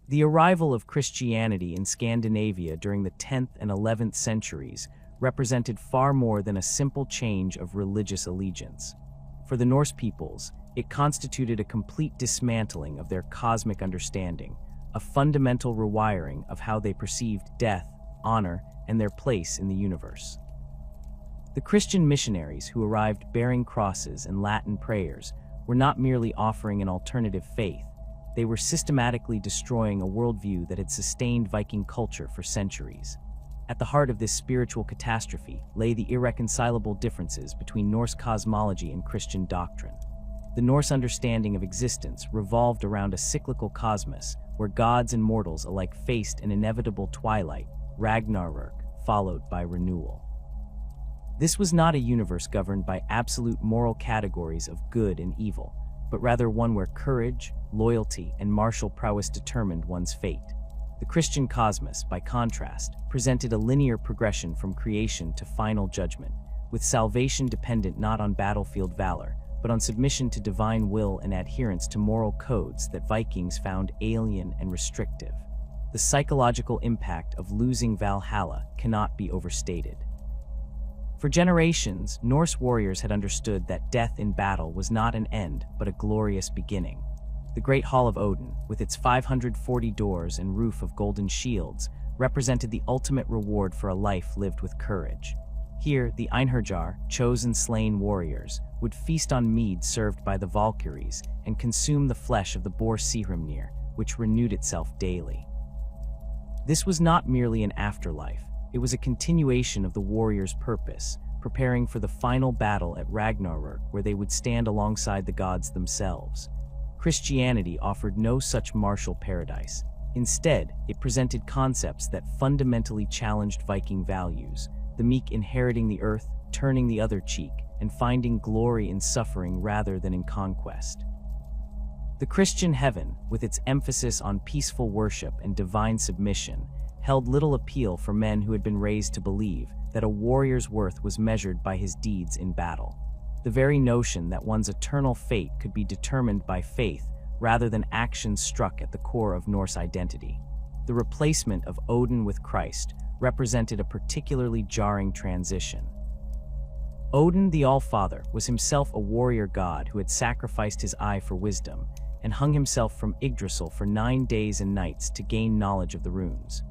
The arrival of Christianity in Scandinavia during the 10th and 11th centuries represented far more than a simple change of religious allegiance. For the Norse peoples, it constituted a complete dismantling of their cosmic understanding, a fundamental rewiring of how they perceived death, honor, and their place in the universe. The Christian missionaries who arrived bearing crosses and Latin prayers were not merely offering an alternative faith, they were systematically destroying a worldview that had sustained Viking culture for centuries. At the heart of this spiritual catastrophe lay the irreconcilable differences between Norse cosmology and Christian doctrine. The Norse understanding of existence revolved around a cyclical cosmos where gods and mortals alike faced an inevitable twilight, Ragnarök, followed by renewal. This was not a universe governed by absolute moral categories of good and evil, but rather one where courage, loyalty, and martial prowess determined one's fate. The Christian cosmos, by contrast, presented a linear progression from creation to final judgment, with salvation dependent not on battlefield valor, but on submission to divine will and adherence to moral codes that Vikings found alien and restrictive. The psychological impact of losing Valhalla cannot be overstated. For generations, Norse warriors had understood that death in battle was not an end, but a glorious beginning. The Great Hall of Odin, with its 540 doors and roof of golden shields, represented the ultimate reward for a life lived with courage. Here, the Einherjar, chosen slain warriors, would feast on mead served by the Valkyries and consume the flesh of the boar Sihrimnir, which renewed itself daily. This was not merely an afterlife, it was a continuation of the warriors' purpose, preparing for the final battle at Ragnarök where they would stand alongside the gods themselves. Christianity offered no such martial paradise. Instead, it presented concepts that fundamentally challenged Viking values, the meek inheriting the earth, turning the other cheek, and finding glory in suffering rather than in conquest. The Christian heaven, with its emphasis on peaceful worship and divine submission, held little appeal for men who had been raised to believe that a warrior's worth was measured by his deeds in battle. The very notion that one's eternal fate could be determined by faith rather than actions struck at the core of Norse identity. The replacement of Odin with Christ represented a particularly jarring transition. Odin the All-Father was himself a warrior god who had sacrificed his eye for wisdom and hung himself from Yggdrasil for 9 days and nights to gain knowledge of the runes.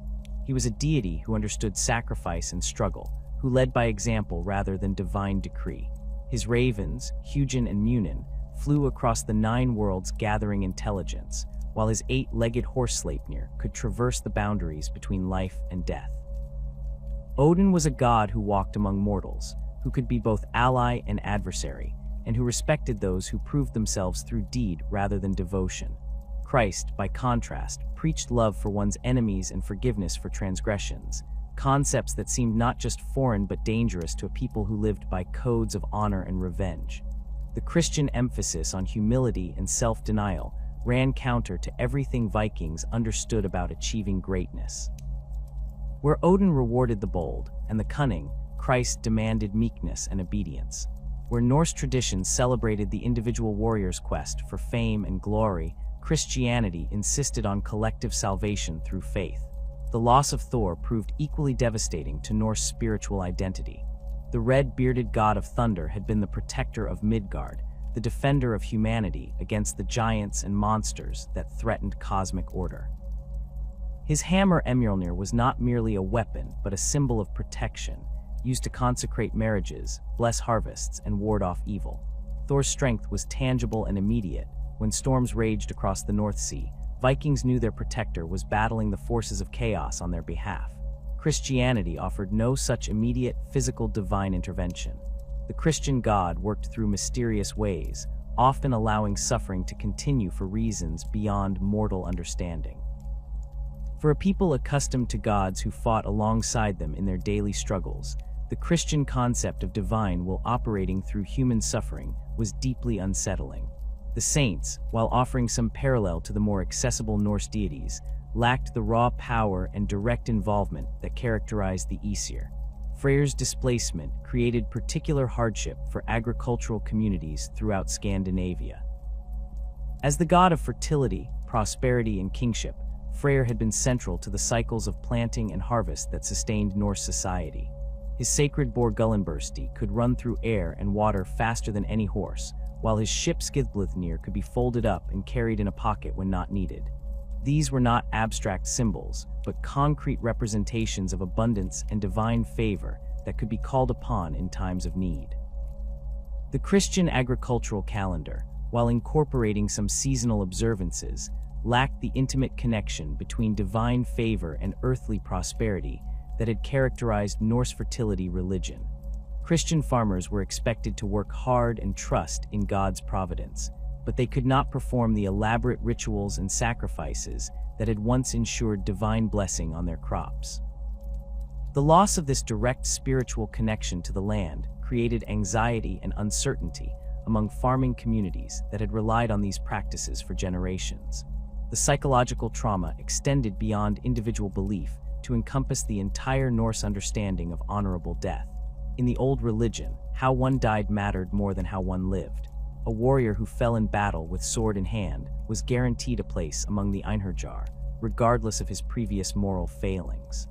He was a deity who understood sacrifice and struggle, who led by example rather than divine decree. His ravens, Hugin and Munin, flew across the 9 worlds gathering intelligence, while his 8-legged horse Sleipnir could traverse the boundaries between life and death. Odin was a god who walked among mortals, who could be both ally and adversary, and who respected those who proved themselves through deed rather than devotion. Christ, by contrast, preached love for one's enemies and forgiveness for transgressions, concepts that seemed not just foreign but dangerous to a people who lived by codes of honor and revenge. The Christian emphasis on humility and self-denial ran counter to everything Vikings understood about achieving greatness. Where Odin rewarded the bold and the cunning, Christ demanded meekness and obedience. Where Norse traditions celebrated the individual warrior's quest for fame and glory, Christianity insisted on collective salvation through faith. The loss of Thor proved equally devastating to Norse spiritual identity. The red-bearded god of thunder had been the protector of Midgard, the defender of humanity against the giants and monsters that threatened cosmic order. His hammer Mjolnir was not merely a weapon, but a symbol of protection, used to consecrate marriages, bless harvests, and ward off evil. Thor's strength was tangible and immediate. When storms raged across the North Sea, Vikings knew their protector was battling the forces of chaos on their behalf. Christianity offered no such immediate, physical divine intervention. The Christian God worked through mysterious ways, often allowing suffering to continue for reasons beyond mortal understanding. For a people accustomed to gods who fought alongside them in their daily struggles, the Christian concept of divine will operating through human suffering was deeply unsettling. The saints, while offering some parallel to the more accessible Norse deities, lacked the raw power and direct involvement that characterized the Aesir. Freyr's displacement created particular hardship for agricultural communities throughout Scandinavia. As the god of fertility, prosperity, and kingship, Freyr had been central to the cycles of planting and harvest that sustained Norse society. His sacred boar Gullinbursti could run through air and water faster than any horse, while his ship Skidbladnir could be folded up and carried in a pocket when not needed. These were not abstract symbols, but concrete representations of abundance and divine favor that could be called upon in times of need. The Christian agricultural calendar, while incorporating some seasonal observances, lacked the intimate connection between divine favor and earthly prosperity that had characterized Norse fertility religion. Christian farmers were expected to work hard and trust in God's providence, but they could not perform the elaborate rituals and sacrifices that had once ensured divine blessing on their crops. The loss of this direct spiritual connection to the land created anxiety and uncertainty among farming communities that had relied on these practices for generations. The psychological trauma extended beyond individual belief to encompass the entire Norse understanding of honorable death. In the old religion, how one died mattered more than how one lived. A warrior who fell in battle with sword in hand was guaranteed a place among the Einherjar, regardless of his previous moral failings.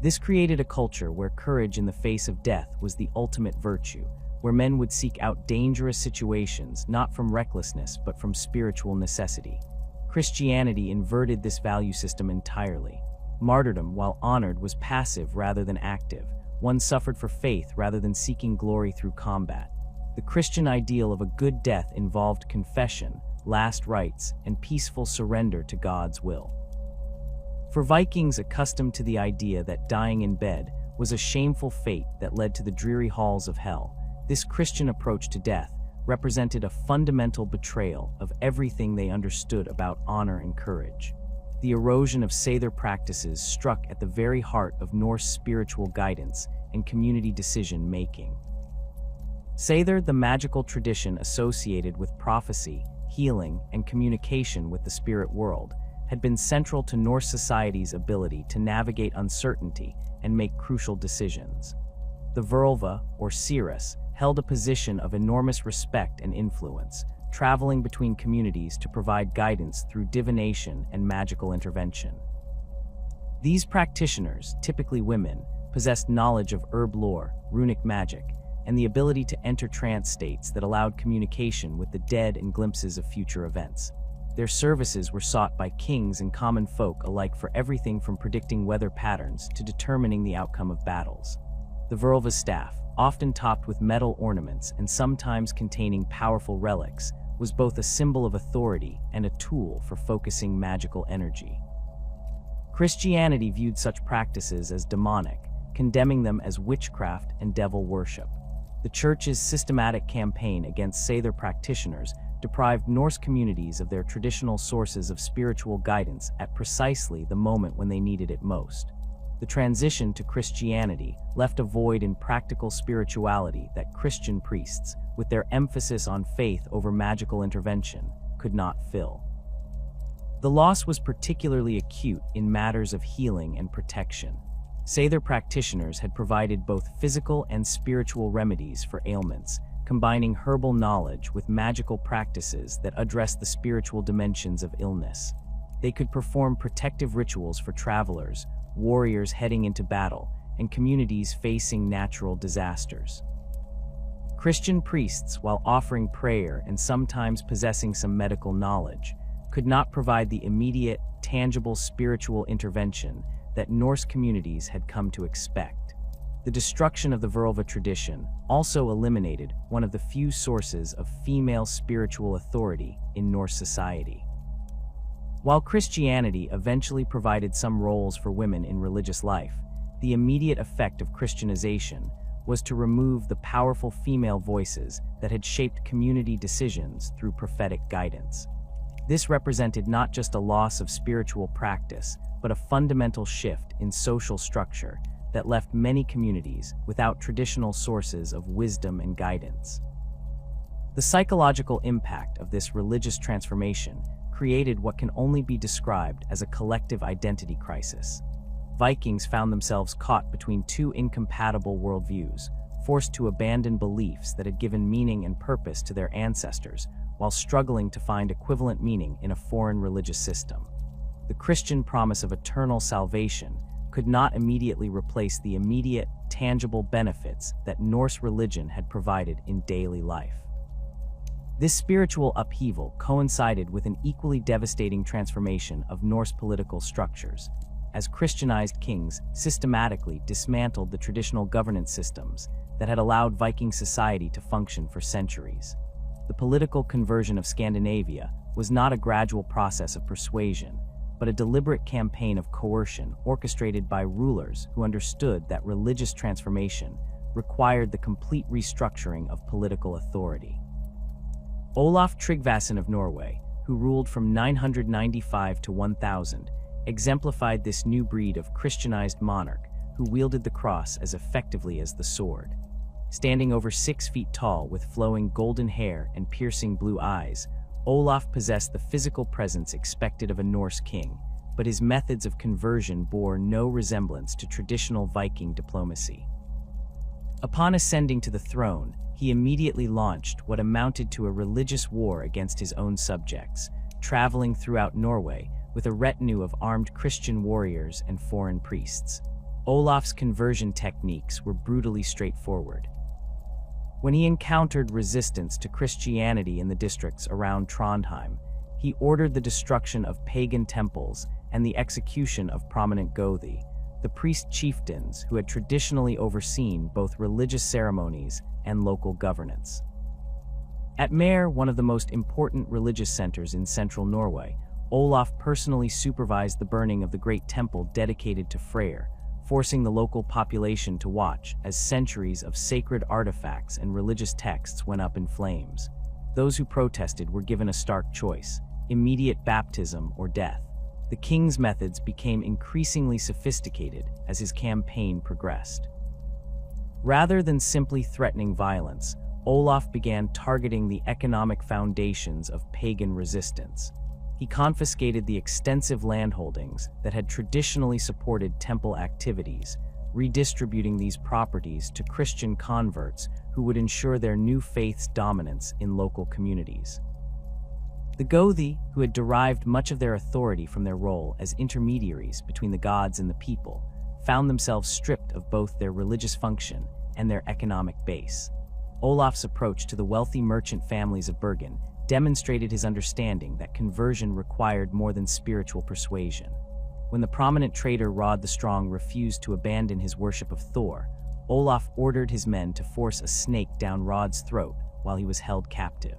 This created a culture where courage in the face of death was the ultimate virtue, where men would seek out dangerous situations not from recklessness but from spiritual necessity. Christianity inverted this value system entirely. Martyrdom, while honored, was passive rather than active. One suffered for faith rather than seeking glory through combat. The Christian ideal of a good death involved confession, last rites, and peaceful surrender to God's will. For Vikings accustomed to the idea that dying in bed was a shameful fate that led to the dreary halls of hell, this Christian approach to death represented a fundamental betrayal of everything they understood about honor and courage. The erosion of Seidr practices struck at the very heart of Norse spiritual guidance and community decision-making. Seidr, the magical tradition associated with prophecy, healing, and communication with the spirit world, had been central to Norse society's ability to navigate uncertainty and make crucial decisions. The Verlva, or Cirrus, held a position of enormous respect and influence, traveling between communities to provide guidance through divination and magical intervention. These practitioners, typically women, possessed knowledge of herb lore, runic magic, and the ability to enter trance states that allowed communication with the dead and glimpses of future events. Their services were sought by kings and common folk alike for everything from predicting weather patterns to determining the outcome of battles. The Verlva's staff, often topped with metal ornaments and sometimes containing powerful relics, was both a symbol of authority and a tool for focusing magical energy. Christianity viewed such practices as demonic, condemning them as witchcraft and devil worship. The Church's systematic campaign against Seidr practitioners deprived Norse communities of their traditional sources of spiritual guidance at precisely the moment when they needed it most. The transition to Christianity left a void in practical spirituality that Christian priests, with their emphasis on faith over magical intervention, could not fill. The loss was particularly acute in matters of healing and protection. Seidr practitioners had provided both physical and spiritual remedies for ailments, combining herbal knowledge with magical practices that addressed the spiritual dimensions of illness. They could perform protective rituals for travelers, warriors heading into battle, and communities facing natural disasters. Christian priests, while offering prayer and sometimes possessing some medical knowledge, could not provide the immediate, tangible spiritual intervention that Norse communities had come to expect. The destruction of the Verlva tradition also eliminated one of the few sources of female spiritual authority in Norse society. While Christianity eventually provided some roles for women in religious life, the immediate effect of Christianization was to remove the powerful female voices that had shaped community decisions through prophetic guidance. This represented not just a loss of spiritual practice, but a fundamental shift in social structure that left many communities without traditional sources of wisdom and guidance. The psychological impact of this religious transformation created what can only be described as a collective identity crisis. Vikings found themselves caught between two incompatible worldviews, forced to abandon beliefs that had given meaning and purpose to their ancestors, while struggling to find equivalent meaning in a foreign religious system. the Christian promise of eternal salvation could not immediately replace the immediate, tangible benefits that Norse religion had provided in daily life. This spiritual upheaval coincided with an equally devastating transformation of Norse political structures, as Christianized kings systematically dismantled the traditional governance systems that had allowed Viking society to function for centuries. The political conversion of Scandinavia was not a gradual process of persuasion, but a deliberate campaign of coercion orchestrated by rulers who understood that religious transformation required the complete restructuring of political authority. Olaf Tryggvason of Norway, who ruled from 995 to 1000, exemplified this new breed of Christianized monarch who wielded the cross as effectively as the sword. Standing over 6 feet tall with flowing golden hair and piercing blue eyes, Olaf possessed the physical presence expected of a Norse king, but his methods of conversion bore no resemblance to traditional Viking diplomacy. Upon ascending to the throne, he immediately launched what amounted to a religious war against his own subjects, traveling throughout Norway with a retinue of armed Christian warriors and foreign priests. Olaf's conversion techniques were brutally straightforward. When he encountered resistance to Christianity in the districts around Trondheim, he ordered the destruction of pagan temples and the execution of prominent Gothi, the priest chieftains who had traditionally overseen both religious ceremonies and local governance. At Mer, one of the most important religious centers in central Norway, Olaf personally supervised the burning of the great temple dedicated to Freyr, forcing the local population to watch as centuries of sacred artifacts and religious texts went up in flames. Those who protested were given a stark choice: immediate baptism or death. The king's methods became increasingly sophisticated as his campaign progressed. Rather than simply threatening violence, Olaf began targeting the economic foundations of pagan resistance. He confiscated the extensive landholdings that had traditionally supported temple activities, redistributing these properties to Christian converts who would ensure their new faith's dominance in local communities. The Gothi, who had derived much of their authority from their role as intermediaries between the gods and the people, found themselves stripped of both their religious function and their economic base. Olaf's approach to the wealthy merchant families of Bergen demonstrated his understanding that conversion required more than spiritual persuasion. When the prominent trader Rod the Strong refused to abandon his worship of Thor, Olaf ordered his men to force a snake down Rod's throat while he was held captive.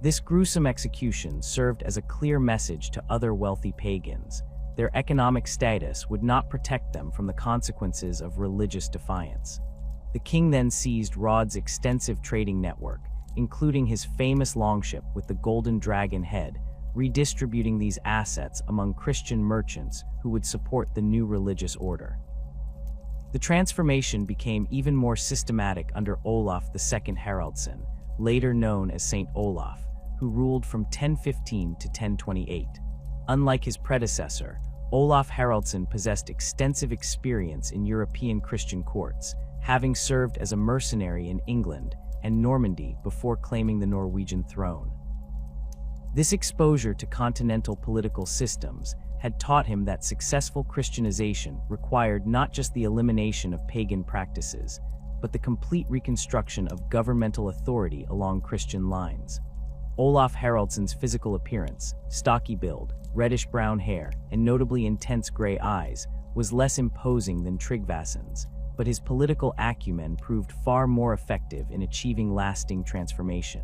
This gruesome execution served as a clear message to other wealthy pagans. Their economic status would not protect them from the consequences of religious defiance. The king then seized Rod's extensive trading network, including his famous longship with the golden dragon head, redistributing these assets among Christian merchants who would support the new religious order. The transformation became even more systematic under Olaf II Haraldsson, later known as Saint Olaf, who ruled from 1015 to 1028. Unlike his predecessor, Olaf Haraldsson possessed extensive experience in European Christian courts, having served as a mercenary in England and Normandy before claiming the Norwegian throne. This exposure to continental political systems had taught him that successful Christianization required not just the elimination of pagan practices, but the complete reconstruction of governmental authority along Christian lines. Olaf Haraldsson's physical appearance, stocky build, reddish-brown hair, and notably intense gray eyes, was less imposing than Tryggvason's, but his political acumen proved far more effective in achieving lasting transformation.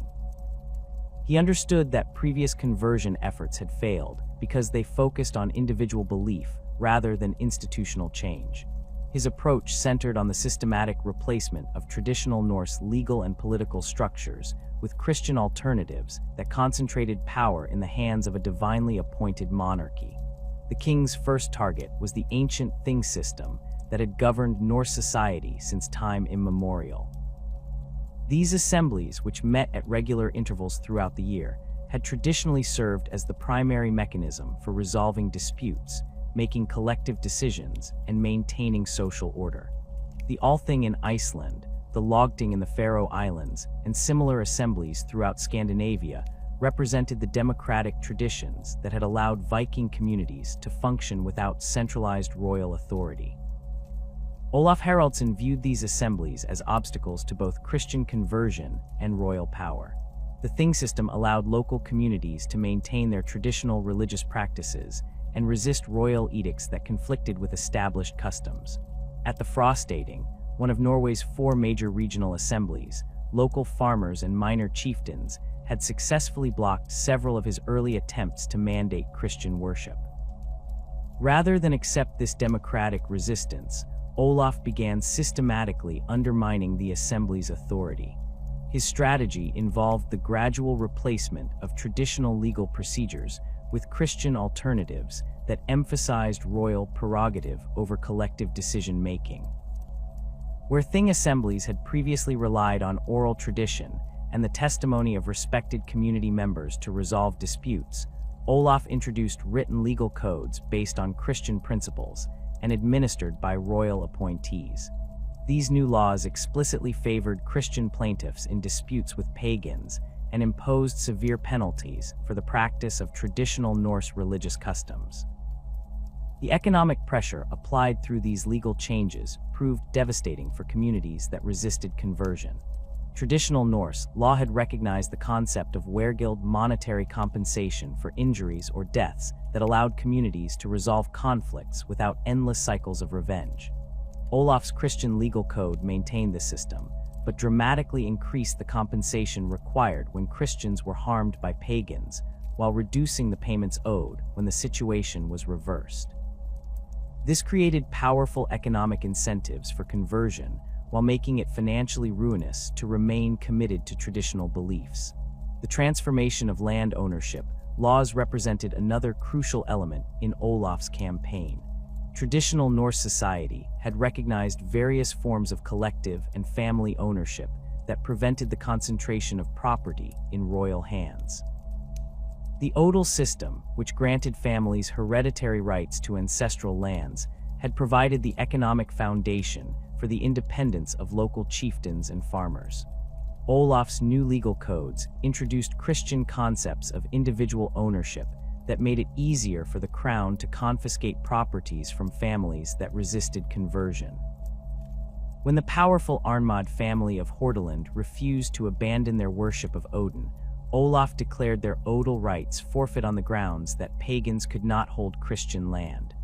He understood that previous conversion efforts had failed because they focused on individual belief rather than institutional change. His approach centered on the systematic replacement of traditional Norse legal and political structures with Christian alternatives that concentrated power in the hands of a divinely appointed monarchy. The king's first target was the ancient thing system that had governed Norse society since time immemorial. These assemblies, which met at regular intervals throughout the year, had traditionally served as the primary mechanism for resolving disputes, making collective decisions, and maintaining social order. The Althing in Iceland, the Lagting in the Faroe Islands, and similar assemblies throughout Scandinavia represented the democratic traditions that had allowed Viking communities to function without centralized royal authority. Olaf Haraldsson viewed these assemblies as obstacles to both Christian conversion and royal power. The Thing system allowed local communities to maintain their traditional religious practices and resist royal edicts that conflicted with established customs. At the Frostating, one of Norway's 4 major regional assemblies, local farmers and minor chieftains had successfully blocked several of his early attempts to mandate Christian worship. Rather than accept this democratic resistance, Olaf began systematically undermining the assembly's authority. His strategy involved the gradual replacement of traditional legal procedures with Christian alternatives that emphasized royal prerogative over collective decision-making. Where Thing assemblies had previously relied on oral tradition and the testimony of respected community members to resolve disputes, Olaf introduced written legal codes based on Christian principles and administered by royal appointees. These new laws explicitly favored Christian plaintiffs in disputes with pagans and imposed severe penalties for the practice of traditional Norse religious customs. The economic pressure applied through these legal changes proved devastating for communities that resisted conversion. Traditional Norse law had recognized the concept of wergild, monetary compensation for injuries or deaths that allowed communities to resolve conflicts without endless cycles of revenge. Olaf's Christian legal code maintained this system, but dramatically increased the compensation required when Christians were harmed by pagans, while reducing the payments owed when the situation was reversed. This created powerful economic incentives for conversion, while making it financially ruinous to remain committed to traditional beliefs. The transformation of land ownership laws represented another crucial element in Olaf's campaign. Traditional Norse society had recognized various forms of collective and family ownership that prevented the concentration of property in royal hands. The odal system, which granted families hereditary rights to ancestral lands, had provided the economic foundation for the independence of local chieftains and farmers. Olaf's new legal codes introduced Christian concepts of individual ownership that made it easier for the crown to confiscate properties from families that resisted conversion. When the powerful Arnmod family of Hordaland refused to abandon their worship of Odin, Olaf declared their odal rights forfeit on the grounds that pagans could not hold Christian land.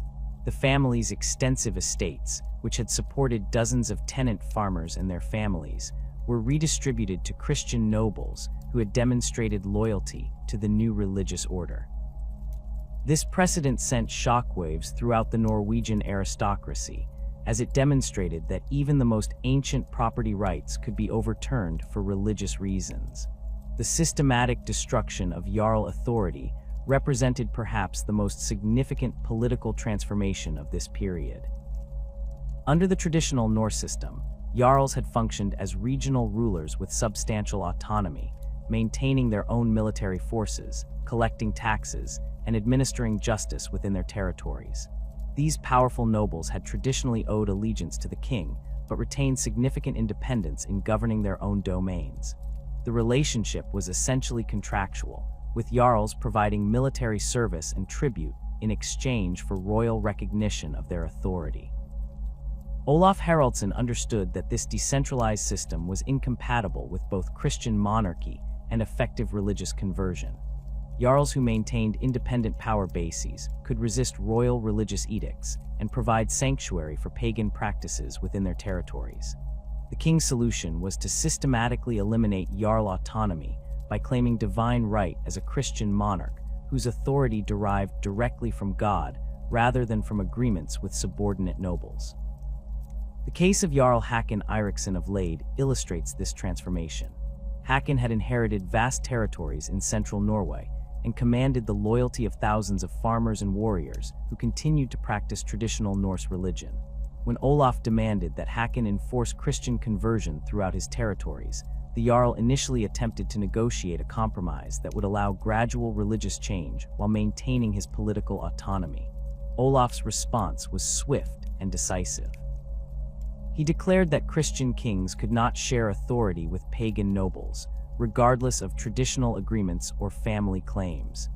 The family's extensive estates, which had supported dozens of tenant farmers and their families, were redistributed to Christian nobles who had demonstrated loyalty to the new religious order. This precedent sent shockwaves throughout the Norwegian aristocracy, as it demonstrated that even the most ancient property rights could be overturned for religious reasons. The systematic destruction of Jarl authority represented perhaps the most significant political transformation of this period. Under the traditional Norse system, Jarls had functioned as regional rulers with substantial autonomy, maintaining their own military forces, collecting taxes, and administering justice within their territories. These powerful nobles had traditionally owed allegiance to the king, but retained significant independence in governing their own domains. The relationship was essentially contractual, with Jarls providing military service and tribute in exchange for royal recognition of their authority. Olaf Haraldsson understood that this decentralized system was incompatible with both Christian monarchy and effective religious conversion. Jarls who maintained independent power bases could resist royal religious edicts and provide sanctuary for pagan practices within their territories. The king's solution was to systematically eliminate Jarl autonomy by claiming divine right as a Christian monarch whose authority derived directly from God rather than from agreements with subordinate nobles. The case of Jarl Håkon Eiríksson of Lade illustrates this transformation. Håkon had inherited vast territories in central Norway and commanded the loyalty of thousands of farmers and warriors who continued to practice traditional Norse religion. When Olaf demanded that Håkon enforce Christian conversion throughout his territories, the Jarl initially attempted to negotiate a compromise that would allow gradual religious change while maintaining his political autonomy. Olaf's response was swift and decisive. He declared that Christian kings could not share authority with pagan nobles, regardless of traditional agreements or family claims.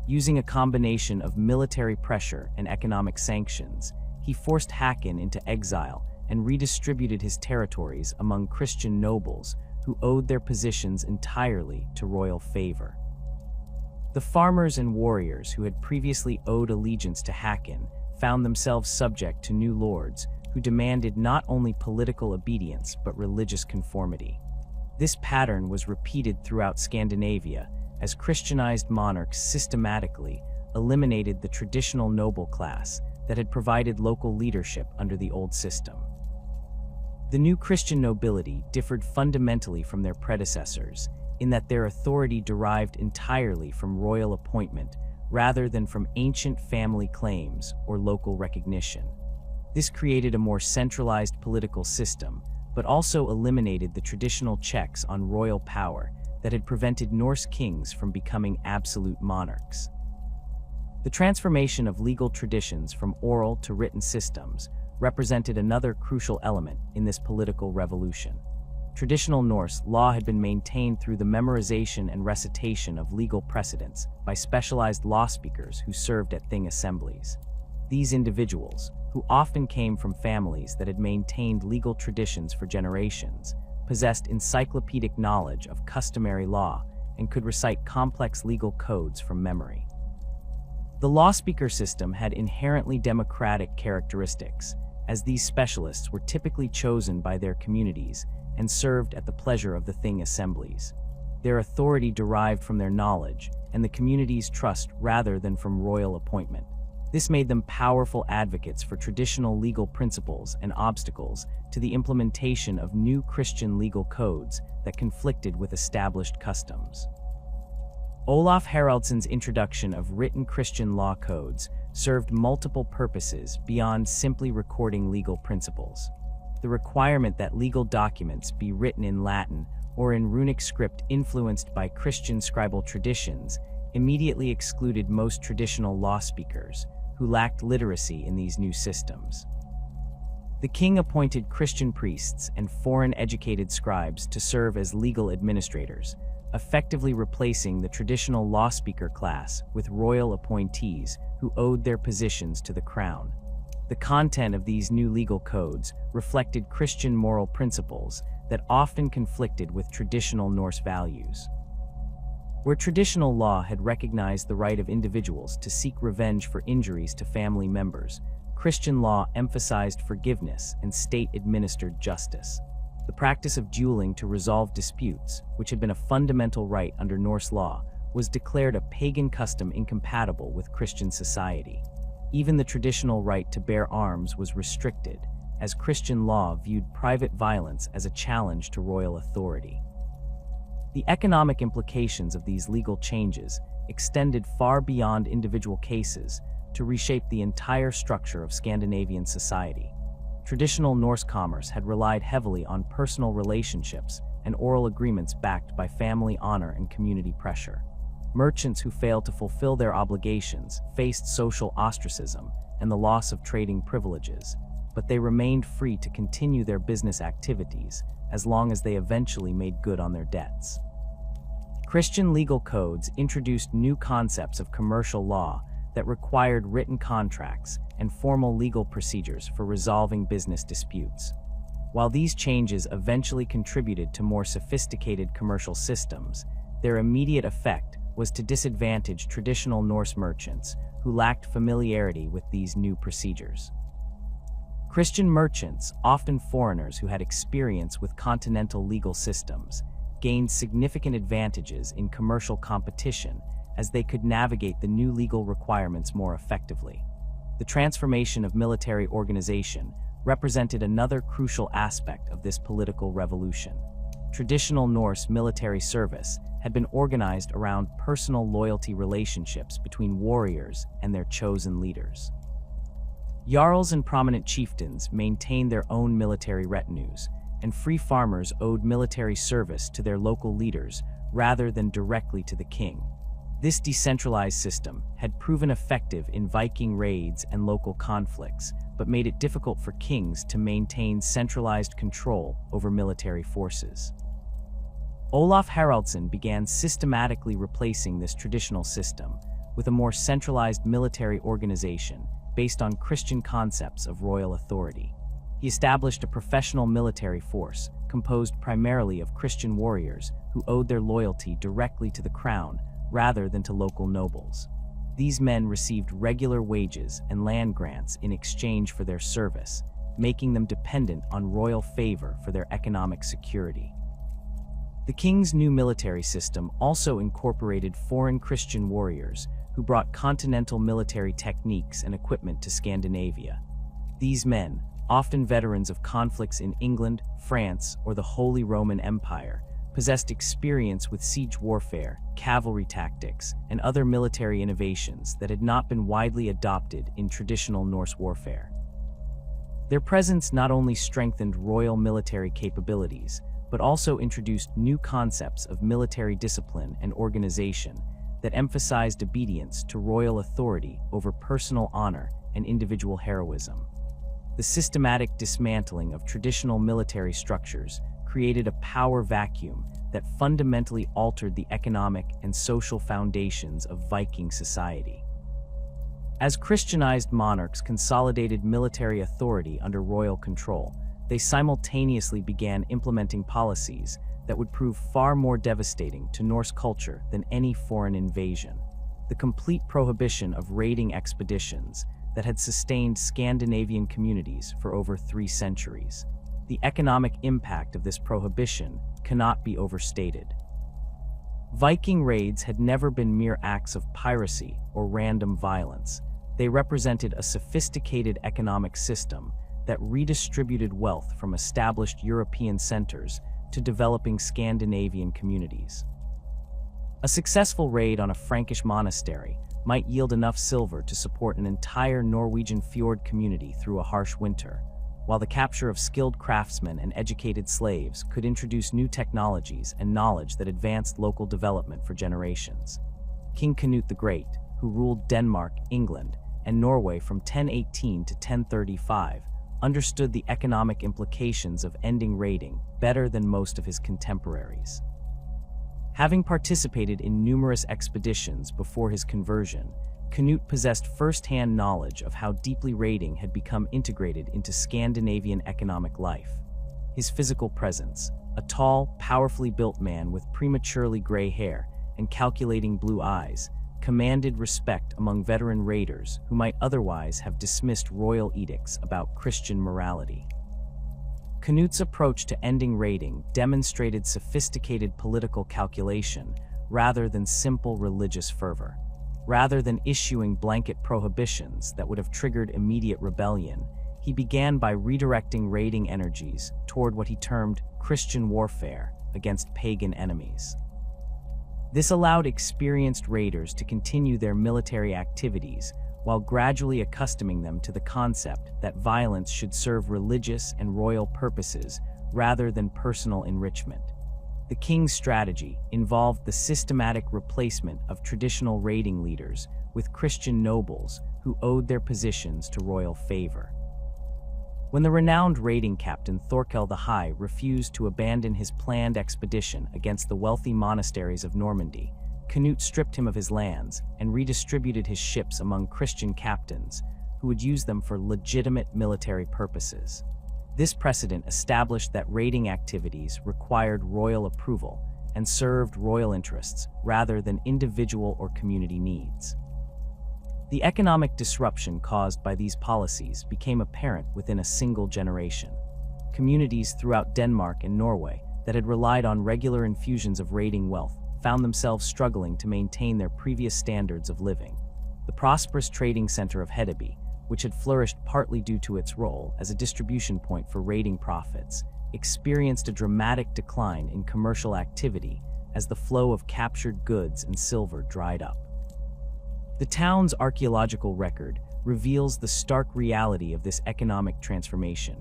Using a combination of military pressure and economic sanctions, he forced Håkon into exile and redistributed his territories among Christian nobles who owed their positions entirely to royal favor. The farmers and warriors who had previously owed allegiance to Håkon found themselves subject to new lords who demanded not only political obedience but religious conformity. This pattern was repeated throughout Scandinavia as Christianized monarchs systematically eliminated the traditional noble class that had provided local leadership under the old system. The new Christian nobility differed fundamentally from their predecessors in that their authority derived entirely from royal appointment rather than from ancient family claims or local recognition. This created a more centralized political system, but also eliminated the traditional checks on royal power that had prevented Norse kings from becoming absolute monarchs. The transformation of legal traditions from oral to written systems represented another crucial element in this political revolution. Traditional Norse law had been maintained through the memorization and recitation of legal precedents by specialized law speakers who served at thing assemblies. These individuals, who often came from families that had maintained legal traditions for generations, possessed encyclopedic knowledge of customary law and could recite complex legal codes from memory. The law speaker system had inherently democratic characteristics, as these specialists were typically chosen by their communities and served at the pleasure of the thing assemblies. Their authority derived from their knowledge and the community's trust rather than from royal appointment. This made them powerful advocates for traditional legal principles and obstacles to the implementation of new Christian legal codes that conflicted with established customs. Olaf Haraldsson's introduction of written Christian law codes served multiple purposes beyond simply recording legal principles. The requirement that legal documents be written in Latin or in runic script influenced by Christian scribal traditions immediately excluded most traditional law speakers who lacked literacy in these new systems. The king appointed Christian priests and foreign-educated scribes to serve as legal administrators, effectively replacing the traditional law speaker class with royal appointees who owed their positions to the crown. The content of these new legal codes reflected Christian moral principles that often conflicted with traditional Norse values. Where traditional law had recognized the right of individuals to seek revenge for injuries to family members, Christian law emphasized forgiveness and state-administered justice. The practice of dueling to resolve disputes, which had been a fundamental right under Norse law, was declared a pagan custom incompatible with Christian society. Even the traditional right to bear arms was restricted, as Christian law viewed private violence as a challenge to royal authority. The economic implications of these legal changes extended far beyond individual cases to reshape the entire structure of Scandinavian society. Traditional Norse commerce had relied heavily on personal relationships and oral agreements backed by family honor and community pressure. Merchants who failed to fulfill their obligations faced social ostracism and the loss of trading privileges, but they remained free to continue their business activities as long as they eventually made good on their debts. Christian legal codes introduced new concepts of commercial law that required written contracts and formal legal procedures for resolving business disputes. While these changes eventually contributed to more sophisticated commercial systems, their immediate effect was to disadvantage traditional Norse merchants who lacked familiarity with these new procedures. Christian merchants, often foreigners who had experience with continental legal systems, gained significant advantages in commercial competition as they could navigate the new legal requirements more effectively. The transformation of military organization represented another crucial aspect of this political revolution. Traditional Norse military service had been organized around personal loyalty relationships between warriors and their chosen leaders. Jarls and prominent chieftains maintained their own military retinues, and free farmers owed military service to their local leaders rather than directly to the king. This decentralized system had proven effective in Viking raids and local conflicts, but made it difficult for kings to maintain centralized control over military forces. Olaf Haraldsson began systematically replacing this traditional system with a more centralized military organization based on Christian concepts of royal authority. He established a professional military force composed primarily of Christian warriors who owed their loyalty directly to the crown rather than to local nobles. These men received regular wages and land grants in exchange for their service, making them dependent on royal favor for their economic security. The king's new military system also incorporated foreign Christian warriors who brought continental military techniques and equipment to Scandinavia. These men, often veterans of conflicts in England, France, or the Holy Roman Empire, possessed experience with siege warfare, cavalry tactics, and other military innovations that had not been widely adopted in traditional Norse warfare. Their presence not only strengthened royal military capabilities, but also introduced new concepts of military discipline and organization that emphasized obedience to royal authority over personal honor and individual heroism. The systematic dismantling of traditional military structures created a power vacuum that fundamentally altered the economic and social foundations of Viking society. As Christianized monarchs consolidated military authority under royal control, they simultaneously began implementing policies that would prove far more devastating to Norse culture than any foreign invasion. The complete prohibition of raiding expeditions that had sustained Scandinavian communities for over 3 centuries. The economic impact of this prohibition cannot be overstated. Viking raids had never been mere acts of piracy or random violence. They represented a sophisticated economic system that redistributed wealth from established European centers to developing Scandinavian communities. A successful raid on a Frankish monastery might yield enough silver to support an entire Norwegian fjord community through a harsh winter, while the capture of skilled craftsmen and educated slaves could introduce new technologies and knowledge that advanced local development for generations. King Canute the Great, who ruled Denmark, England, and Norway from 1018 to 1035, understood the economic implications of ending raiding better than most of his contemporaries. Having participated in numerous expeditions before his conversion, Canute possessed first-hand knowledge of how deeply raiding had become integrated into Scandinavian economic life. His physical presence, a tall, powerfully built man with prematurely gray hair and calculating blue eyes, commanded respect among veteran raiders who might otherwise have dismissed royal edicts about Christian morality. Canute's approach to ending raiding demonstrated sophisticated political calculation rather than simple religious fervor. Rather than issuing blanket prohibitions that would have triggered immediate rebellion, he began by redirecting raiding energies toward what he termed Christian warfare against pagan enemies. This allowed experienced raiders to continue their military activities while gradually accustoming them to the concept that violence should serve religious and royal purposes rather than personal enrichment. The king's strategy involved the systematic replacement of traditional raiding leaders with Christian nobles who owed their positions to royal favor. When the renowned raiding captain Thorkel the High refused to abandon his planned expedition against the wealthy monasteries of Normandy, Canute stripped him of his lands and redistributed his ships among Christian captains who would use them for legitimate military purposes. This precedent established that raiding activities required royal approval and served royal interests rather than individual or community needs. The economic disruption caused by these policies became apparent within a single generation. Communities throughout Denmark and Norway that had relied on regular infusions of raiding wealth found themselves struggling to maintain their previous standards of living. The prosperous trading center of Hedeby, which had flourished partly due to its role as a distribution point for raiding profits, experienced a dramatic decline in commercial activity as the flow of captured goods and silver dried up. The town's archaeological record reveals the stark reality of this economic transformation.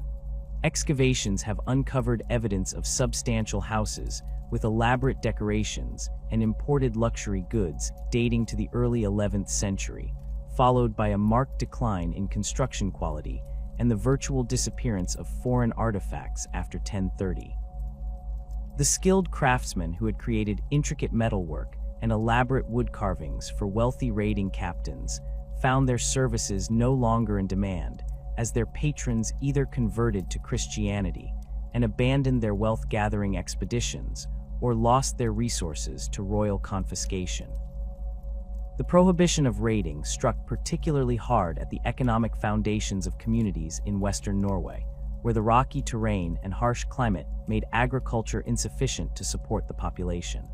Excavations have uncovered evidence of substantial houses with elaborate decorations and imported luxury goods dating to the early 11th century, followed by a marked decline in construction quality and the virtual disappearance of foreign artifacts after 1030. The skilled craftsmen who had created intricate metalwork and elaborate wood carvings for wealthy raiding captains found their services no longer in demand, as their patrons either converted to Christianity and abandoned their wealth-gathering expeditions or lost their resources to royal confiscation. The prohibition of raiding struck particularly hard at the economic foundations of communities in western Norway, where the rocky terrain and harsh climate made agriculture insufficient to support the population.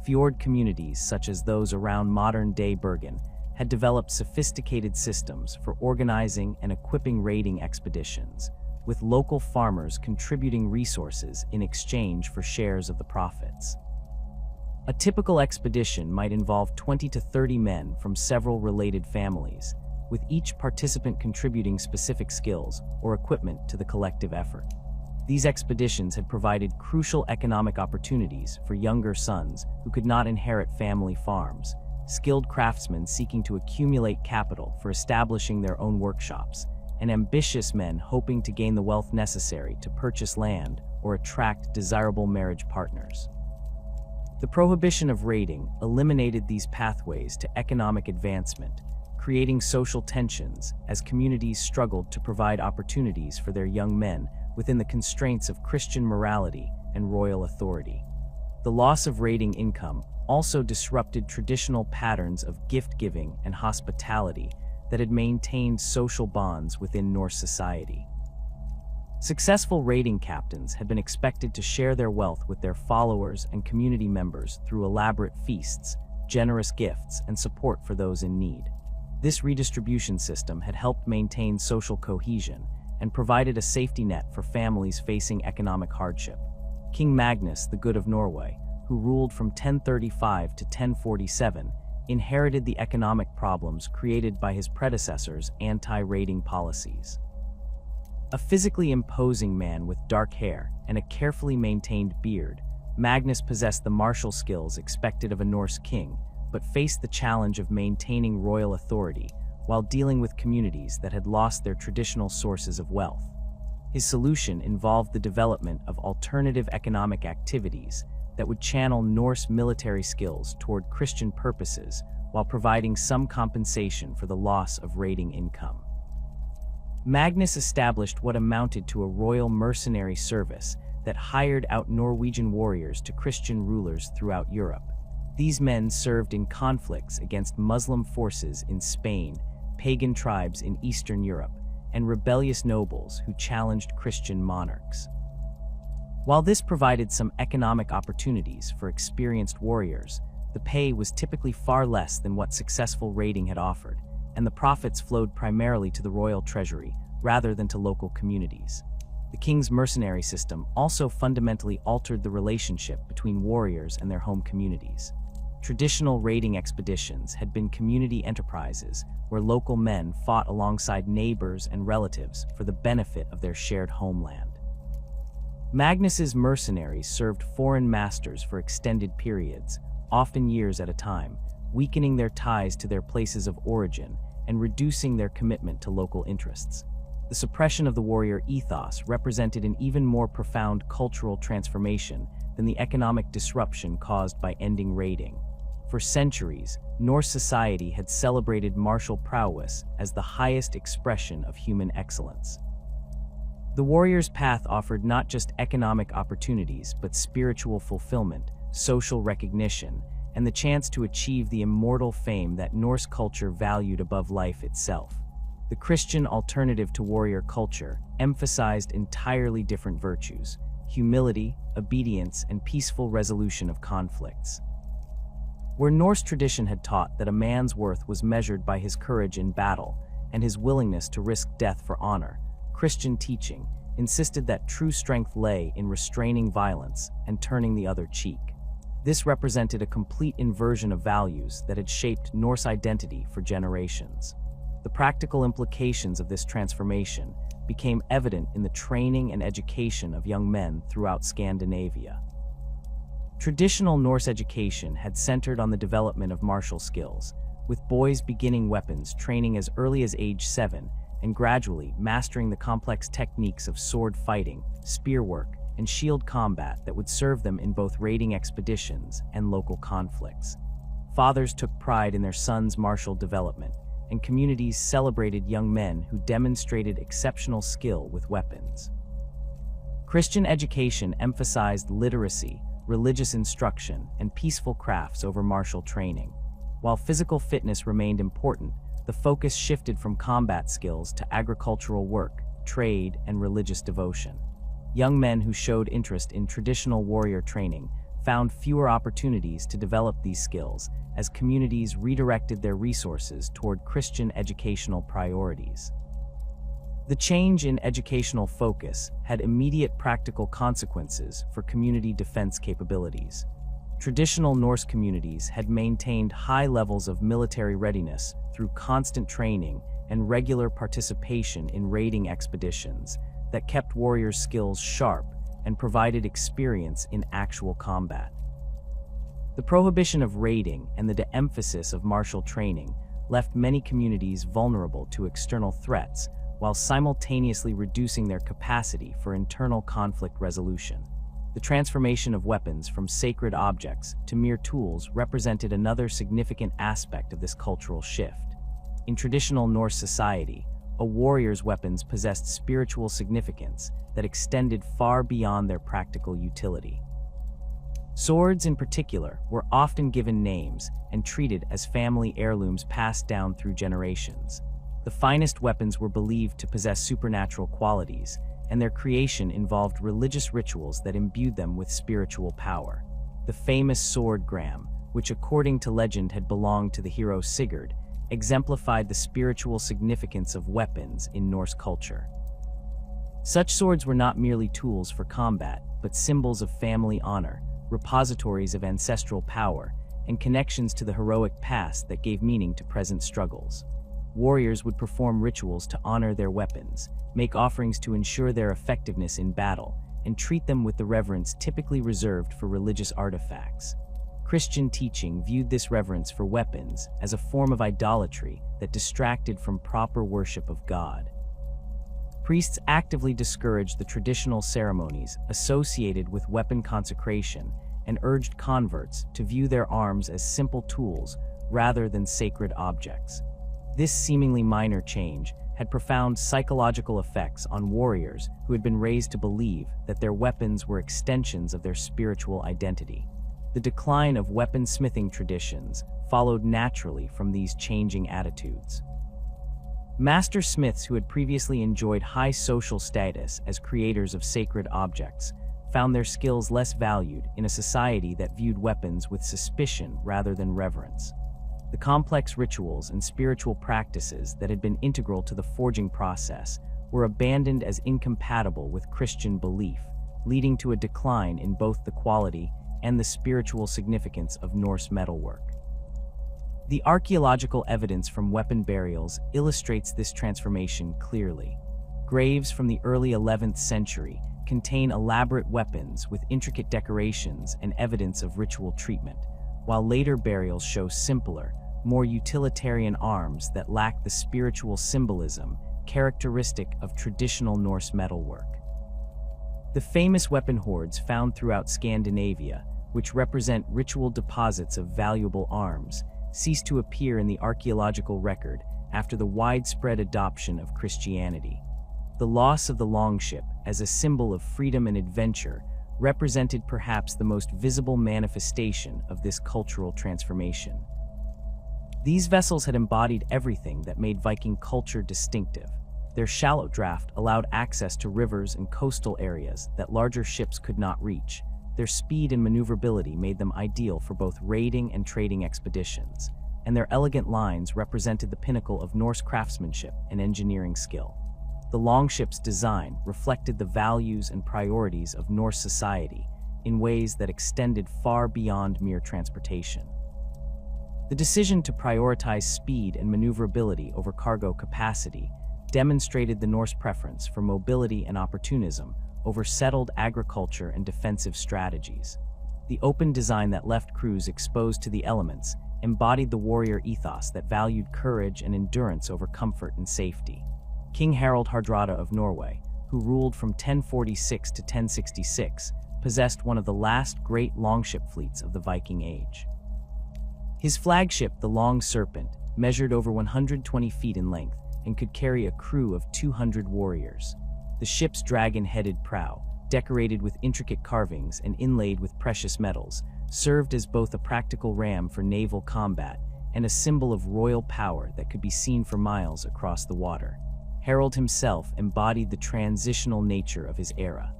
Fjord communities, such as those around modern-day Bergen, had developed sophisticated systems for organizing and equipping raiding expeditions, with local farmers contributing resources in exchange for shares of the profits. A typical expedition might involve 20 to 30 men from several related families, with each participant contributing specific skills or equipment to the collective effort. These expeditions had provided crucial economic opportunities for younger sons who could not inherit family farms, skilled craftsmen seeking to accumulate capital for establishing their own workshops, and ambitious men hoping to gain the wealth necessary to purchase land or attract desirable marriage partners. The prohibition of raiding eliminated these pathways to economic advancement, creating social tensions as communities struggled to provide opportunities for their young men within the constraints of Christian morality and royal authority. The loss of raiding income also disrupted traditional patterns of gift-giving and hospitality that had maintained social bonds within Norse society. Successful raiding captains had been expected to share their wealth with their followers and community members through elaborate feasts, generous gifts, and support for those in need. This redistribution system had helped maintain social cohesion and provided a safety net for families facing economic hardship. King Magnus the Good of Norway, who ruled from 1035 to 1047, inherited the economic problems created by his predecessors' anti-raiding policies. A physically imposing man with dark hair and a carefully maintained beard, Magnus possessed the martial skills expected of a Norse king, but faced the challenge of maintaining royal authority while dealing with communities that had lost their traditional sources of wealth. His solution involved the development of alternative economic activities that would channel Norse military skills toward Christian purposes while providing some compensation for the loss of raiding income. Magnus established what amounted to a royal mercenary service that hired out Norwegian warriors to Christian rulers throughout Europe. These men served in conflicts against Muslim forces in Spain, pagan tribes in Eastern Europe, and rebellious nobles who challenged Christian monarchs. While this provided some economic opportunities for experienced warriors, the pay was typically far less than what successful raiding had offered, and the profits flowed primarily to the royal treasury rather than to local communities. The king's mercenary system also fundamentally altered the relationship between warriors and their home communities. Traditional raiding expeditions had been community enterprises where local men fought alongside neighbors and relatives for the benefit of their shared homeland. Magnus's mercenaries served foreign masters for extended periods, often years at a time, weakening their ties to their places of origin and reducing their commitment to local interests. The suppression of the warrior ethos represented an even more profound cultural transformation than the economic disruption caused by ending raiding. For centuries, Norse society had celebrated martial prowess as the highest expression of human excellence. The warrior's path offered not just economic opportunities, but spiritual fulfillment, social recognition, and the chance to achieve the immortal fame that Norse culture valued above life itself. The Christian alternative to warrior culture emphasized entirely different virtues: humility, obedience, and peaceful resolution of conflicts. Where Norse tradition had taught that a man's worth was measured by his courage in battle and his willingness to risk death for honor, Christian teaching insisted that true strength lay in restraining violence and turning the other cheek. This represented a complete inversion of values that had shaped Norse identity for generations. The practical implications of this transformation became evident in the training and education of young men throughout Scandinavia. Traditional Norse education had centered on the development of martial skills, with boys beginning weapons training as early as age 7 and gradually mastering the complex techniques of sword fighting, spear work, and and shield combat that would serve them in both raiding expeditions and local conflicts. Fathers took pride in their sons' martial development, and communities celebrated young men who demonstrated exceptional skill with weapons. Christian education emphasized literacy, religious instruction, and peaceful crafts over martial training. While physical fitness remained important, the focus shifted from combat skills to agricultural work, trade, and religious devotion. Young men who showed interest in traditional warrior training found fewer opportunities to develop these skills as communities redirected their resources toward Christian educational priorities. The change in educational focus had immediate practical consequences for community defense capabilities. Traditional Norse communities had maintained high levels of military readiness through constant training and regular participation in raiding expeditions that kept warriors' skills sharp and provided experience in actual combat. The prohibition of raiding and the de-emphasis of martial training left many communities vulnerable to external threats while simultaneously reducing their capacity for internal conflict resolution. The transformation of weapons from sacred objects to mere tools represented another significant aspect of this cultural shift. In traditional Norse society, a warrior's weapons possessed spiritual significance that extended far beyond their practical utility. Swords, in particular, were often given names and treated as family heirlooms passed down through generations. The finest weapons were believed to possess supernatural qualities, and their creation involved religious rituals that imbued them with spiritual power. The famous sword Gram, which according to legend had belonged to the hero Sigurd, exemplified the spiritual significance of weapons in Norse culture. Such swords were not merely tools for combat, but symbols of family honor, repositories of ancestral power, and connections to the heroic past that gave meaning to present struggles. Warriors would perform rituals to honor their weapons, make offerings to ensure their effectiveness in battle, and treat them with the reverence typically reserved for religious artifacts. Christian teaching viewed this reverence for weapons as a form of idolatry that distracted from proper worship of God. Priests actively discouraged the traditional ceremonies associated with weapon consecration and urged converts to view their arms as simple tools rather than sacred objects. This seemingly minor change had profound psychological effects on warriors who had been raised to believe that their weapons were extensions of their spiritual identity. The decline of weaponsmithing traditions followed naturally from these changing attitudes. Master smiths who had previously enjoyed high social status as creators of sacred objects found their skills less valued in a society that viewed weapons with suspicion rather than reverence. The complex rituals and spiritual practices that had been integral to the forging process were abandoned as incompatible with Christian belief, leading to a decline in both the quality and the spiritual significance of Norse metalwork. The archaeological evidence from weapon burials illustrates this transformation clearly. Graves from the early 11th century contain elaborate weapons with intricate decorations and evidence of ritual treatment, while later burials show simpler, more utilitarian arms that lack the spiritual symbolism characteristic of traditional Norse metalwork. The famous weapon hoards found throughout Scandinavia, which represent ritual deposits of valuable arms, ceased to appear in the archaeological record after the widespread adoption of Christianity. The loss of the longship as a symbol of freedom and adventure represented perhaps the most visible manifestation of this cultural transformation. These vessels had embodied everything that made Viking culture distinctive. Their shallow draft allowed access to rivers and coastal areas that larger ships could not reach. Their speed and maneuverability made them ideal for both raiding and trading expeditions, and their elegant lines represented the pinnacle of Norse craftsmanship and engineering skill. The longship's design reflected the values and priorities of Norse society in ways that extended far beyond mere transportation. The decision to prioritize speed and maneuverability over cargo capacity demonstrated the Norse preference for mobility and opportunism over settled agriculture and defensive strategies. The open design that left crews exposed to the elements embodied the warrior ethos that valued courage and endurance over comfort and safety. King Harald Hardrada of Norway, who ruled from 1046 to 1066, possessed one of the last great longship fleets of the Viking Age. His flagship, the Long Serpent, measured over 120 feet in length and could carry a crew of 200 warriors. The ship's dragon-headed prow, decorated with intricate carvings and inlaid with precious metals, served as both a practical ram for naval combat and a symbol of royal power that could be seen for miles across the water. Harold himself embodied the transitional nature of his era.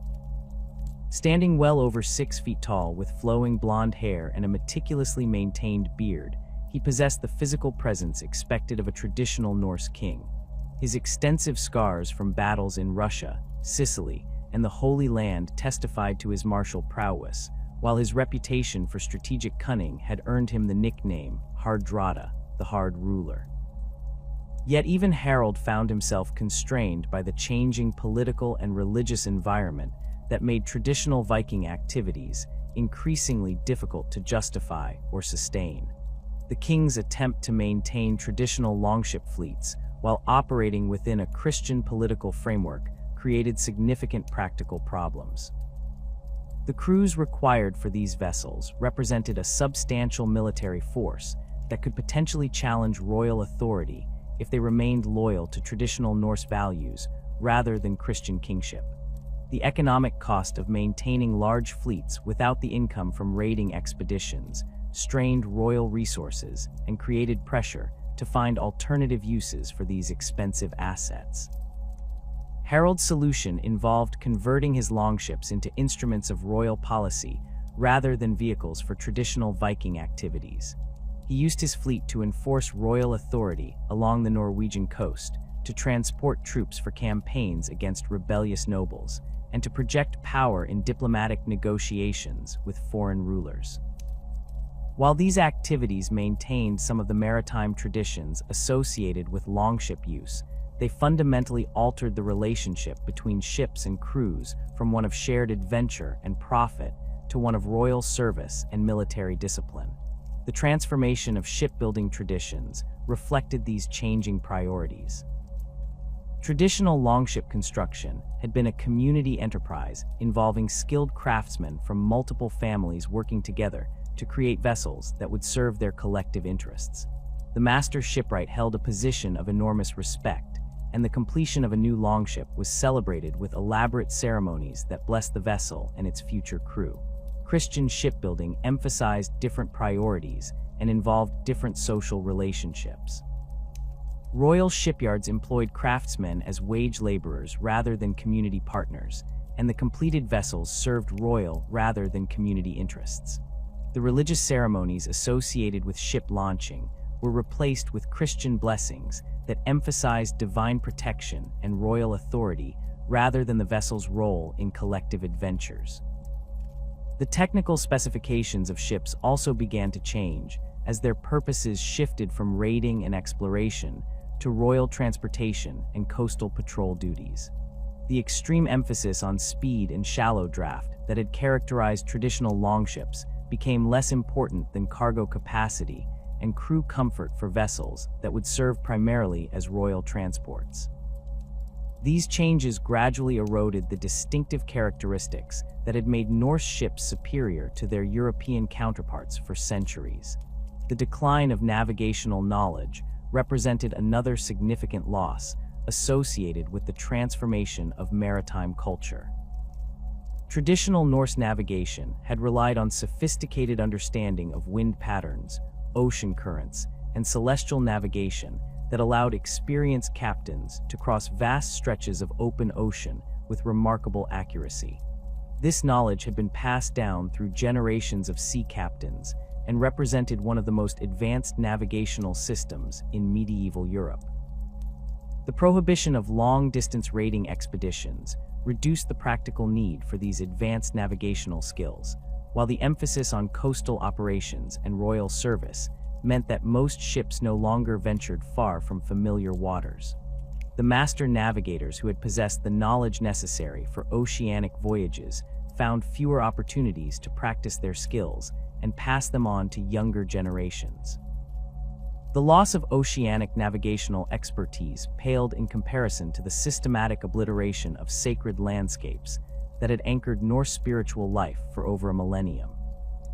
Standing well over 6 feet tall with flowing blonde hair and a meticulously maintained beard, he possessed the physical presence expected of a traditional Norse king. His extensive scars from battles in Russia, Sicily, and the Holy Land testified to his martial prowess, while his reputation for strategic cunning had earned him the nickname Hardrada, the Hard Ruler. Yet even Harold found himself constrained by the changing political and religious environment that made traditional Viking activities increasingly difficult to justify or sustain. The king's attempt to maintain traditional longship fleets while operating within a Christian political framework created significant practical problems. The crews required for these vessels represented a substantial military force that could potentially challenge royal authority if they remained loyal to traditional Norse values rather than Christian kingship. The economic cost of maintaining large fleets without the income from raiding expeditions strained royal resources and created pressure to find alternative uses for these expensive assets. Harold's solution involved converting his longships into instruments of royal policy rather than vehicles for traditional Viking activities. He used his fleet to enforce royal authority along the Norwegian coast, to transport troops for campaigns against rebellious nobles, and to project power in diplomatic negotiations with foreign rulers. While these activities maintained some of the maritime traditions associated with longship use, they fundamentally altered the relationship between ships and crews from one of shared adventure and profit to one of royal service and military discipline. The transformation of shipbuilding traditions reflected these changing priorities. Traditional longship construction had been a community enterprise involving skilled craftsmen from multiple families working together to create vessels that would serve their collective interests. The master shipwright held a position of enormous respect, and the completion of a new longship was celebrated with elaborate ceremonies that blessed the vessel and its future crew. Christian shipbuilding emphasized different priorities and involved different social relationships. Royal shipyards employed craftsmen as wage laborers rather than community partners, and the completed vessels served royal rather than community interests. The religious ceremonies associated with ship launching were replaced with Christian blessings that emphasized divine protection and royal authority rather than the vessel's role in collective adventures. The technical specifications of ships also began to change as their purposes shifted from raiding and exploration to royal transportation and coastal patrol duties. The extreme emphasis on speed and shallow draft that had characterized traditional longships became less important than cargo capacity and crew comfort for vessels that would serve primarily as royal transports. These changes gradually eroded the distinctive characteristics that had made Norse ships superior to their European counterparts for centuries. The decline of navigational knowledge represented another significant loss associated with the transformation of maritime culture. Traditional Norse navigation had relied on sophisticated understanding of wind patterns, ocean currents, and celestial navigation that allowed experienced captains to cross vast stretches of open ocean with remarkable accuracy. This knowledge had been passed down through generations of sea captains and represented one of the most advanced navigational systems in medieval Europe. The prohibition of long-distance raiding expeditions reduced the practical need for these advanced navigational skills, while the emphasis on coastal operations and royal service meant that most ships no longer ventured far from familiar waters. The master navigators who had possessed the knowledge necessary for oceanic voyages found fewer opportunities to practice their skills and pass them on to younger generations. The loss of oceanic navigational expertise paled in comparison to the systematic obliteration of sacred landscapes that had anchored Norse spiritual life for over a millennium.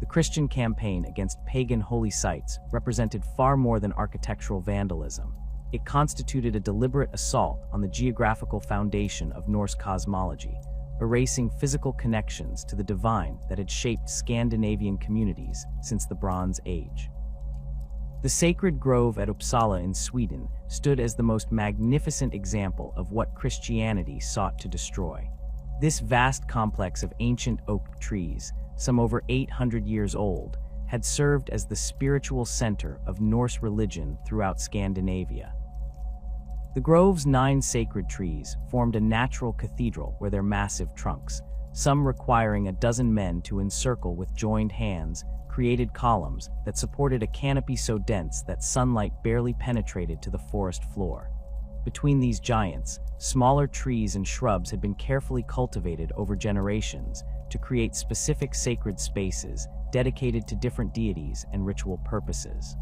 The Christian campaign against pagan holy sites represented far more than architectural vandalism. It constituted a deliberate assault on the geographical foundation of Norse cosmology, erasing physical connections to the divine that had shaped Scandinavian communities since the Bronze Age. The sacred grove at Uppsala in Sweden stood as the most magnificent example of what Christianity sought to destroy. This vast complex of ancient oak trees, some over 800 years old, had served as the spiritual center of Norse religion throughout Scandinavia. The grove's 9 sacred trees formed a natural cathedral where their massive trunks, some requiring a dozen men to encircle with joined hands, created columns that supported a canopy so dense that sunlight barely penetrated to the forest floor. Between these giants, smaller trees and shrubs had been carefully cultivated over generations to create specific sacred spaces dedicated to different deities and ritual purposes.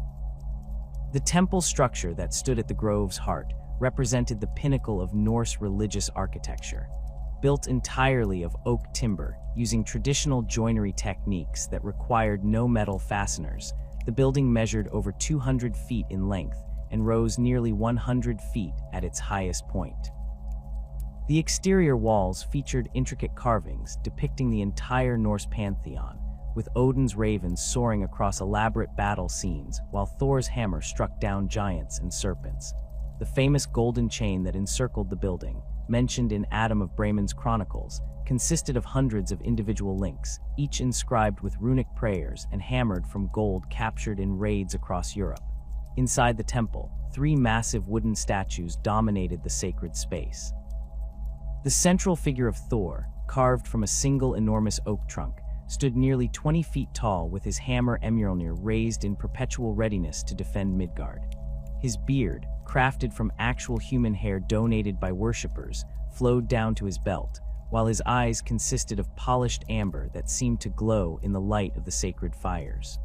The temple structure that stood at the grove's heart represented the pinnacle of Norse religious architecture. Built entirely of oak timber, using traditional joinery techniques that required no metal fasteners, the building measured over 200 feet in length and rose nearly 100 feet at its highest point. The exterior walls featured intricate carvings depicting the entire Norse pantheon, with Odin's ravens soaring across elaborate battle scenes while Thor's hammer struck down giants and serpents. The famous golden chain that encircled the building, mentioned in Adam of Bremen's chronicles, consisted of hundreds of individual links, each inscribed with runic prayers and hammered from gold captured in raids across Europe. Inside the temple, 3 massive wooden statues dominated the sacred space. The central figure of Thor, carved from a single enormous oak trunk, stood nearly 20 feet tall with his hammer Mjolnir raised in perpetual readiness to defend Midgard. His beard, crafted from actual human hair donated by worshippers, flowed down to his belt, while his eyes consisted of polished amber that seemed to glow in the light of the sacred fires.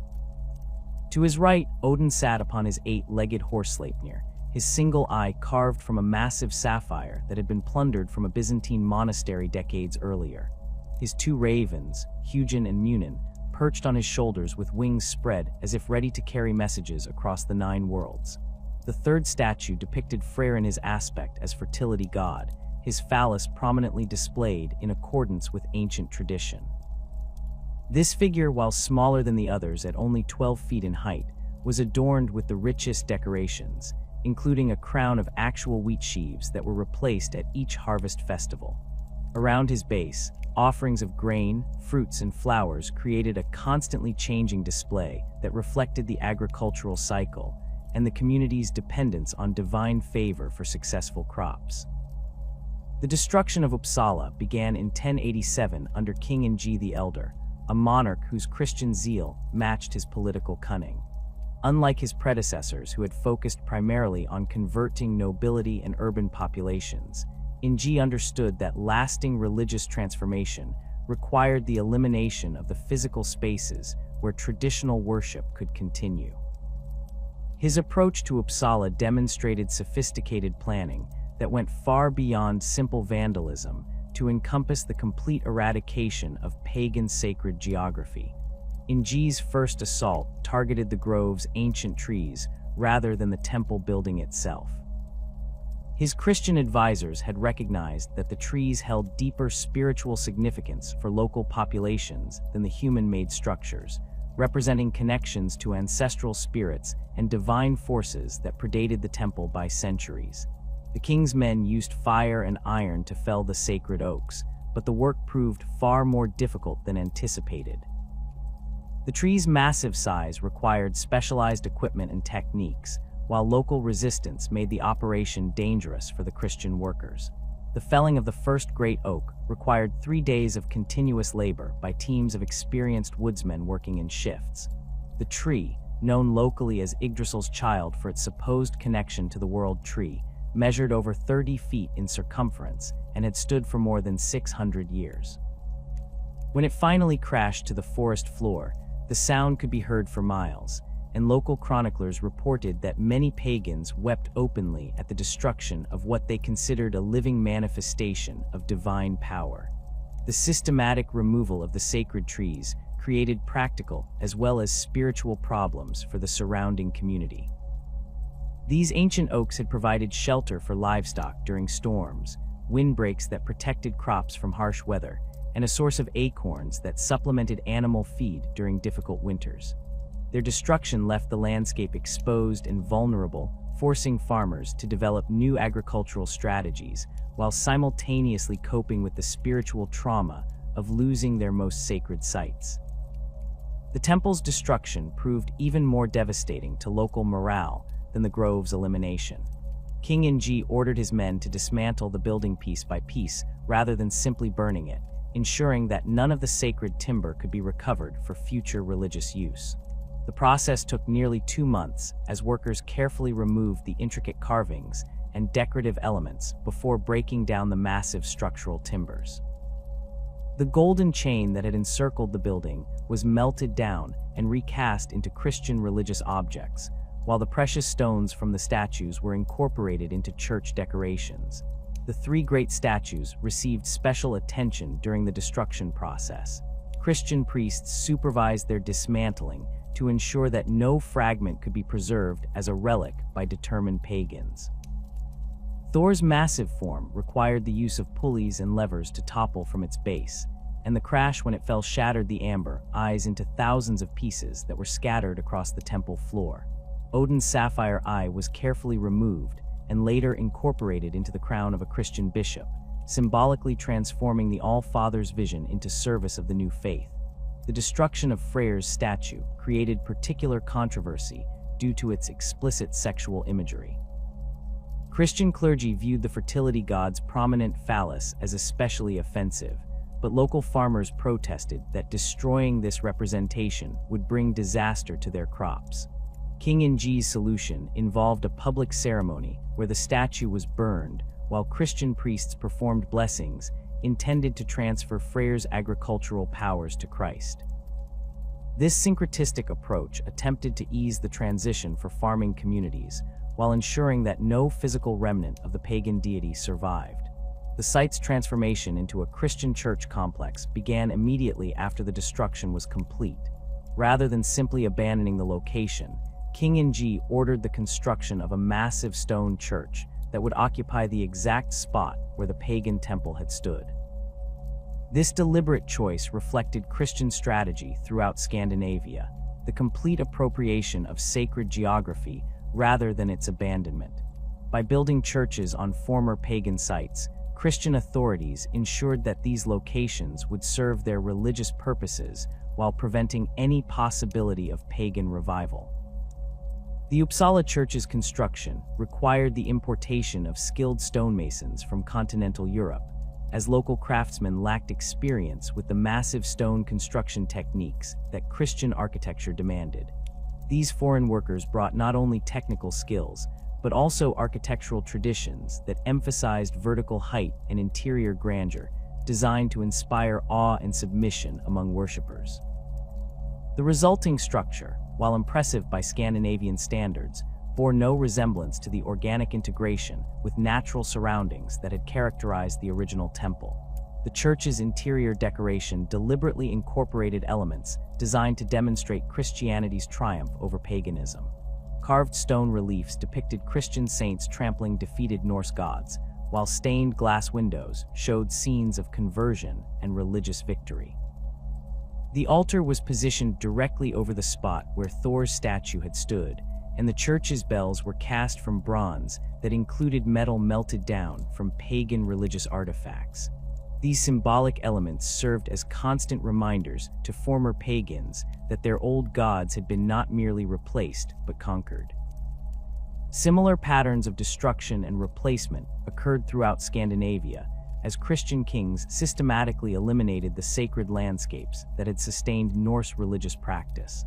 To his right, Odin sat upon his 8-legged horse Sleipnir, his single eye carved from a massive sapphire that had been plundered from a Byzantine monastery decades earlier. His 2 ravens, Hugin and Munin, perched on his shoulders with wings spread as if ready to carry messages across the 9 worlds. The 3rd statue depicted Freyr in his aspect as fertility god, his phallus prominently displayed in accordance with ancient tradition. This figure, while smaller than the others at only 12 feet in height, was adorned with the richest decorations, including a crown of actual wheat sheaves that were replaced at each harvest festival. Around his base, offerings of grain, fruits, and flowers created a constantly changing display that reflected the agricultural cycle and the community's dependence on divine favor for successful crops. The destruction of Uppsala began in 1087 under King Ingi the Elder, a monarch whose Christian zeal matched his political cunning. Unlike his predecessors who had focused primarily on converting nobility and urban populations, Ingi understood that lasting religious transformation required the elimination of the physical spaces where traditional worship could continue. His approach to Uppsala demonstrated sophisticated planning that went far beyond simple vandalism to encompass the complete eradication of pagan sacred geography. Ingi's first assault targeted the grove's ancient trees rather than the temple building itself. His Christian advisors had recognized that the trees held deeper spiritual significance for local populations than the human-made structures, representing connections to ancestral spirits and divine forces that predated the temple by centuries. The king's men used fire and iron to fell the sacred oaks, but the work proved far more difficult than anticipated. The tree's massive size required specialized equipment and techniques, while local resistance made the operation dangerous for the Christian workers. The felling of the first great oak required 3 days of continuous labor by teams of experienced woodsmen working in shifts. The tree, known locally as Yggdrasil's child for its supposed connection to the world tree, measured over 30 feet in circumference and had stood for more than 600 years. When it finally crashed to the forest floor, the sound could be heard for miles, and local chroniclers reported that many pagans wept openly at the destruction of what they considered a living manifestation of divine power. The systematic removal of the sacred trees created practical as well as spiritual problems for the surrounding community. These ancient oaks had provided shelter for livestock during storms, windbreaks that protected crops from harsh weather, and a source of acorns that supplemented animal feed during difficult winters. Their destruction left the landscape exposed and vulnerable, forcing farmers to develop new agricultural strategies while simultaneously coping with the spiritual trauma of losing their most sacred sites. The temple's destruction proved even more devastating to local morale than the grove's elimination. King Ng ordered his men to dismantle the building piece by piece rather than simply burning it, ensuring that none of the sacred timber could be recovered for future religious use. The process took nearly 2 months as workers carefully removed the intricate carvings and decorative elements before breaking down the massive structural timbers. The golden chain that had encircled the building was melted down and recast into Christian religious objects, while the precious stones from the statues were incorporated into church decorations. The 3 great statues received special attention during the destruction process. Christian priests supervised their dismantling to ensure that no fragment could be preserved as a relic by determined pagans. Thor's massive form required the use of pulleys and levers to topple from its base, and the crash when it fell shattered the amber eyes into thousands of pieces that were scattered across the temple floor. Odin's sapphire eye was carefully removed and later incorporated into the crown of a Christian bishop, symbolically transforming the All-Father's vision into service of the new faith. The destruction of Freyr's statue created particular controversy due to its explicit sexual imagery. Christian clergy viewed the fertility god's prominent phallus as especially offensive, but local farmers protested that destroying this representation would bring disaster to their crops. King Ng's solution involved a public ceremony where the statue was burned while Christian priests performed blessings intended to transfer Freyr's agricultural powers to Christ. This syncretistic approach attempted to ease the transition for farming communities while ensuring that no physical remnant of the pagan deity survived. The site's transformation into a Christian church complex began immediately after the destruction was complete. Rather than simply abandoning the location, King Ng ordered the construction of a massive stone church that would occupy the exact spot where the pagan temple had stood. This deliberate choice reflected Christian strategy throughout Scandinavia, the complete appropriation of sacred geography rather than its abandonment. By building churches on former pagan sites, Christian authorities ensured that these locations would serve their religious purposes while preventing any possibility of pagan revival. The Uppsala church's construction required the importation of skilled stonemasons from continental Europe, as local craftsmen lacked experience with the massive stone construction techniques that Christian architecture demanded. These foreign workers brought not only technical skills, but also architectural traditions that emphasized vertical height and interior grandeur, designed to inspire awe and submission among worshippers. The resulting structure, while impressive by Scandinavian standards, bore no resemblance to the organic integration with natural surroundings that had characterized the original temple. The church's interior decoration deliberately incorporated elements designed to demonstrate Christianity's triumph over paganism. Carved stone reliefs depicted Christian saints trampling defeated Norse gods, while stained glass windows showed scenes of conversion and religious victory. The altar was positioned directly over the spot where Thor's statue had stood, and the church's bells were cast from bronze that included metal melted down from pagan religious artifacts. These symbolic elements served as constant reminders to former pagans that their old gods had been not merely replaced, but conquered. Similar patterns of destruction and replacement occurred throughout Scandinavia, as Christian kings systematically eliminated the sacred landscapes that had sustained Norse religious practice.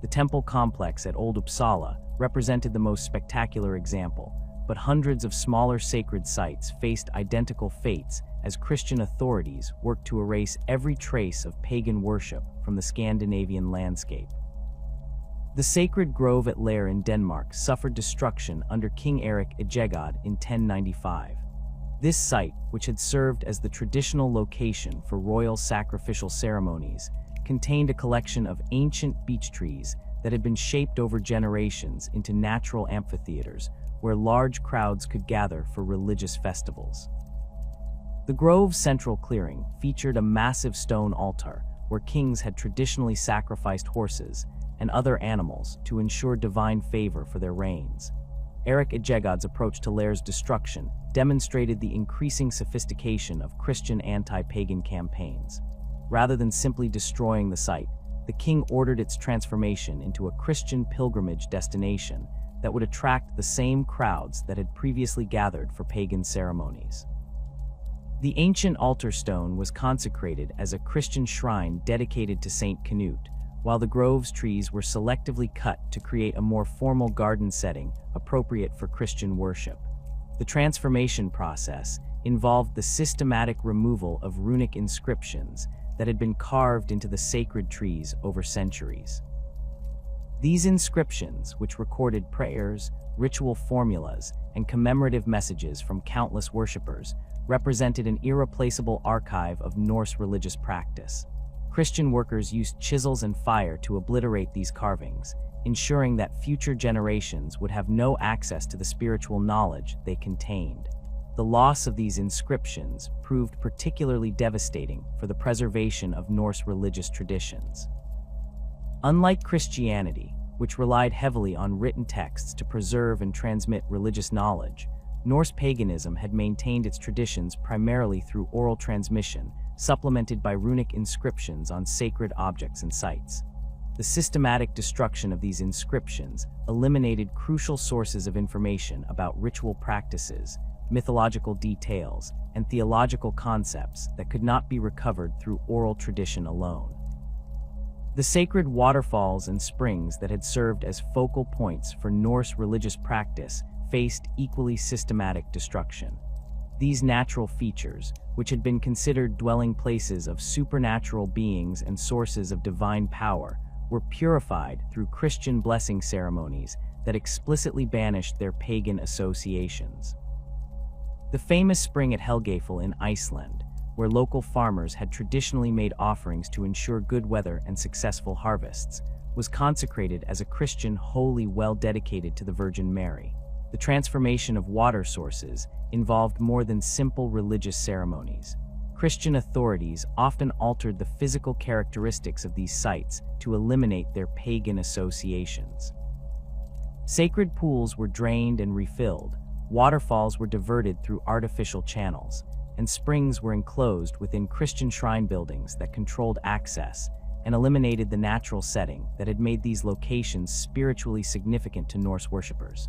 The temple complex at Old Uppsala represented the most spectacular example, but hundreds of smaller sacred sites faced identical fates as Christian authorities worked to erase every trace of pagan worship from the Scandinavian landscape. The sacred grove at Lair in Denmark suffered destruction under King Erik Ejegod in 1095. This site, which had served as the traditional location for royal sacrificial ceremonies, contained a collection of ancient beech trees that had been shaped over generations into natural amphitheaters where large crowds could gather for religious festivals. The grove's central clearing featured a massive stone altar where kings had traditionally sacrificed horses and other animals to ensure divine favor for their reigns. Erik Ejegod's approach to Lair's destruction demonstrated the increasing sophistication of Christian anti-pagan campaigns. Rather than simply destroying the site, the king ordered its transformation into a Christian pilgrimage destination that would attract the same crowds that had previously gathered for pagan ceremonies. The ancient altar stone was consecrated as a Christian shrine dedicated to Saint Canute, while the grove's trees were selectively cut to create a more formal garden setting appropriate for Christian worship. The transformation process involved the systematic removal of runic inscriptions that had been carved into the sacred trees over centuries. These inscriptions, which recorded prayers, ritual formulas, and commemorative messages from countless worshippers, represented an irreplaceable archive of Norse religious practice. Christian workers used chisels and fire to obliterate these carvings, ensuring that future generations would have no access to the spiritual knowledge they contained. The loss of these inscriptions proved particularly devastating for the preservation of Norse religious traditions. Unlike Christianity, which relied heavily on written texts to preserve and transmit religious knowledge, Norse paganism had maintained its traditions primarily through oral transmission, supplemented by runic inscriptions on sacred objects and sites. The systematic destruction of these inscriptions eliminated crucial sources of information about ritual practices, mythological details, and theological concepts that could not be recovered through oral tradition alone. The sacred waterfalls and springs that had served as focal points for Norse religious practice faced equally systematic destruction. These natural features, which had been considered dwelling places of supernatural beings and sources of divine power, were purified through Christian blessing ceremonies that explicitly banished their pagan associations. The famous spring at Helgafell in Iceland, where local farmers had traditionally made offerings to ensure good weather and successful harvests, was consecrated as a Christian holy well dedicated to the Virgin Mary. The transformation of water sources involved more than simple religious ceremonies. Christian authorities often altered the physical characteristics of these sites to eliminate their pagan associations. Sacred pools were drained and refilled, waterfalls were diverted through artificial channels, and springs were enclosed within Christian shrine buildings that controlled access and eliminated the natural setting that had made these locations spiritually significant to Norse worshippers.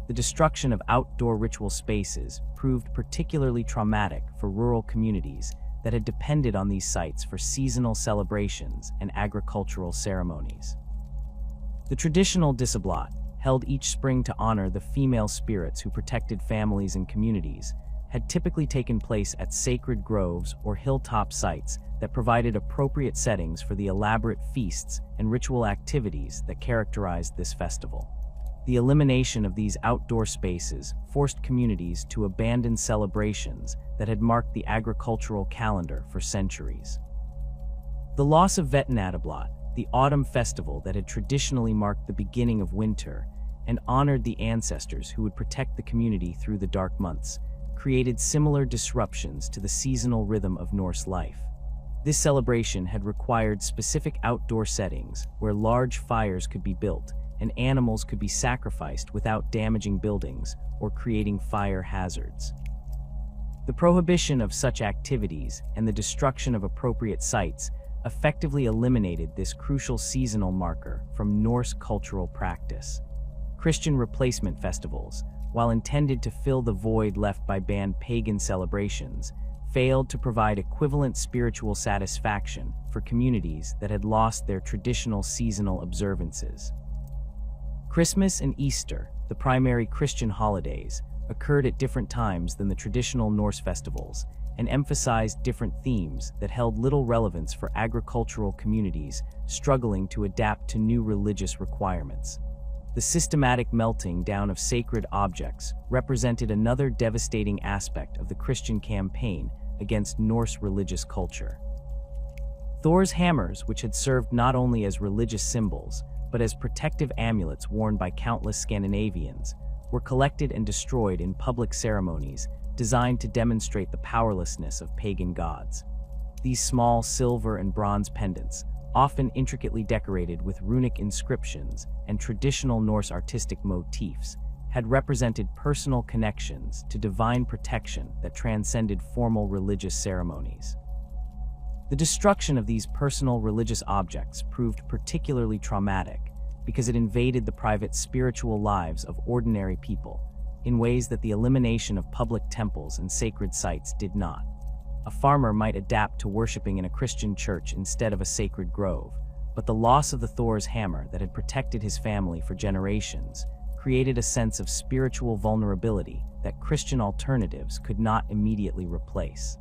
The destruction of outdoor ritual spaces proved particularly traumatic for rural communities that had depended on these sites for seasonal celebrations and agricultural ceremonies. The traditional disablat, held each spring to honor the female spirits who protected families and communities, had typically taken place at sacred groves or hilltop sites that provided appropriate settings for the elaborate feasts and ritual activities that characterized this festival. The elimination of these outdoor spaces forced communities to abandon celebrations that had marked the agricultural calendar for centuries. The loss of Vetternattablat, the autumn festival that had traditionally marked the beginning of winter and honored the ancestors who would protect the community through the dark months, created similar disruptions to the seasonal rhythm of Norse life. This celebration had required specific outdoor settings where large fires could be built and animals could be sacrificed without damaging buildings or creating fire hazards. The prohibition of such activities and the destruction of appropriate sites effectively eliminated this crucial seasonal marker from Norse cultural practice. Christian replacement festivals, while intended to fill the void left by banned pagan celebrations, failed to provide equivalent spiritual satisfaction for communities that had lost their traditional seasonal observances. Christmas and Easter, the primary Christian holidays, occurred at different times than the traditional Norse festivals and emphasized different themes that held little relevance for agricultural communities struggling to adapt to new religious requirements. The systematic melting down of sacred objects represented another devastating aspect of the Christian campaign against Norse religious culture. Thor's hammers, which had served not only as religious symbols, but as protective amulets worn by countless Scandinavians, were collected and destroyed in public ceremonies designed to demonstrate the powerlessness of pagan gods. These small silver and bronze pendants, often intricately decorated with runic inscriptions and traditional Norse artistic motifs, had represented personal connections to divine protection that transcended formal religious ceremonies. The destruction of these personal religious objects proved particularly traumatic because it invaded the private spiritual lives of ordinary people in ways that the elimination of public temples and sacred sites did not. A farmer might adapt to worshiping in a Christian church instead of a sacred grove, but the loss of the Thor's hammer that had protected his family for generations created a sense of spiritual vulnerability that Christian alternatives could not immediately replace.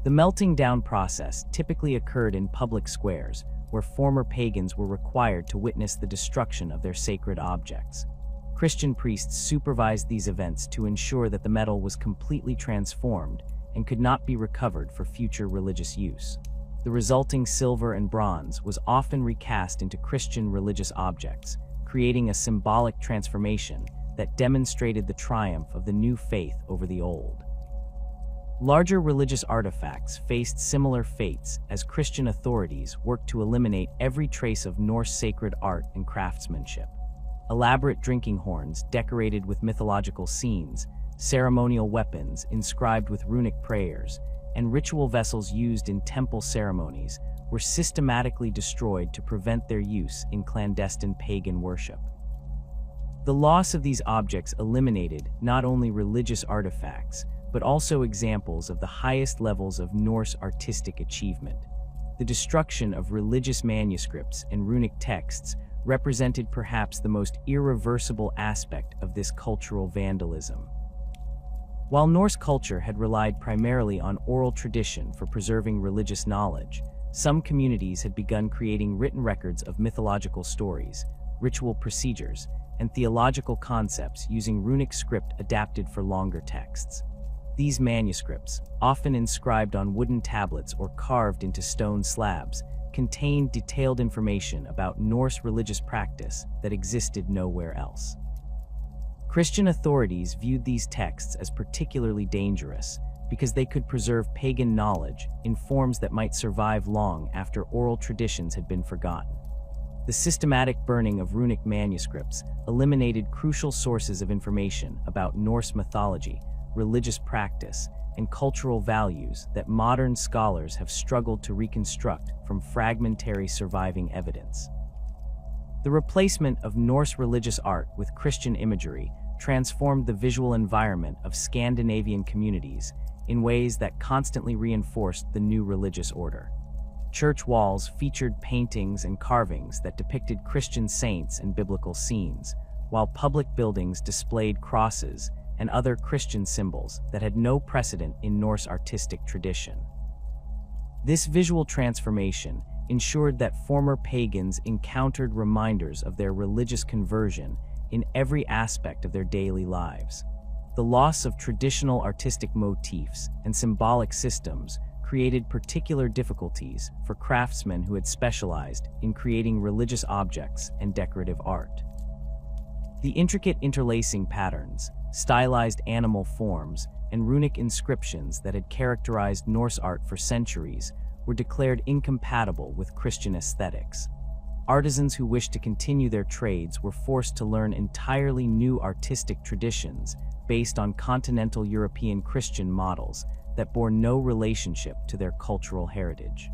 The melting down process typically occurred in public squares, where former pagans were required to witness the destruction of their sacred objects. Christian priests supervised these events to ensure that the metal was completely transformed and could not be recovered for future religious use. The resulting silver and bronze was often recast into Christian religious objects, creating a symbolic transformation that demonstrated the triumph of the new faith over the old. Larger religious artifacts faced similar fates as Christian authorities worked to eliminate every trace of Norse sacred art and craftsmanship. Elaborate drinking horns decorated with mythological scenes, ceremonial weapons inscribed with runic prayers, and ritual vessels used in temple ceremonies were systematically destroyed to prevent their use in clandestine pagan worship. The loss of these objects eliminated not only religious artifacts, but also examples of the highest levels of Norse artistic achievement. The destruction of religious manuscripts and runic texts represented perhaps the most irreversible aspect of this cultural vandalism. While Norse culture had relied primarily on oral tradition for preserving religious knowledge, some communities had begun creating written records of mythological stories, ritual procedures, and theological concepts using runic script adapted for longer texts. These manuscripts, often inscribed on wooden tablets or carved into stone slabs, contained detailed information about Norse religious practice that existed nowhere else. Christian authorities viewed these texts as particularly dangerous because they could preserve pagan knowledge in forms that might survive long after oral traditions had been forgotten. The systematic burning of runic manuscripts eliminated crucial sources of information about Norse mythology, religious practice, and cultural values that modern scholars have struggled to reconstruct from fragmentary surviving evidence. The replacement of Norse religious art with Christian imagery transformed the visual environment of Scandinavian communities in ways that constantly reinforced the new religious order. Church walls featured paintings and carvings that depicted Christian saints and biblical scenes, while public buildings displayed crosses and other Christian symbols that had no precedent in Norse artistic tradition. This visual transformation ensured that former pagans encountered reminders of their religious conversion in every aspect of their daily lives. The loss of traditional artistic motifs and symbolic systems created particular difficulties for craftsmen who had specialized in creating religious objects and decorative art. The intricate interlacing patterns, stylized animal forms, and runic inscriptions that had characterized Norse art for centuries were declared incompatible with Christian aesthetics. Artisans who wished to continue their trades were forced to learn entirely new artistic traditions based on continental European Christian models that bore no relationship to their cultural heritage.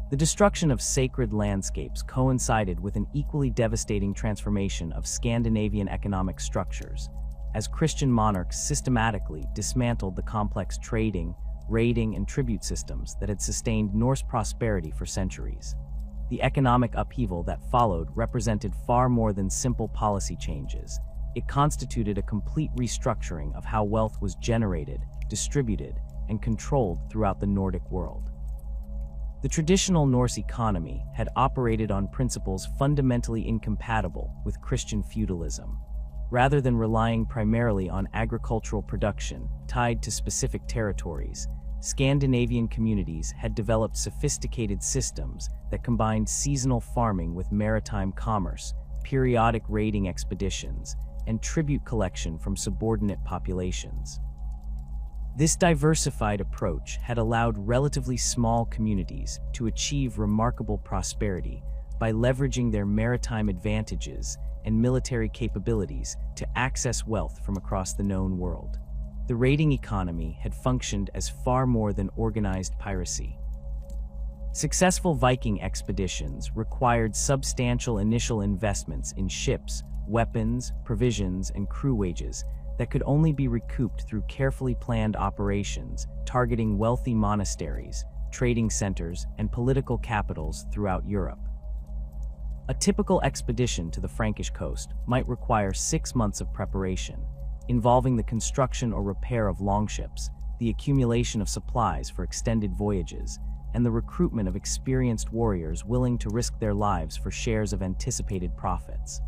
The destruction of sacred landscapes coincided with an equally devastating transformation of Scandinavian economic structures, as Christian monarchs systematically dismantled the complex trading, raiding, and tribute systems that had sustained Norse prosperity for centuries. The economic upheaval that followed represented far more than simple policy changes. it constituted a complete restructuring of how wealth was generated, distributed, and controlled throughout the Nordic world. The traditional Norse economy had operated on principles fundamentally incompatible with Christian feudalism. Rather than relying primarily on agricultural production tied to specific territories, Scandinavian communities had developed sophisticated systems that combined seasonal farming with maritime commerce, periodic raiding expeditions, and tribute collection from subordinate populations. This diversified approach had allowed relatively small communities to achieve remarkable prosperity by leveraging their maritime advantages and military capabilities to access wealth from across the known world. The raiding economy had functioned as far more than organized piracy. Successful Viking expeditions required substantial initial investments in ships, weapons, provisions, and crew wages that could only be recouped through carefully planned operations targeting wealthy monasteries, trading centers, and political capitals throughout Europe. A typical expedition to the Frankish coast might require 6 months of preparation, involving the construction or repair of longships, the accumulation of supplies for extended voyages, and the recruitment of experienced warriors willing to risk their lives for shares of anticipated profits.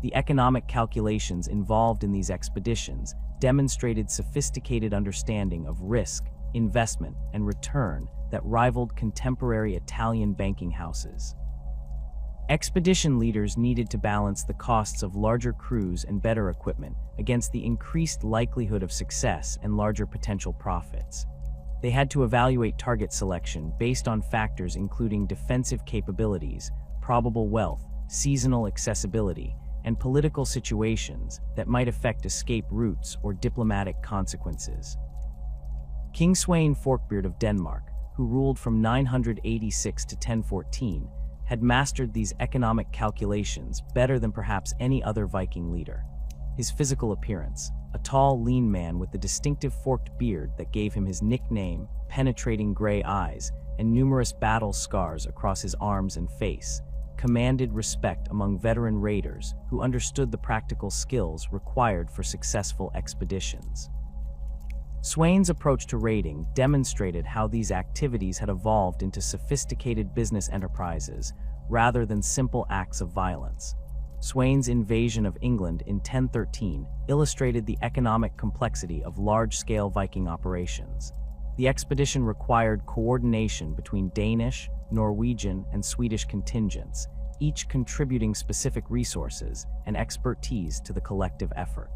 The economic calculations involved in these expeditions demonstrated sophisticated understanding of risk, investment, and return that rivaled contemporary Italian banking houses. Expedition leaders needed to balance the costs of larger crews and better equipment against the increased likelihood of success and larger potential profits. They had to evaluate target selection based on factors including defensive capabilities, probable wealth, seasonal accessibility, and political situations that might affect escape routes or diplomatic consequences. King Sweyn Forkbeard of Denmark, who ruled from 986 to 1014, had mastered these economic calculations better than perhaps any other Viking leader. His physical appearance, a tall, lean man with the distinctive forked beard that gave him his nickname, penetrating gray eyes, and numerous battle scars across his arms and face, commanded respect among veteran raiders who understood the practical skills required for successful expeditions. Sweyn's approach to raiding demonstrated how these activities had evolved into sophisticated business enterprises rather than simple acts of violence. Sweyn's invasion of England in 1013 illustrated the economic complexity of large-scale Viking operations. The expedition required coordination between Danish, Norwegian, and Swedish contingents, each contributing specific resources and expertise to the collective effort.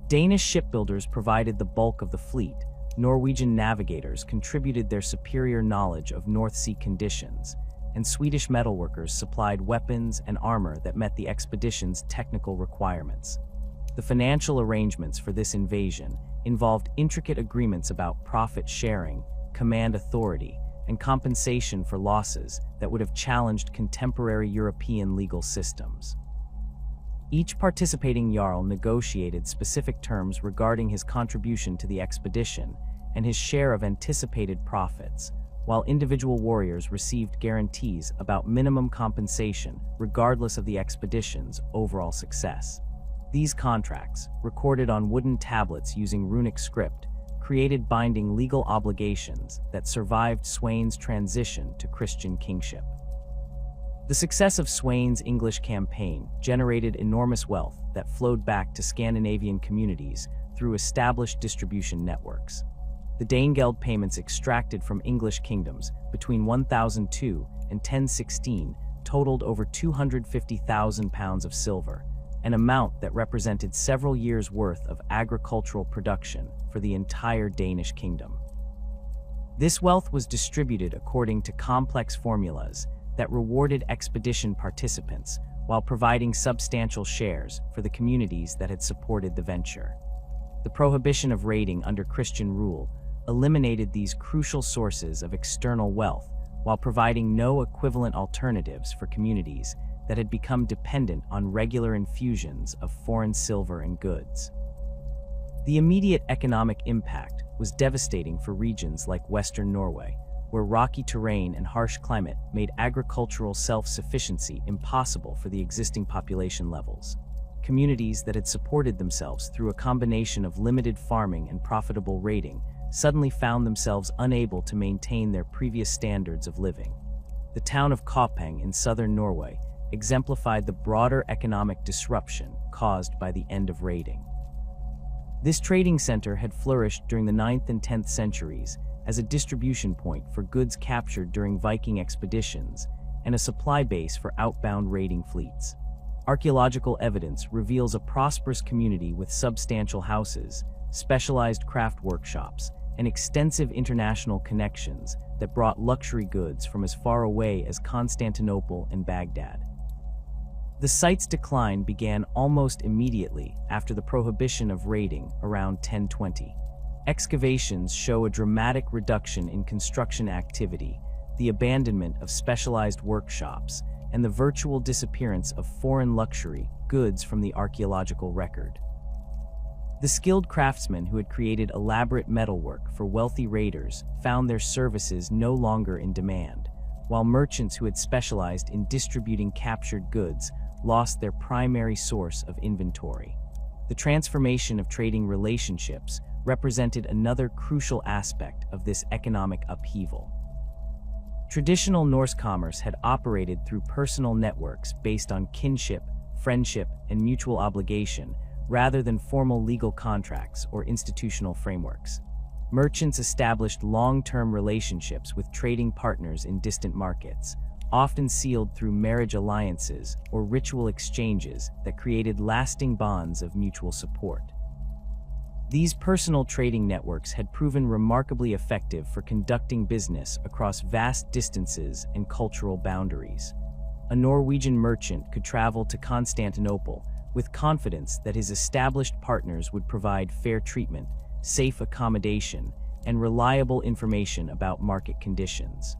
Danish shipbuilders provided the bulk of the fleet. Norwegian navigators contributed their superior knowledge of North Sea conditions, and Swedish metalworkers supplied weapons and armor that met the expedition's technical requirements. The financial arrangements for this invasion involved intricate agreements about profit sharing, command authority, and compensation for losses that would have challenged contemporary European legal systems. Each participating Jarl negotiated specific terms regarding his contribution to the expedition and his share of anticipated profits, while individual warriors received guarantees about minimum compensation regardless of the expedition's overall success. These contracts, recorded on wooden tablets using runic script, created binding legal obligations that survived Sweyn's transition to Christian kingship. The success of Sweyn's English campaign generated enormous wealth that flowed back to Scandinavian communities through established distribution networks. The Danegeld payments extracted from English kingdoms between 1002 and 1016 totaled over 250,000 pounds of silver, an amount that represented several years' worth of agricultural production for the entire Danish kingdom. This wealth was distributed according to complex formulas that rewarded expedition participants while providing substantial shares for the communities that had supported the venture. The prohibition of raiding under Christian rule eliminated these crucial sources of external wealth while providing no equivalent alternatives for communities that had become dependent on regular infusions of foreign silver and goods. The immediate economic impact was devastating for regions like Western Norway, where rocky terrain and harsh climate made agricultural self-sufficiency impossible for the existing population levels. communities that had supported themselves through a combination of limited farming and profitable raiding suddenly found themselves unable to maintain their previous standards of living. The town of Koppang in southern Norway exemplified the broader economic disruption caused by the end of raiding. This trading center had flourished during the 9th and 10th centuries as a distribution point for goods captured during Viking expeditions and a supply base for outbound raiding fleets. Archaeological evidence reveals a prosperous community with substantial houses, specialized craft workshops, and extensive international connections that brought luxury goods from as far away as Constantinople and Baghdad. The site's decline began almost immediately after the prohibition of raiding around 1020. Excavations show a dramatic reduction in construction activity, the abandonment of specialized workshops, and the virtual disappearance of foreign luxury goods from the archaeological record. The skilled craftsmen who had created elaborate metalwork for wealthy raiders found their services no longer in demand, while merchants who had specialized in distributing captured goods lost their primary source of inventory. The transformation of trading relationships represented another crucial aspect of this economic upheaval. Traditional Norse commerce had operated through personal networks based on kinship, friendship, and mutual obligation, rather than formal legal contracts or institutional frameworks. Merchants established long-term relationships with trading partners in distant markets, often sealed through marriage alliances or ritual exchanges that created lasting bonds of mutual support. These personal trading networks had proven remarkably effective for conducting business across vast distances and cultural boundaries. A Norwegian merchant could travel to Constantinople with confidence that his established partners would provide fair treatment, safe accommodation, and reliable information about market conditions.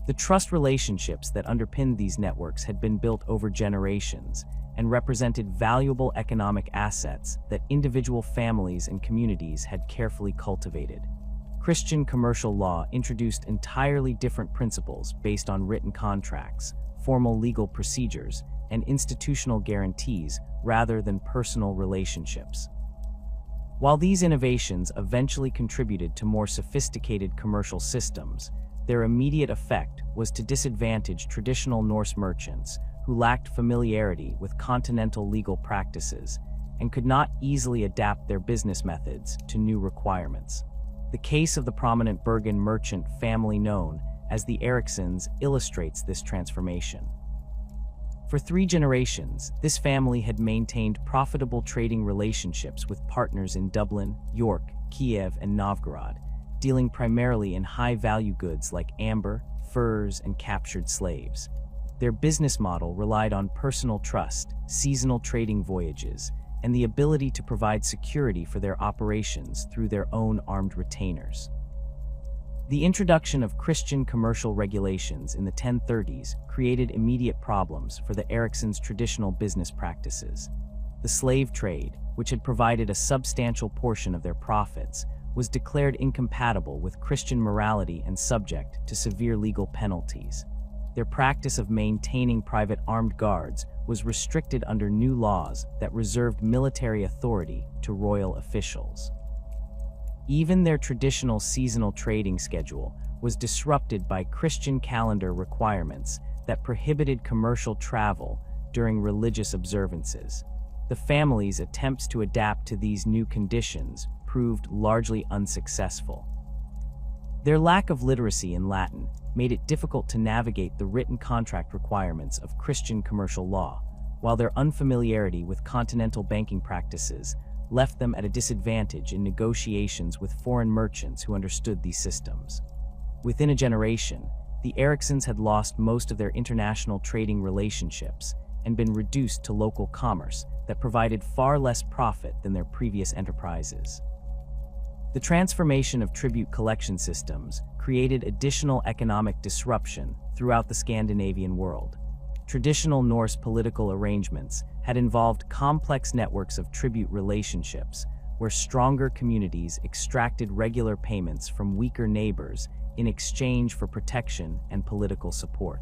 The trust relationships that underpinned these networks had been built over generations and represented valuable economic assets that individual families and communities had carefully cultivated. Christian commercial law introduced entirely different principles based on written contracts, formal legal procedures, and institutional guarantees rather than personal relationships. While these innovations eventually contributed to more sophisticated commercial systems, their immediate effect was to disadvantage traditional Norse merchants who lacked familiarity with continental legal practices and could not easily adapt their business methods to new requirements. The case of the prominent Bergen merchant family known as the Erikssons illustrates this transformation. For 3 generations, this family had maintained profitable trading relationships with partners in Dublin, York, Kiev, and Novgorod, dealing primarily in high-value goods like amber, furs, and captured slaves. Their business model relied on personal trust, seasonal trading voyages, and the ability to provide security for their operations through their own armed retainers. The introduction of Christian commercial regulations in the 1030s created immediate problems for the Erikssons' traditional business practices. The slave trade, which had provided a substantial portion of their profits, was declared incompatible with Christian morality and subject to severe legal penalties. Their practice of maintaining private armed guards was restricted under new laws that reserved military authority to royal officials. Even their traditional seasonal trading schedule was disrupted by Christian calendar requirements that prohibited commercial travel during religious observances. The family's attempts to adapt to these new conditions proved largely unsuccessful. Their lack of literacy in Latin made it difficult to navigate the written contract requirements of Christian commercial law, while their unfamiliarity with continental banking practices left them at a disadvantage in negotiations with foreign merchants who understood these systems. Within a generation, the Erikssons had lost most of their international trading relationships and been reduced to local commerce that provided far less profit than their previous enterprises. The transformation of tribute collection systems created additional economic disruption throughout the Scandinavian world. Traditional Norse political arrangements had involved complex networks of tribute relationships where stronger communities extracted regular payments from weaker neighbors in exchange for protection and political support.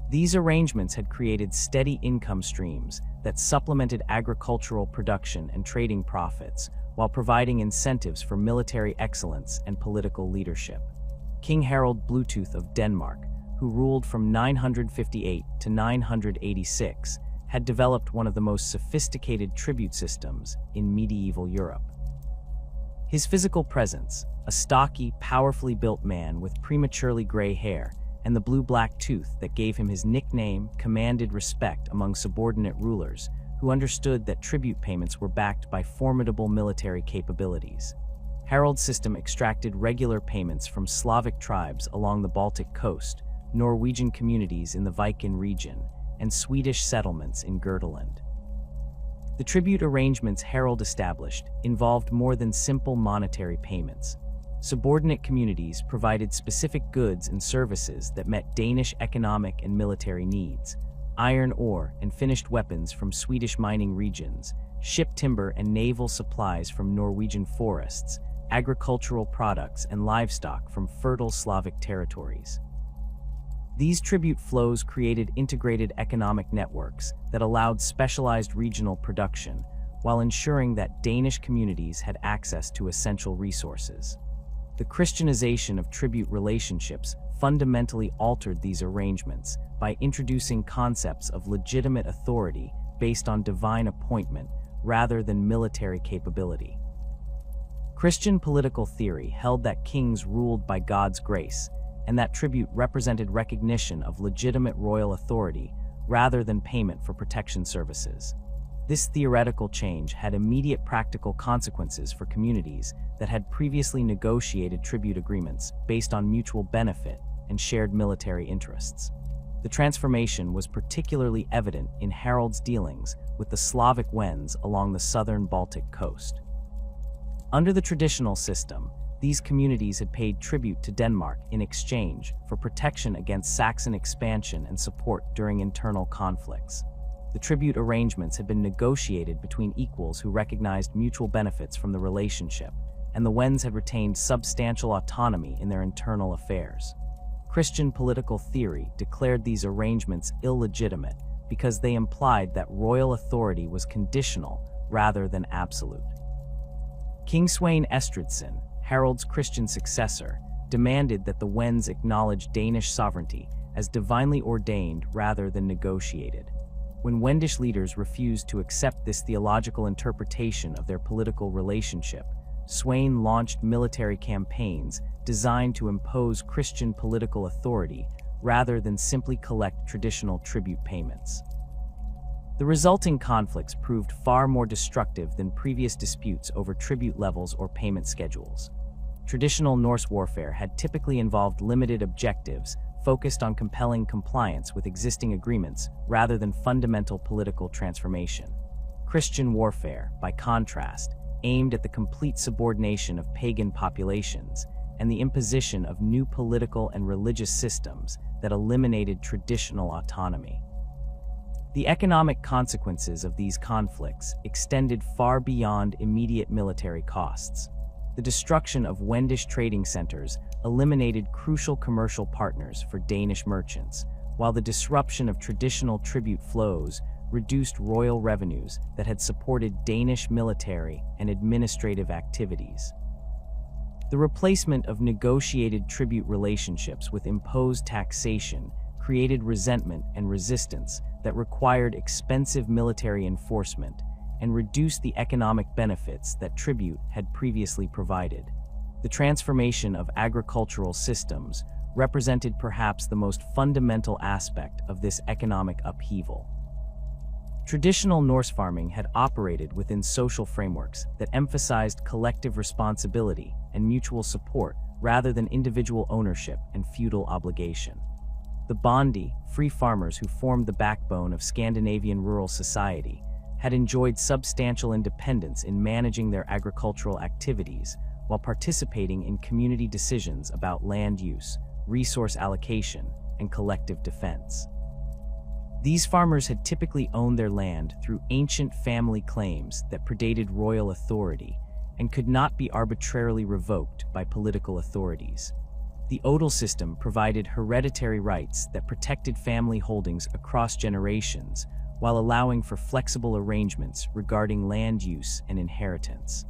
These arrangements had created steady income streams that supplemented agricultural production and trading profits, while providing incentives for military excellence and political leadership. King Harald Bluetooth of Denmark, who ruled from 958 to 986, had developed one of the most sophisticated tribute systems in medieval Europe. His physical presence, a stocky, powerfully built man with prematurely gray hair, and the blue-black tooth that gave him his nickname, commanded respect among subordinate rulers who understood that tribute payments were backed by formidable military capabilities. Harald's system extracted regular payments from Slavic tribes along the Baltic coast, Norwegian communities in the Viking region, and Swedish settlements in Götaland. The tribute arrangements Harald established involved more than simple monetary payments. Subordinate communities provided specific goods and services that met Danish economic and military needs: iron ore and finished weapons from Swedish mining regions, ship timber and naval supplies from Norwegian forests, agricultural products and livestock from fertile Slavic territories. These tribute flows created integrated economic networks that allowed specialized regional production, while ensuring that Danish communities had access to essential resources. The Christianization of tribute relationships fundamentally altered these arrangements by introducing concepts of legitimate authority based on divine appointment rather than military capability. Christian political theory held that kings ruled by God's grace, and that tribute represented recognition of legitimate royal authority rather than payment for protection services. This theoretical change had immediate practical consequences for communities that had previously negotiated tribute agreements based on mutual benefit and shared military interests. The transformation was particularly evident in Harald's dealings with the Slavic Wends along the southern Baltic coast. Under the traditional system, these communities had paid tribute to Denmark in exchange for protection against Saxon expansion and support during internal conflicts. The tribute arrangements had been negotiated between equals who recognized mutual benefits from the relationship, and the Wends had retained substantial autonomy in their internal affairs. Christian political theory declared these arrangements illegitimate because they implied that royal authority was conditional rather than absolute. King Sweyn Estridsson, Harald's Christian successor, demanded that the Wends acknowledge Danish sovereignty as divinely ordained rather than negotiated. When Wendish leaders refused to accept this theological interpretation of their political relationship, Sweyn launched military campaigns designed to impose Christian political authority rather than simply collect traditional tribute payments. The resulting conflicts proved far more destructive than previous disputes over tribute levels or payment schedules. Traditional Norse warfare had typically involved limited objectives focused on compelling compliance with existing agreements rather than fundamental political transformation. Christian warfare, by contrast, aimed at the complete subordination of pagan populations and the imposition of new political and religious systems that eliminated traditional autonomy. The economic consequences of these conflicts extended far beyond immediate military costs. The destruction of Wendish trading centers eliminated crucial commercial partners for Danish merchants, while the disruption of traditional tribute flows reduced royal revenues that had supported Danish military and administrative activities. The replacement of negotiated tribute relationships with imposed taxation created resentment and resistance that required expensive military enforcement and reduced the economic benefits that tribute had previously provided. The transformation of agricultural systems represented perhaps the most fundamental aspect of this economic upheaval. Traditional Norse farming had operated within social frameworks that emphasized collective responsibility and mutual support rather than individual ownership and feudal obligation. The bondi, free farmers who formed the backbone of Scandinavian rural society, had enjoyed substantial independence in managing their agricultural activities while participating in community decisions about land use, resource allocation, and collective defense. These farmers had typically owned their land through ancient family claims that predated royal authority and could not be arbitrarily revoked by political authorities. The odal system provided hereditary rights that protected family holdings across generations, while allowing for flexible arrangements regarding land use and inheritance.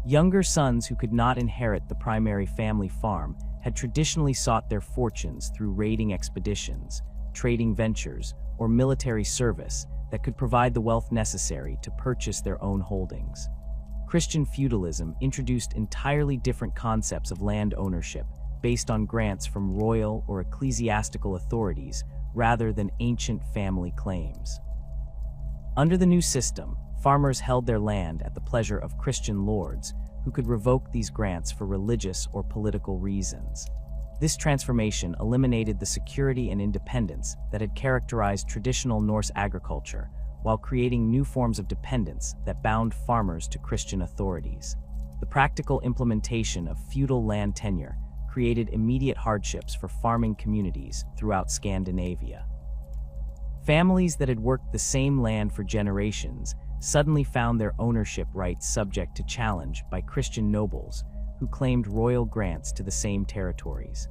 Younger sons who could not inherit the primary family farm had traditionally sought their fortunes through raiding expeditions, trading ventures, or military service that could provide the wealth necessary to purchase their own holdings. Christian feudalism introduced entirely different concepts of land ownership based on grants from royal or ecclesiastical authorities rather than ancient family claims. Under the new system, farmers held their land at the pleasure of Christian lords, who could revoke these grants for religious or political reasons. This transformation eliminated the security and independence that had characterized traditional Norse agriculture, while creating new forms of dependence that bound farmers to Christian authorities. The practical implementation of feudal land tenure created immediate hardships for farming communities throughout Scandinavia. Families that had worked the same land for generations suddenly found their ownership rights subject to challenge by Christian nobles who claimed royal grants to the same territories.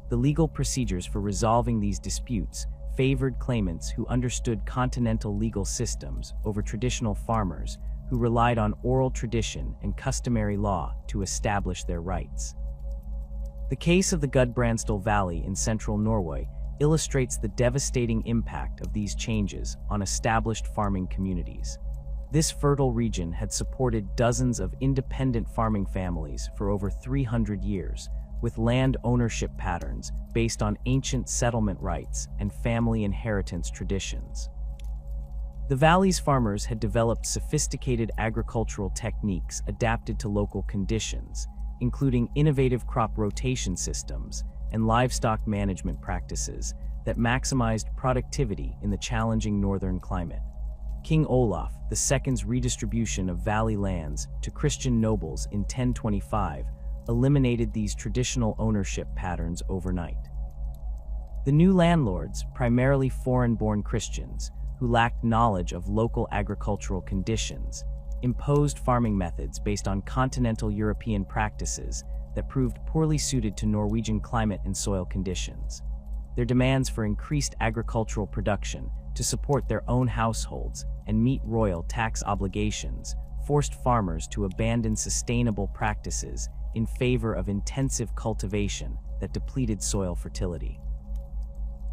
The legal procedures for resolving these disputes favored claimants who understood continental legal systems over traditional farmers who relied on oral tradition and customary law to establish their rights. The case of the Gudbrandsdal Valley in central Norway illustrates the devastating impact of these changes on established farming communities. This fertile region had supported dozens of independent farming families for over 300 years, with land ownership patterns based on ancient settlement rights and family inheritance traditions. The valley's farmers had developed sophisticated agricultural techniques adapted to local conditions, including innovative crop rotation systems and livestock management practices that maximized productivity in the challenging northern climate. King Olaf II's redistribution of valley lands to Christian nobles in 1025 eliminated these traditional ownership patterns overnight. The new landlords, primarily foreign-born Christians who lacked knowledge of local agricultural conditions, imposed farming methods based on continental European practices that proved poorly suited to Norwegian climate and soil conditions. Their demands for increased agricultural production to support their own households and meet royal tax obligations forced farmers to abandon sustainable practices in favor of intensive cultivation that depleted soil fertility.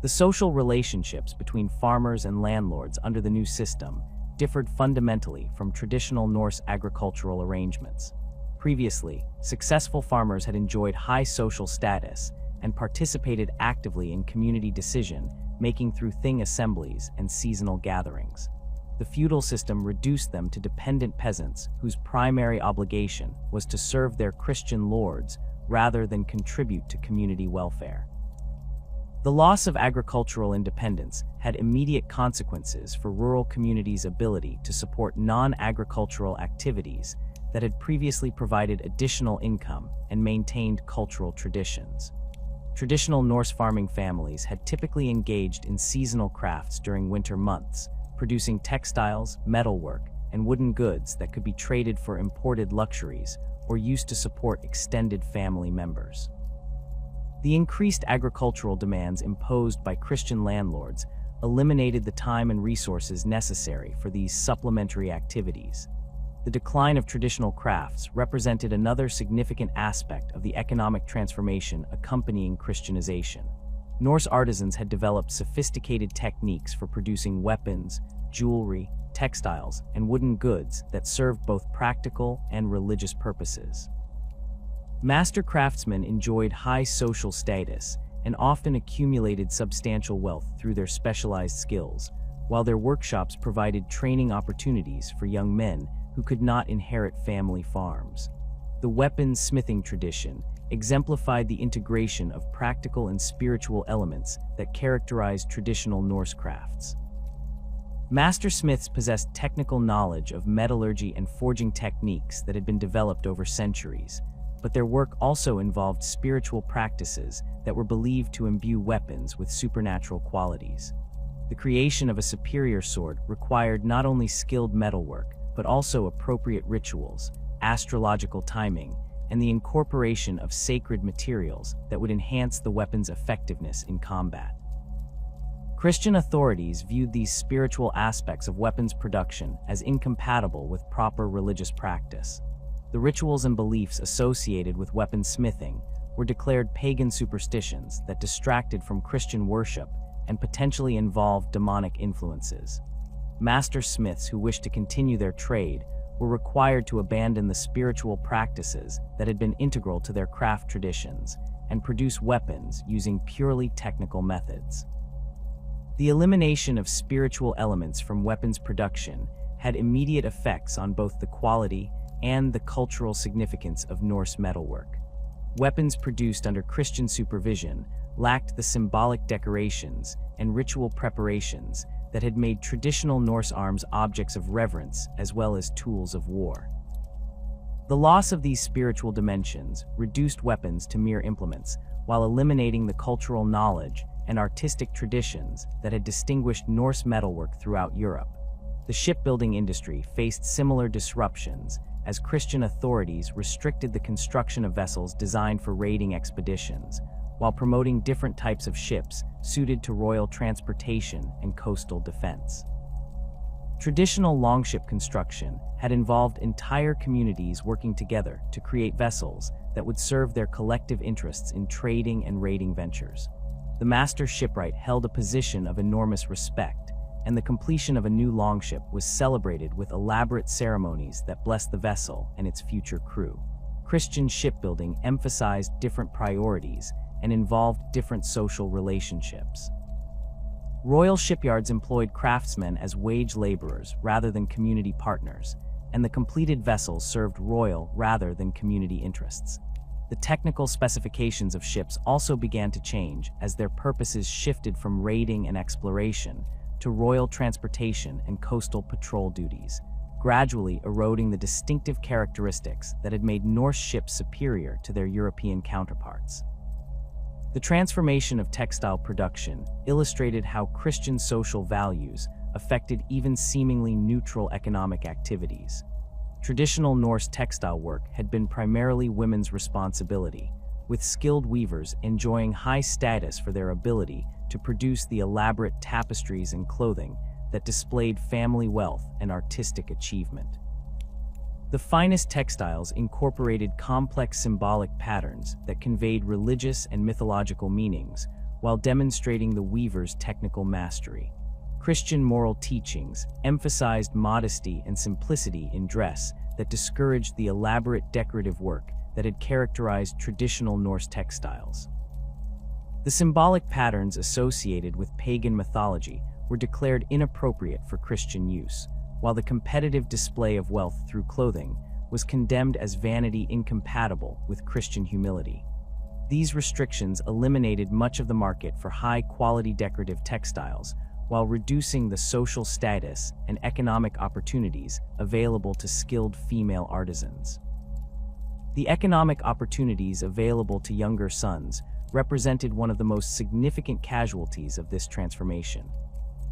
The social relationships between farmers and landlords under the new system differed fundamentally from traditional Norse agricultural arrangements. Previously, successful farmers had enjoyed high social status and participated actively in community decision-making through thing assemblies and seasonal gatherings. The feudal system reduced them to dependent peasants whose primary obligation was to serve their Christian lords rather than contribute to community welfare. The loss of agricultural independence had immediate consequences for rural communities' ability to support non-agricultural activities that had previously provided additional income and maintained cultural traditions. Traditional Norse farming families had typically engaged in seasonal crafts during winter months, producing textiles, metalwork, and wooden goods that could be traded for imported luxuries or used to support extended family members. The increased agricultural demands imposed by Christian landlords eliminated the time and resources necessary for these supplementary activities. The decline of traditional crafts represented another significant aspect of the economic transformation accompanying Christianization. Norse artisans had developed sophisticated techniques for producing weapons, jewelry, textiles, and wooden goods that served both practical and religious purposes. Master craftsmen enjoyed high social status and often accumulated substantial wealth through their specialized skills, while their workshops provided training opportunities for young men who could not inherit family farms. The weapons smithing tradition exemplified the integration of practical and spiritual elements that characterized traditional Norse crafts. Master smiths possessed technical knowledge of metallurgy and forging techniques that had been developed over centuries, but their work also involved spiritual practices that were believed to imbue weapons with supernatural qualities. The creation of a superior sword required not only skilled metalwork, but also appropriate rituals, astrological timing, and the incorporation of sacred materials that would enhance the weapon's effectiveness in combat. Christian authorities viewed these spiritual aspects of weapons production as incompatible with proper religious practice. The rituals and beliefs associated with weaponsmithing were declared pagan superstitions that distracted from Christian worship and potentially involved demonic influences. Master smiths who wished to continue their trade were required to abandon the spiritual practices that had been integral to their craft traditions and produce weapons using purely technical methods. The elimination of spiritual elements from weapons production had immediate effects on both the quality and the cultural significance of Norse metalwork. Weapons produced under Christian supervision lacked the symbolic decorations and ritual preparations that had made traditional Norse arms objects of reverence as well as tools of war. The loss of these spiritual dimensions reduced weapons to mere implements, while eliminating the cultural knowledge and artistic traditions that had distinguished Norse metalwork throughout Europe. The shipbuilding industry faced similar disruptions as Christian authorities restricted the construction of vessels designed for raiding expeditions, while promoting different types of ships suited to royal transportation and coastal defense. Traditional longship construction had involved entire communities working together to create vessels that would serve their collective interests in trading and raiding ventures. The master shipwright held a position of enormous respect, and the completion of a new longship was celebrated with elaborate ceremonies that blessed the vessel and its future crew. Christian shipbuilding emphasized different priorities and involved different social relationships. Royal shipyards employed craftsmen as wage laborers rather than community partners, and the completed vessels served royal rather than community interests. The technical specifications of ships also began to change as their purposes shifted from raiding and exploration to royal transportation and coastal patrol duties, gradually eroding the distinctive characteristics that had made Norse ships superior to their European counterparts. The transformation of textile production illustrated how Christian social values affected even seemingly neutral economic activities. Traditional Norse textile work had been primarily women's responsibility, with skilled weavers enjoying high status for their ability to produce the elaborate tapestries and clothing that displayed family wealth and artistic achievement. The finest textiles incorporated complex symbolic patterns that conveyed religious and mythological meanings while demonstrating the weaver's technical mastery. Christian moral teachings emphasized modesty and simplicity in dress that discouraged the elaborate decorative work that had characterized traditional Norse textiles. The symbolic patterns associated with pagan mythology were declared inappropriate for Christian use, while the competitive display of wealth through clothing was condemned as vanity incompatible with Christian humility. These restrictions eliminated much of the market for high-quality decorative textiles, while reducing the social status and economic opportunities available to skilled female artisans. The economic opportunities available to younger sons represented one of the most significant casualties of this transformation.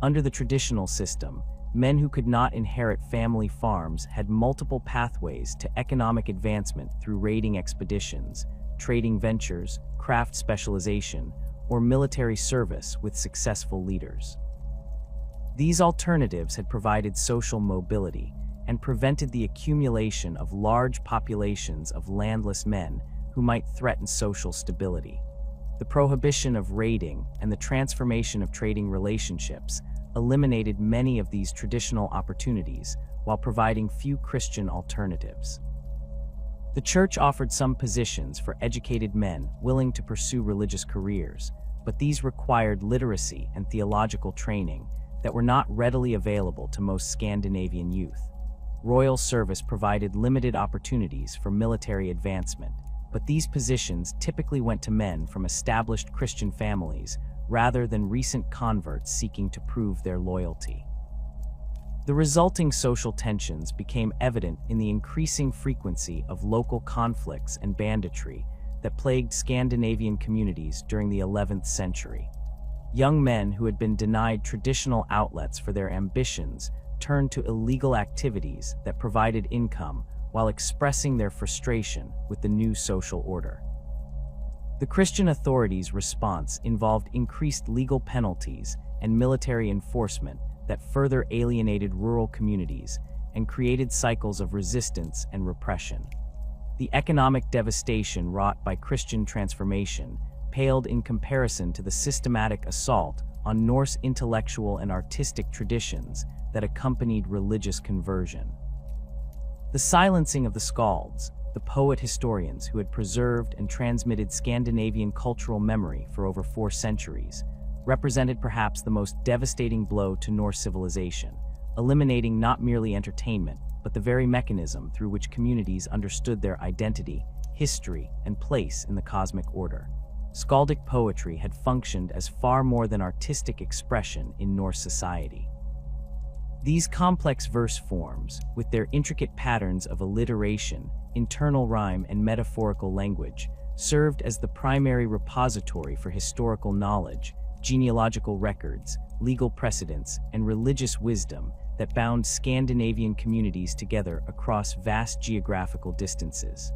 Under the traditional system, men who could not inherit family farms had multiple pathways to economic advancement through raiding expeditions, trading ventures, craft specialization, or military service with successful leaders. These alternatives had provided social mobility and prevented the accumulation of large populations of landless men who might threaten social stability. The prohibition of raiding and the transformation of trading relationships eliminated many of these traditional opportunities while providing few Christian alternatives. The church offered some positions for educated men willing to pursue religious careers, but these required literacy and theological training that were not readily available to most Scandinavian youth. Royal service provided limited opportunities for military advancement, but these positions typically went to men from established Christian families rather than recent converts seeking to prove their loyalty. The resulting social tensions became evident in the increasing frequency of local conflicts and banditry that plagued Scandinavian communities during the 11th century. Young men who had been denied traditional outlets for their ambitions turned to illegal activities that provided income while expressing their frustration with the new social order. The Christian authorities' response involved increased legal penalties and military enforcement that further alienated rural communities and created cycles of resistance and repression. The economic devastation wrought by Christian transformation paled in comparison to the systematic assault on Norse intellectual and artistic traditions that accompanied religious conversion. The silencing of the skalds, the poet-historians who had preserved and transmitted Scandinavian cultural memory for over 4 centuries, represented perhaps the most devastating blow to Norse civilization, eliminating not merely entertainment, but the very mechanism through which communities understood their identity, history, and place in the cosmic order. Skaldic poetry had functioned as far more than artistic expression in Norse society. These complex verse forms, with their intricate patterns of alliteration, internal rhyme, and metaphorical language, served as the primary repository for historical knowledge, genealogical records, legal precedents, and religious wisdom that bound Scandinavian communities together across vast geographical distances.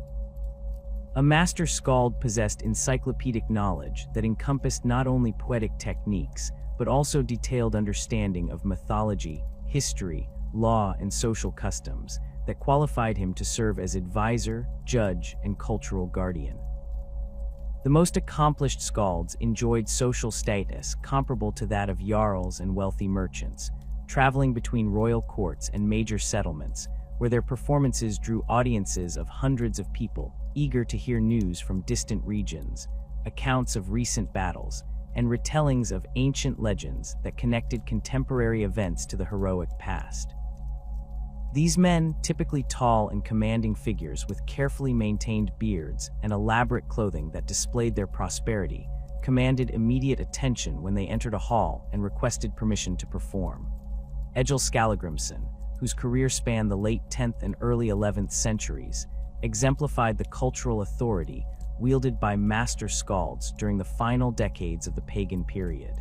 A master skald possessed encyclopedic knowledge that encompassed not only poetic techniques, but also detailed understanding of mythology, history, law, and social customs that qualified him to serve as advisor, judge, and cultural guardian. The most accomplished skalds enjoyed social status comparable to that of jarls and wealthy merchants, traveling between royal courts and major settlements, where their performances drew audiences of hundreds of people eager to hear news from distant regions, accounts of recent battles, and retellings of ancient legends that connected contemporary events to the heroic past. These men, typically tall and commanding figures with carefully maintained beards and elaborate clothing that displayed their prosperity, commanded immediate attention when they entered a hall and requested permission to perform. Egil Skallagrimsson, whose career spanned the late 10th and early 11th centuries, exemplified the cultural authority wielded by master skalds during the final decades of the pagan period.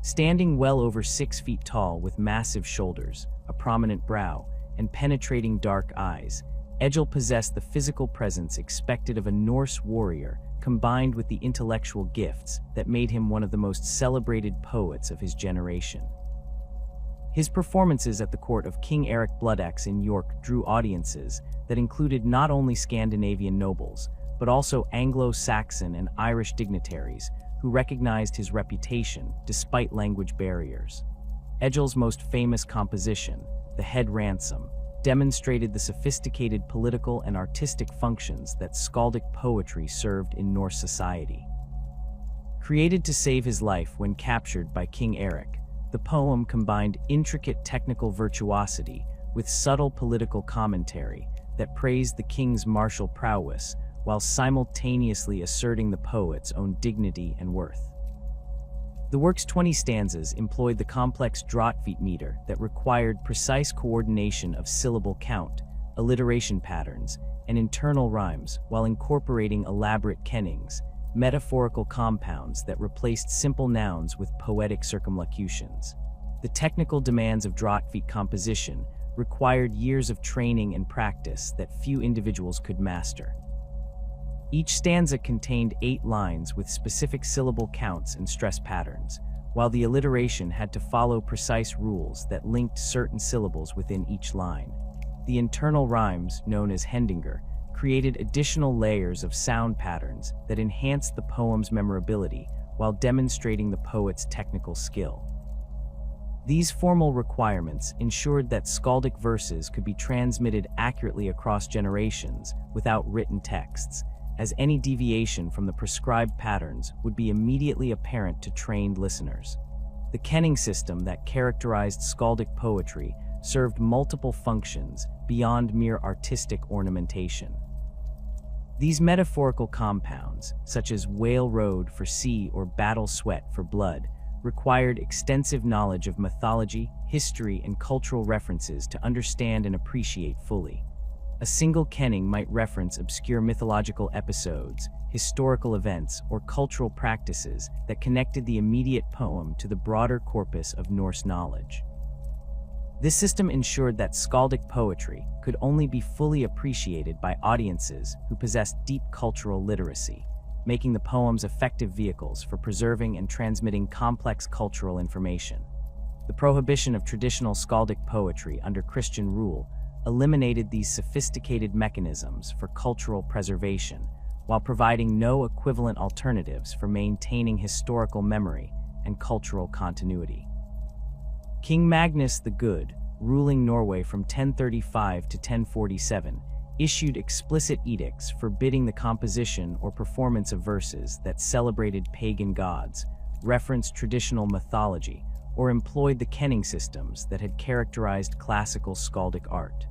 Standing well over 6 feet tall with massive shoulders, a prominent brow, and penetrating dark eyes, Egil possessed the physical presence expected of a Norse warrior, combined with the intellectual gifts that made him one of the most celebrated poets of his generation. His performances at the court of King Eric Bloodaxe in York drew audiences that included not only Scandinavian nobles, but also Anglo-Saxon and Irish dignitaries who recognized his reputation despite language barriers. Egil's most famous composition, The Head Ransom, demonstrated the sophisticated political and artistic functions that skaldic poetry served in Norse society. Created to save his life when captured by King Eric, the poem combined intricate technical virtuosity with subtle political commentary that praised the king's martial prowess while simultaneously asserting the poet's own dignity and worth. The work's 20 stanzas employed the complex Drottfeet meter that required precise coordination of syllable count, alliteration patterns, and internal rhymes while incorporating elaborate kennings, metaphorical compounds that replaced simple nouns with poetic circumlocutions. The technical demands of Drottfeet composition required years of training and practice that few individuals could master. Each stanza contained 8 lines with specific syllable counts and stress patterns, while the alliteration had to follow precise rules that linked certain syllables within each line. The internal rhymes, known as hendinger, created additional layers of sound patterns that enhanced the poem's memorability while demonstrating the poet's technical skill. These formal requirements ensured that skaldic verses could be transmitted accurately across generations without written texts, as any deviation from the prescribed patterns would be immediately apparent to trained listeners. The kenning system that characterized skaldic poetry served multiple functions beyond mere artistic ornamentation. These metaphorical compounds, such as whale road for sea or battle sweat for blood, required extensive knowledge of mythology, history, and cultural references to understand and appreciate fully. A single kenning might reference obscure mythological episodes, historical events, or cultural practices that connected the immediate poem to the broader corpus of Norse knowledge. This system ensured that skaldic poetry could only be fully appreciated by audiences who possessed deep cultural literacy, making the poems effective vehicles for preserving and transmitting complex cultural information. The prohibition of traditional skaldic poetry under Christian rule eliminated these sophisticated mechanisms for cultural preservation, while providing no equivalent alternatives for maintaining historical memory and cultural continuity. King Magnus the Good, ruling Norway from 1035 to 1047, issued explicit edicts forbidding the composition or performance of verses that celebrated pagan gods, referenced traditional mythology, or employed the kenning systems that had characterized classical skaldic art.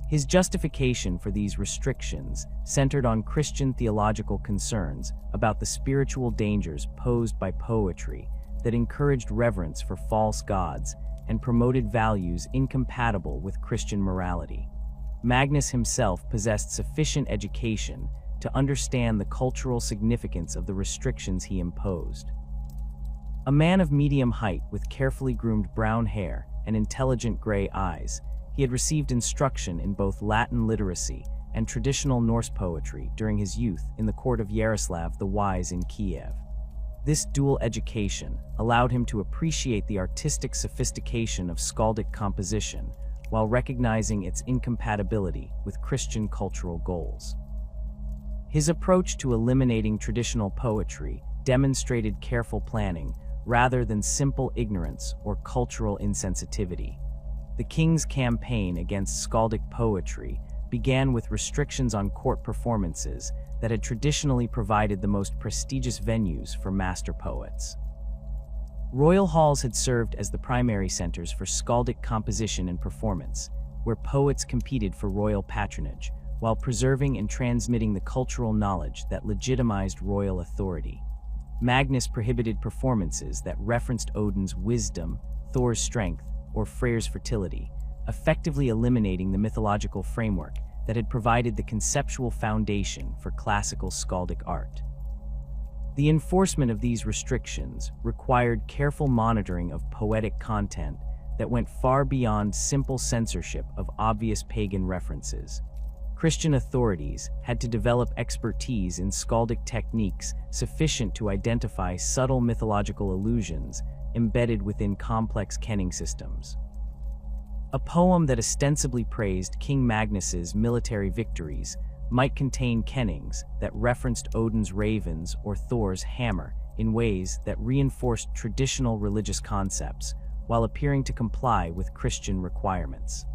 His justification for these restrictions centered on Christian theological concerns about the spiritual dangers posed by poetry that encouraged reverence for false gods and promoted values incompatible with Christian morality. Magnus himself possessed sufficient education to understand the cultural significance of the restrictions he imposed. A man of medium height with carefully groomed brown hair and intelligent gray eyes, he had received instruction in both Latin literacy and traditional Norse poetry during his youth in the court of Yaroslav the Wise in Kiev. This dual education allowed him to appreciate the artistic sophistication of skaldic composition while recognizing its incompatibility with Christian cultural goals. His approach to eliminating traditional poetry demonstrated careful planning rather than simple ignorance or cultural insensitivity. The king's campaign against skaldic poetry began with restrictions on court performances that had traditionally provided the most prestigious venues for master poets. Royal halls had served as the primary centers for skaldic composition and performance, where poets competed for royal patronage, while preserving and transmitting the cultural knowledge that legitimized royal authority. Magnus prohibited performances that referenced Odin's wisdom, Thor's strength, or Freyr's fertility, effectively eliminating the mythological framework that had provided the conceptual foundation for classical skaldic art. The enforcement of these restrictions required careful monitoring of poetic content that went far beyond simple censorship of obvious pagan references. Christian authorities had to develop expertise in skaldic techniques sufficient to identify subtle mythological allusions embedded within complex kenning systems. A poem that ostensibly praised King Magnus's military victories might contain kennings that referenced Odin's ravens or Thor's hammer in ways that reinforced traditional religious concepts while appearing to comply with Christian requirements.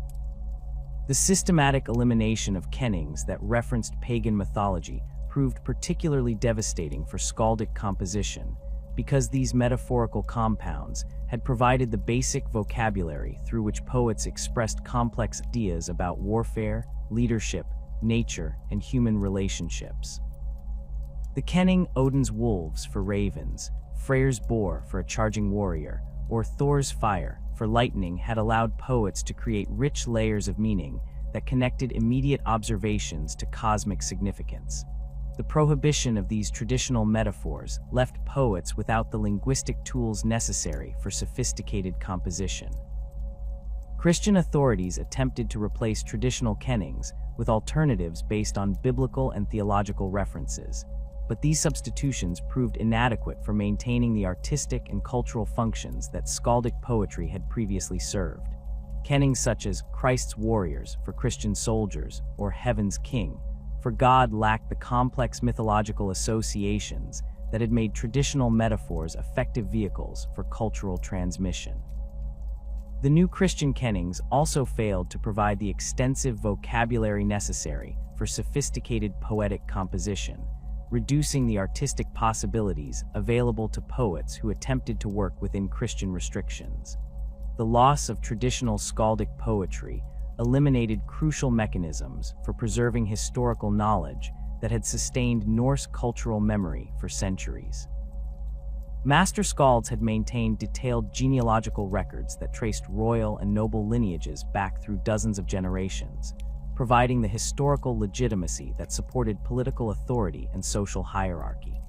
The systematic elimination of kennings that referenced pagan mythology proved particularly devastating for skaldic composition because these metaphorical compounds had provided the basic vocabulary through which poets expressed complex ideas about warfare, leadership, nature, and human relationships. The kenning Odin's wolves for ravens, Freyr's boar for a charging warrior, or Thor's fire for lightning had allowed poets to create rich layers of meaning that connected immediate observations to cosmic significance. The prohibition of these traditional metaphors left poets without the linguistic tools necessary for sophisticated composition. Christian authorities attempted to replace traditional kennings with alternatives based on biblical and theological references, but these substitutions proved inadequate for maintaining the artistic and cultural functions that skaldic poetry had previously served. Kennings such as Christ's warriors for Christian soldiers or Heaven's king for God lacked the complex mythological associations that had made traditional metaphors effective vehicles for cultural transmission. The new Christian kennings also failed to provide the extensive vocabulary necessary for sophisticated poetic composition, reducing the artistic possibilities available to poets who attempted to work within Christian restrictions. The loss of traditional skaldic poetry eliminated crucial mechanisms for preserving historical knowledge that had sustained Norse cultural memory for centuries. Master skalds had maintained detailed genealogical records that traced royal and noble lineages back through dozens of generations, providing the historical legitimacy that supported political authority and social hierarchy.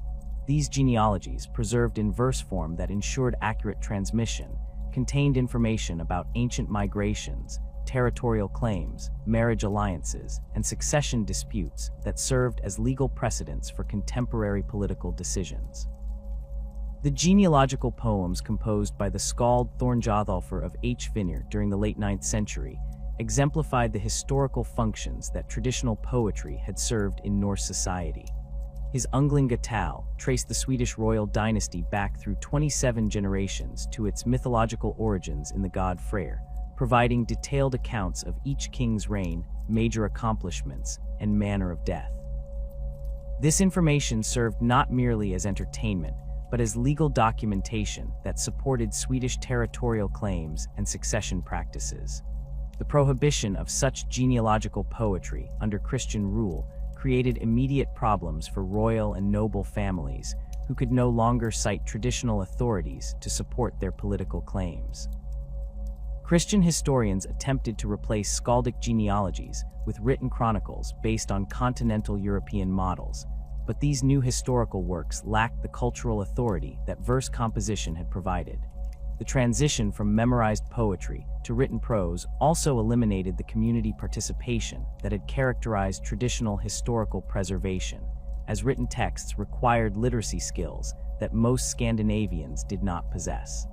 These genealogies, preserved in verse form that ensured accurate transmission, contained information about ancient migrations, territorial claims, marriage alliances, and succession disputes that served as legal precedents for contemporary political decisions. The genealogical poems composed by the Skald Thornjotholfr of Vinir during the late 9th century exemplified the historical functions that traditional poetry had served in Norse society. His Unglinga Tal traced the Swedish royal dynasty back through 27 generations to its mythological origins in the god Freyr, providing detailed accounts of each king's reign, major accomplishments, and manner of death. This information served not merely as entertainment, but as legal documentation that supported Swedish territorial claims and succession practices. The prohibition of such genealogical poetry under Christian rule created immediate problems for royal and noble families who could no longer cite traditional authorities to support their political claims. Christian historians attempted to replace skaldic genealogies with written chronicles based on continental European models, but these new historical works lacked the cultural authority that verse composition had provided. The transition from memorized poetry to written prose also eliminated the community participation that had characterized traditional historical preservation, as written texts required literacy skills that most Scandinavians did not possess.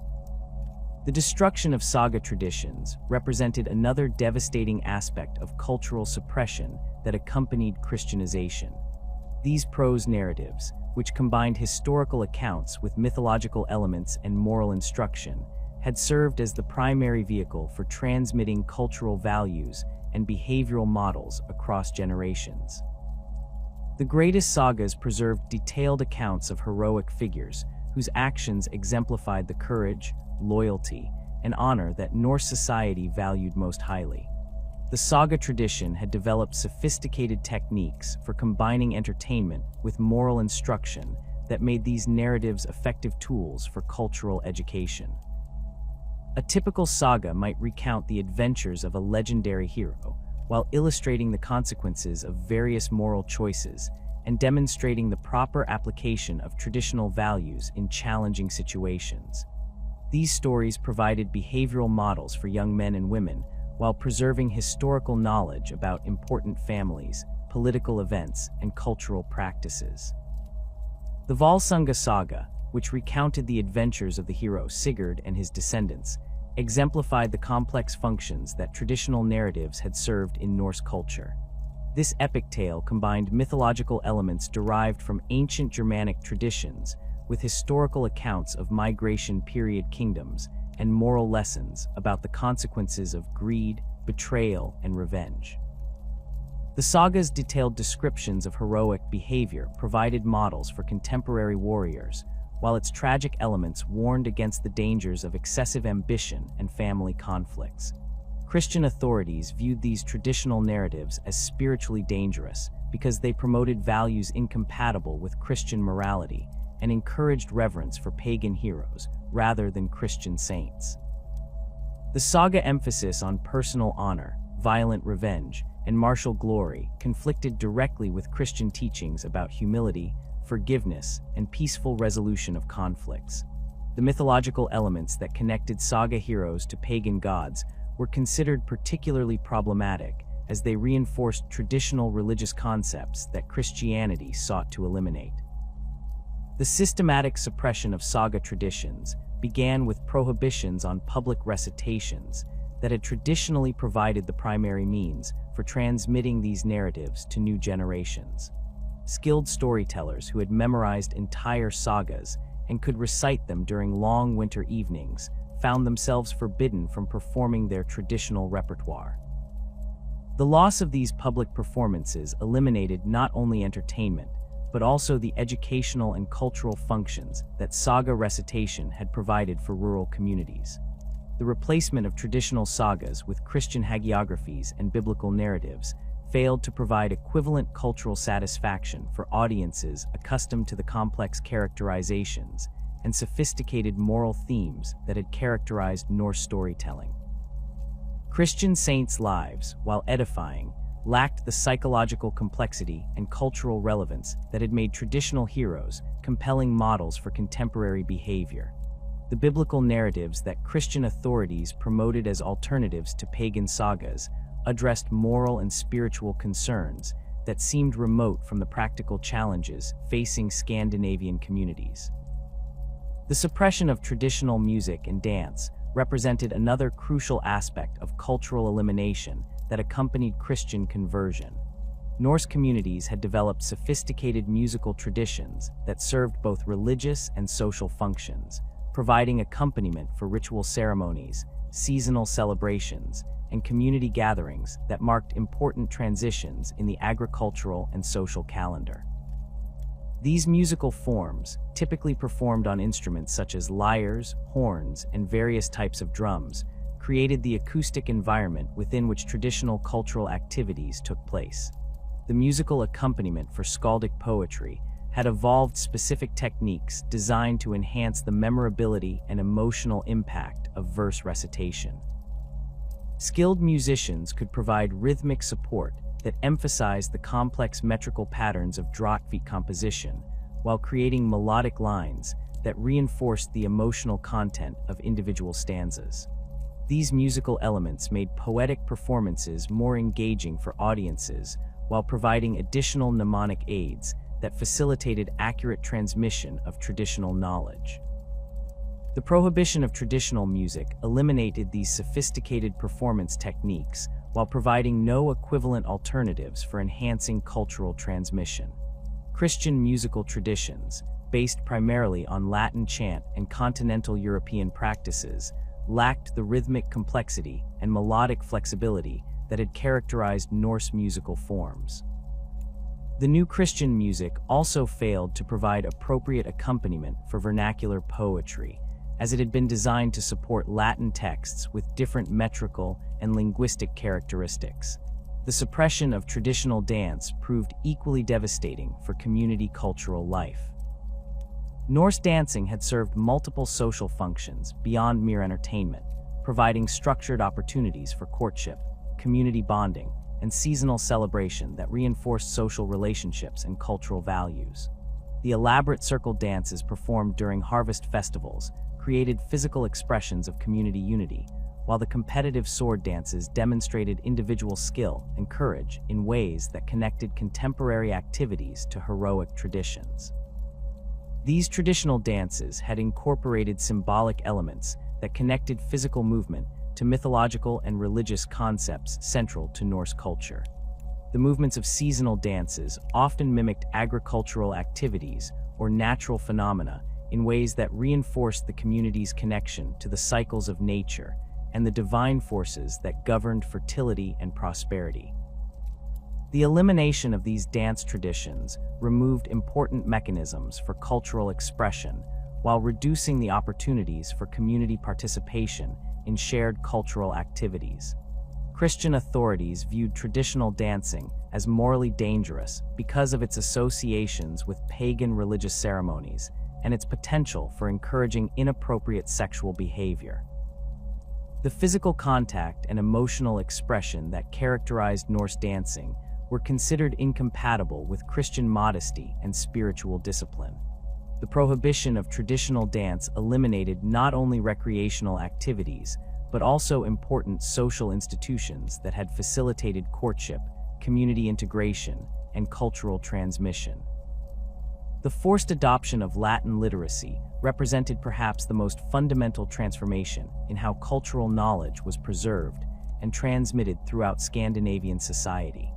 The destruction of saga traditions represented another devastating aspect of cultural suppression that accompanied Christianization. These prose narratives, which combined historical accounts with mythological elements and moral instruction, had served as the primary vehicle for transmitting cultural values and behavioral models across generations. The greatest sagas preserved detailed accounts of heroic figures whose actions exemplified the courage, loyalty, and honor that Norse society valued most highly. The saga tradition had developed sophisticated techniques for combining entertainment with moral instruction that made these narratives effective tools for cultural education. A typical saga might recount the adventures of a legendary hero, while illustrating the consequences of various moral choices and demonstrating the proper application of traditional values in challenging situations. These stories provided behavioral models for young men and women, while preserving historical knowledge about important families, political events, and cultural practices. The Valsunga saga, which recounted the adventures of the hero Sigurd and his descendants, exemplified the complex functions that traditional narratives had served in Norse culture. This epic tale combined mythological elements derived from ancient Germanic traditions with historical accounts of migration period kingdoms and moral lessons about the consequences of greed, betrayal, and revenge. The saga's detailed descriptions of heroic behavior provided models for contemporary warriors, while its tragic elements warned against the dangers of excessive ambition and family conflicts. Christian authorities viewed these traditional narratives as spiritually dangerous because they promoted values incompatible with Christian morality and encouraged reverence for pagan heroes rather than Christian saints. The saga emphasis on personal honor, violent revenge, and martial glory conflicted directly with Christian teachings about humility, forgiveness, and peaceful resolution of conflicts. The mythological elements that connected saga heroes to pagan gods were considered particularly problematic as they reinforced traditional religious concepts that Christianity sought to eliminate. The systematic suppression of saga traditions began with prohibitions on public recitations that had traditionally provided the primary means for transmitting these narratives to new generations. Skilled storytellers who had memorized entire sagas and could recite them during long winter evenings found themselves forbidden from performing their traditional repertoire. The loss of these public performances eliminated not only entertainment, but also the educational and cultural functions that saga recitation had provided for rural communities. The replacement of traditional sagas with Christian hagiographies and biblical narratives failed to provide equivalent cultural satisfaction for audiences accustomed to the complex characterizations and sophisticated moral themes that had characterized Norse storytelling. Christian saints' lives, while edifying, lacked the psychological complexity and cultural relevance that had made traditional heroes compelling models for contemporary behavior. The The biblical narratives that Christian authorities promoted as alternatives to pagan sagas addressed moral and spiritual concerns that seemed remote from the practical challenges facing Scandinavian communities. The suppression of traditional music and dance represented another crucial aspect of cultural elimination that accompanied Christian conversion. Norse communities had developed sophisticated musical traditions that served both religious and social functions, providing accompaniment for ritual ceremonies, seasonal celebrations, and community gatherings that marked important transitions in the agricultural and social calendar. These musical forms, typically performed on instruments such as lyres, horns, and various types of drums, created the acoustic environment within which traditional cultural activities took place. The musical accompaniment for skaldic poetry had evolved specific techniques designed to enhance the memorability and emotional impact of verse recitation. Skilled musicians could provide rhythmic support that emphasized the complex metrical patterns of Drottvedt composition, while creating melodic lines that reinforced the emotional content of individual stanzas. These musical elements made poetic performances more engaging for audiences, while providing additional mnemonic aids that facilitated accurate transmission of traditional knowledge. The prohibition of traditional music eliminated these sophisticated performance techniques while providing no equivalent alternatives for enhancing cultural transmission. Christian musical traditions, based primarily on Latin chant and continental European practices, lacked the rhythmic complexity and melodic flexibility that had characterized Norse musical forms. The new Christian music also failed to provide appropriate accompaniment for vernacular poetry, as it had been designed to support Latin texts with different metrical and linguistic characteristics. The suppression of traditional dance proved equally devastating for community cultural life. Norse dancing had served multiple social functions beyond mere entertainment, providing structured opportunities for courtship, community bonding, and seasonal celebration that reinforced social relationships and cultural values. The elaborate circle dances performed during harvest festivals created physical expressions of community unity, while the competitive sword dances demonstrated individual skill and courage in ways that connected contemporary activities to heroic traditions. These traditional dances had incorporated symbolic elements that connected physical movement to mythological and religious concepts central to Norse culture. The movements of seasonal dances often mimicked agricultural activities or natural phenomena in ways that reinforced the community's connection to the cycles of nature and the divine forces that governed fertility and prosperity. The elimination of these dance traditions removed important mechanisms for cultural expression while reducing the opportunities for community participation in shared cultural activities. Christian authorities viewed traditional dancing as morally dangerous because of its associations with pagan religious ceremonies and its potential for encouraging inappropriate sexual behavior. The physical contact and emotional expression that characterized Norse dancing were considered incompatible with Christian modesty and spiritual discipline. The prohibition of traditional dance eliminated not only recreational activities, but also important social institutions that had facilitated courtship, community integration, and cultural transmission. The forced adoption of Latin literacy represented perhaps the most fundamental transformation in how cultural knowledge was preserved and transmitted throughout Scandinavian society.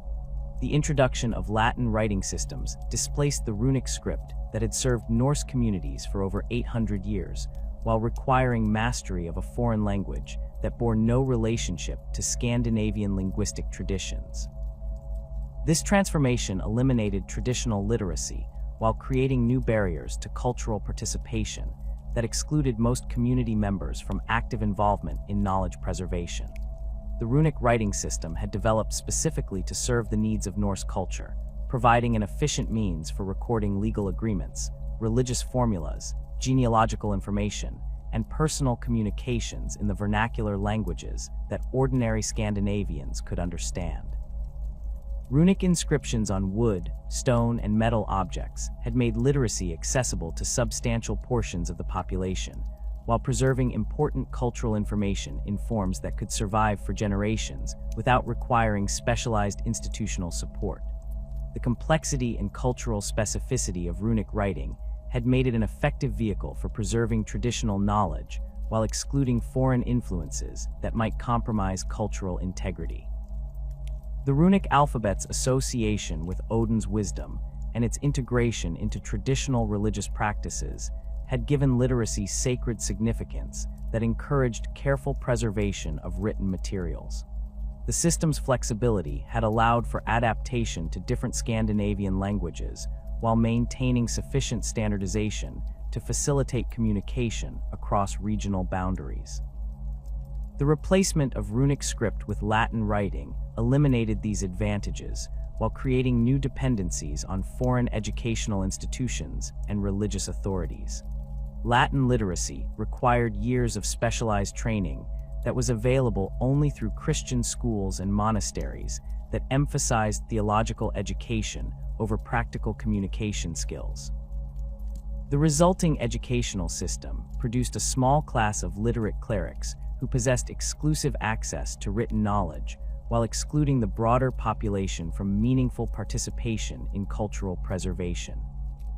The introduction of Latin writing systems displaced the runic script that had served Norse communities for over 800 years, while requiring mastery of a foreign language that bore no relationship to Scandinavian linguistic traditions. This transformation eliminated traditional literacy while creating new barriers to cultural participation that excluded most community members from active involvement in knowledge preservation. The runic writing system had developed specifically to serve the needs of Norse culture, providing an efficient means for recording legal agreements, religious formulas, genealogical information, and personal communications in the vernacular languages that ordinary Scandinavians could understand. Runic inscriptions on wood, stone, and metal objects had made literacy accessible to substantial portions of the population, while preserving important cultural information in forms that could survive for generations without requiring specialized institutional support. The complexity and cultural specificity of runic writing had made it an effective vehicle for preserving traditional knowledge while excluding foreign influences that might compromise cultural integrity. The runic alphabet's association with Odin's wisdom and its integration into traditional religious practices had given literacy sacred significance that encouraged careful preservation of written materials. The system's flexibility had allowed for adaptation to different Scandinavian languages while maintaining sufficient standardization to facilitate communication across regional boundaries. The replacement of runic script with Latin writing eliminated these advantages while creating new dependencies on foreign educational institutions and religious authorities. Latin literacy required years of specialized training that was available only through Christian schools and monasteries that emphasized theological education over practical communication skills. The resulting educational system produced a small class of literate clerics who possessed exclusive access to written knowledge while excluding the broader population from meaningful participation in cultural preservation.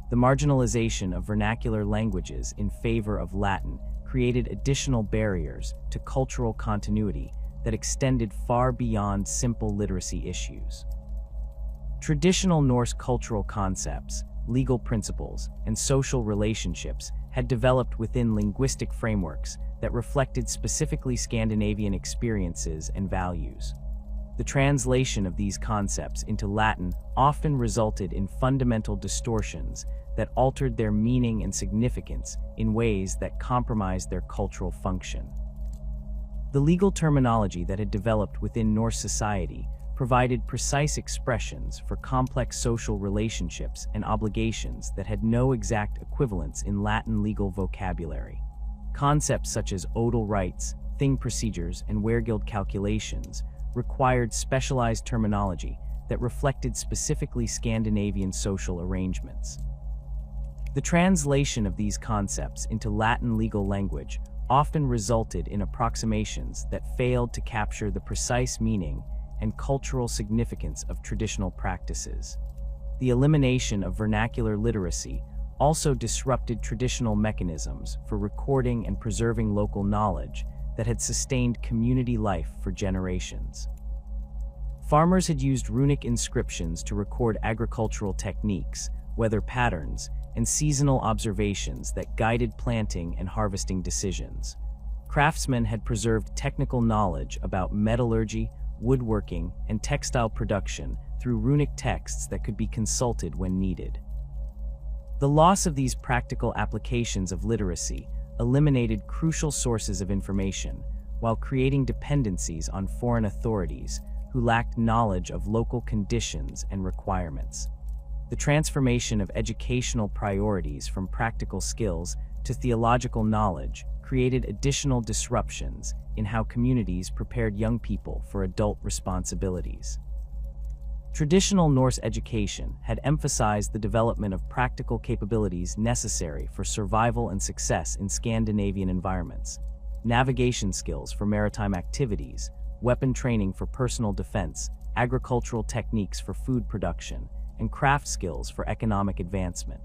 The marginalization of vernacular languages in favor of Latin created additional barriers to cultural continuity that extended far beyond simple literacy issues. Traditional Norse cultural concepts, legal principles, and social relationships had developed within linguistic frameworks that reflected specifically Scandinavian experiences and values. The translation of these concepts into Latin often resulted in fundamental distortions that altered their meaning and significance in ways that compromised their cultural function. The legal terminology that had developed within Norse society provided precise expressions for complex social relationships and obligations that had no exact equivalents in Latin legal vocabulary. Concepts such as odal rights, thing procedures, and weregild calculations required specialized terminology that reflected specifically Scandinavian social arrangements. The translation of these concepts into Latin legal language often resulted in approximations that failed to capture the precise meaning and cultural significance of traditional practices. The elimination of vernacular literacy also disrupted traditional mechanisms for recording and preserving local knowledge that had sustained community life for generations. Farmers had used runic inscriptions to record agricultural techniques, weather patterns, and seasonal observations that guided planting and harvesting decisions. Craftsmen had preserved technical knowledge about metallurgy, woodworking, and textile production through runic texts that could be consulted when needed. The loss of these practical applications of literacy eliminated crucial sources of information while creating dependencies on foreign authorities who lacked knowledge of local conditions and requirements. The transformation of educational priorities from practical skills to theological knowledge created additional disruptions in how communities prepared young people for adult responsibilities. Traditional Norse education had emphasized the development of practical capabilities necessary for survival and success in Scandinavian environments: navigation skills for maritime activities, weapon training for personal defense, agricultural techniques for food production, and craft skills for economic advancement.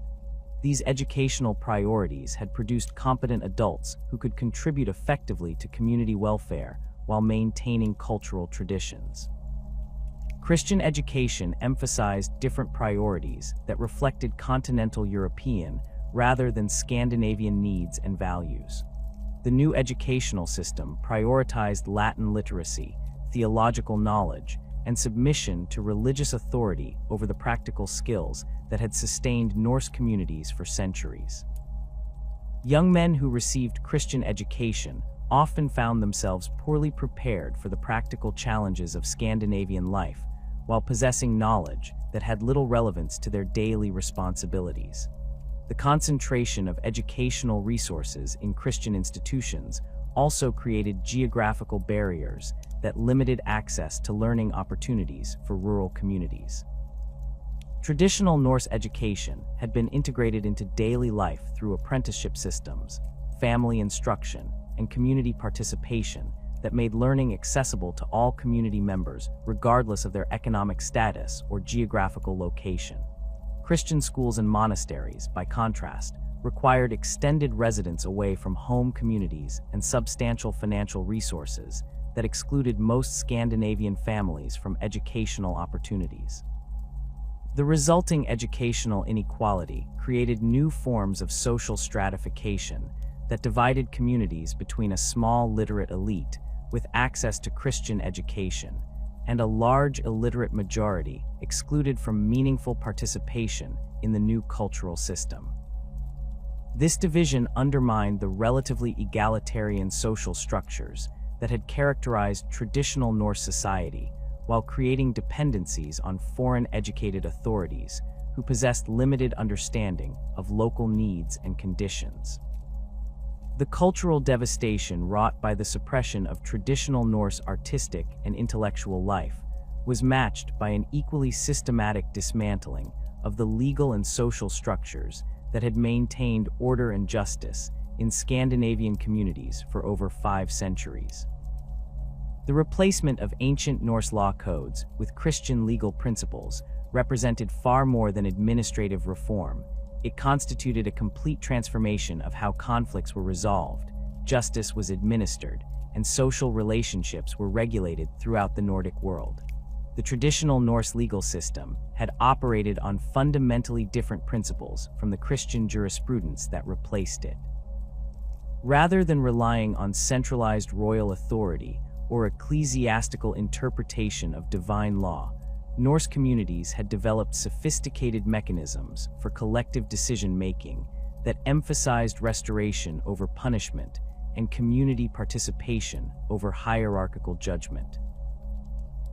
These educational priorities had produced competent adults who could contribute effectively to community welfare while maintaining cultural traditions. Christian education emphasized different priorities that reflected continental European rather than Scandinavian needs and values. The new educational system prioritized Latin literacy, theological knowledge, and submission to religious authority over the practical skills that had sustained Norse communities for centuries. Young men who received Christian education often found themselves poorly prepared for the practical challenges of Scandinavian life, while possessing knowledge that had little relevance to their daily responsibilities. The concentration of educational resources in Christian institutions also created geographical barriers that limited access to learning opportunities for rural communities. Traditional Norse education had been integrated into daily life through apprenticeship systems, family instruction, and community participation that made learning accessible to all community members, regardless of their economic status or geographical location. Christian schools and monasteries, by contrast, required extended residence away from home communities and substantial financial resources that excluded most Scandinavian families from educational opportunities. The resulting educational inequality created new forms of social stratification that divided communities between a small literate elite with access to Christian education and a large illiterate majority excluded from meaningful participation in the new cultural system. This division undermined the relatively egalitarian social structures that had characterized traditional Norse society, while creating dependencies on foreign-educated authorities who possessed limited understanding of local needs and conditions. The cultural devastation wrought by the suppression of traditional Norse artistic and intellectual life was matched by an equally systematic dismantling of the legal and social structures that had maintained order and justice in Scandinavian communities for over 5 centuries. The replacement of ancient Norse law codes with Christian legal principles represented far more than administrative reform. It constituted a complete transformation of how conflicts were resolved, justice was administered, and social relationships were regulated throughout the Nordic world. The traditional Norse legal system had operated on fundamentally different principles from the Christian jurisprudence that replaced it. Rather than relying on centralized royal authority or ecclesiastical interpretation of divine law, Norse communities had developed sophisticated mechanisms for collective decision-making that emphasized restoration over punishment and community participation over hierarchical judgment.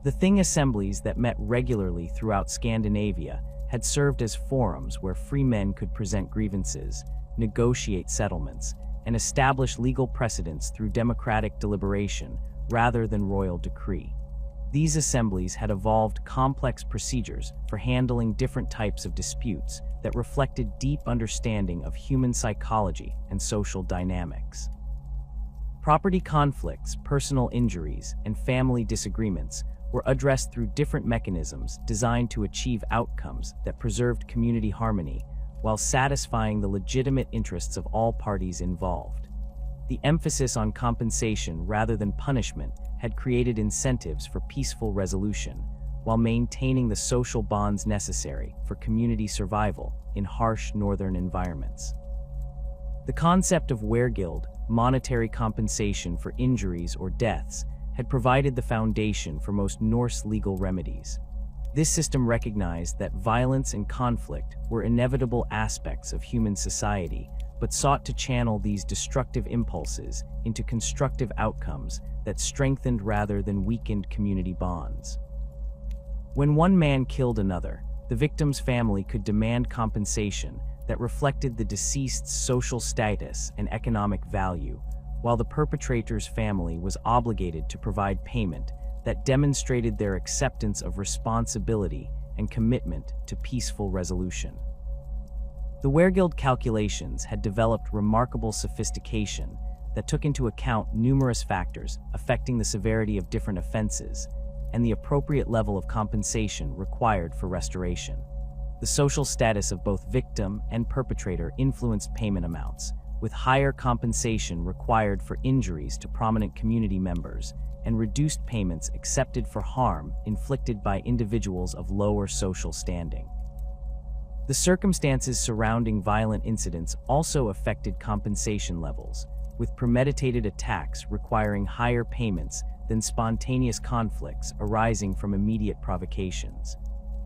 The Thing assemblies that met regularly throughout Scandinavia had served as forums where free men could present grievances, negotiate settlements, and establish legal precedents through democratic deliberation rather than royal decree. These assemblies had evolved complex procedures for handling different types of disputes that reflected deep understanding of human psychology and social dynamics. Property conflicts, personal injuries, and family disagreements were addressed through different mechanisms designed to achieve outcomes that preserved community harmony while satisfying the legitimate interests of all parties involved. The emphasis on compensation rather than punishment had created incentives for peaceful resolution, while maintaining the social bonds necessary for community survival in harsh northern environments. The concept of wergild, monetary compensation for injuries or deaths, had provided the foundation for most Norse legal remedies. This system recognized that violence and conflict were inevitable aspects of human society, but sought to channel these destructive impulses into constructive outcomes that strengthened rather than weakened community bonds. When one man killed another, the victim's family could demand compensation that reflected the deceased's social status and economic value, while the perpetrator's family was obligated to provide payment that demonstrated their acceptance of responsibility and commitment to peaceful resolution. The wergild calculations had developed remarkable sophistication that took into account numerous factors affecting the severity of different offenses and the appropriate level of compensation required for restoration. The social status of both victim and perpetrator influenced payment amounts, with higher compensation required for injuries to prominent community members and reduced payments accepted for harm inflicted by individuals of lower social standing. The circumstances surrounding violent incidents also affected compensation levels, with premeditated attacks requiring higher payments than spontaneous conflicts arising from immediate provocations.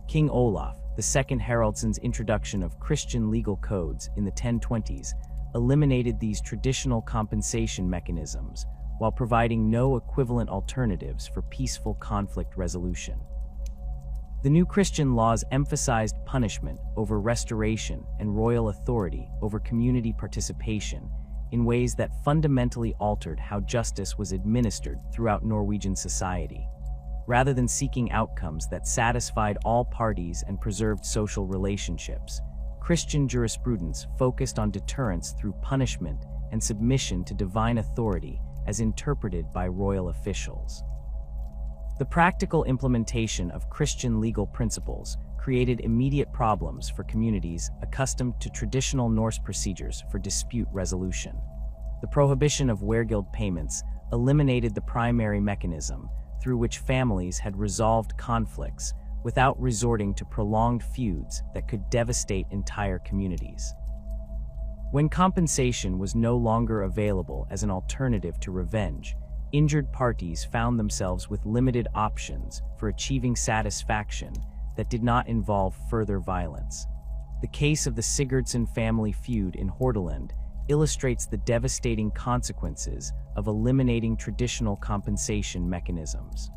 King Olaf, the second Haraldsson's introduction of Christian legal codes in the 1020s, eliminated these traditional compensation mechanisms while providing no equivalent alternatives for peaceful conflict resolution. The new Christian laws emphasized punishment over restoration and royal authority over community participation in ways that fundamentally altered how justice was administered throughout Norwegian society. Rather than seeking outcomes that satisfied all parties and preserved social relationships, Christian jurisprudence focused on deterrence through punishment and submission to divine authority as interpreted by royal officials. The practical implementation of Christian legal principles created immediate problems for communities accustomed to traditional Norse procedures for dispute resolution. The prohibition of weregild payments eliminated the primary mechanism through which families had resolved conflicts without resorting to prolonged feuds that could devastate entire communities. When compensation was no longer available as an alternative to revenge, injured parties found themselves with limited options for achieving satisfaction that did not involve further violence. The case of the Sigurdsson family feud in Hordaland illustrates the devastating consequences of eliminating traditional compensation mechanisms.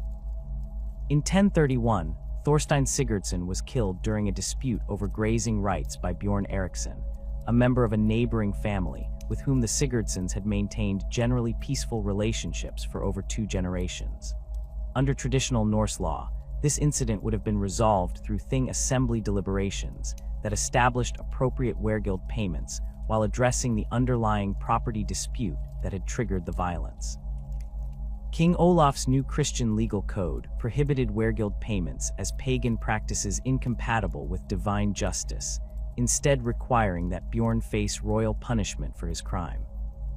In 1031, Thorstein Sigurdsson was killed during a dispute over grazing rights by Bjorn Eriksson, a member of a neighboring family with whom the Sigurdssons had maintained generally peaceful relationships for over 2 generations. Under traditional Norse law, this incident would have been resolved through Thing assembly deliberations that established appropriate weregild payments while addressing the underlying property dispute that had triggered the violence. King Olaf's new Christian legal code prohibited weregild payments as pagan practices incompatible with divine justice, instead requiring that Bjorn face royal punishment for his crime.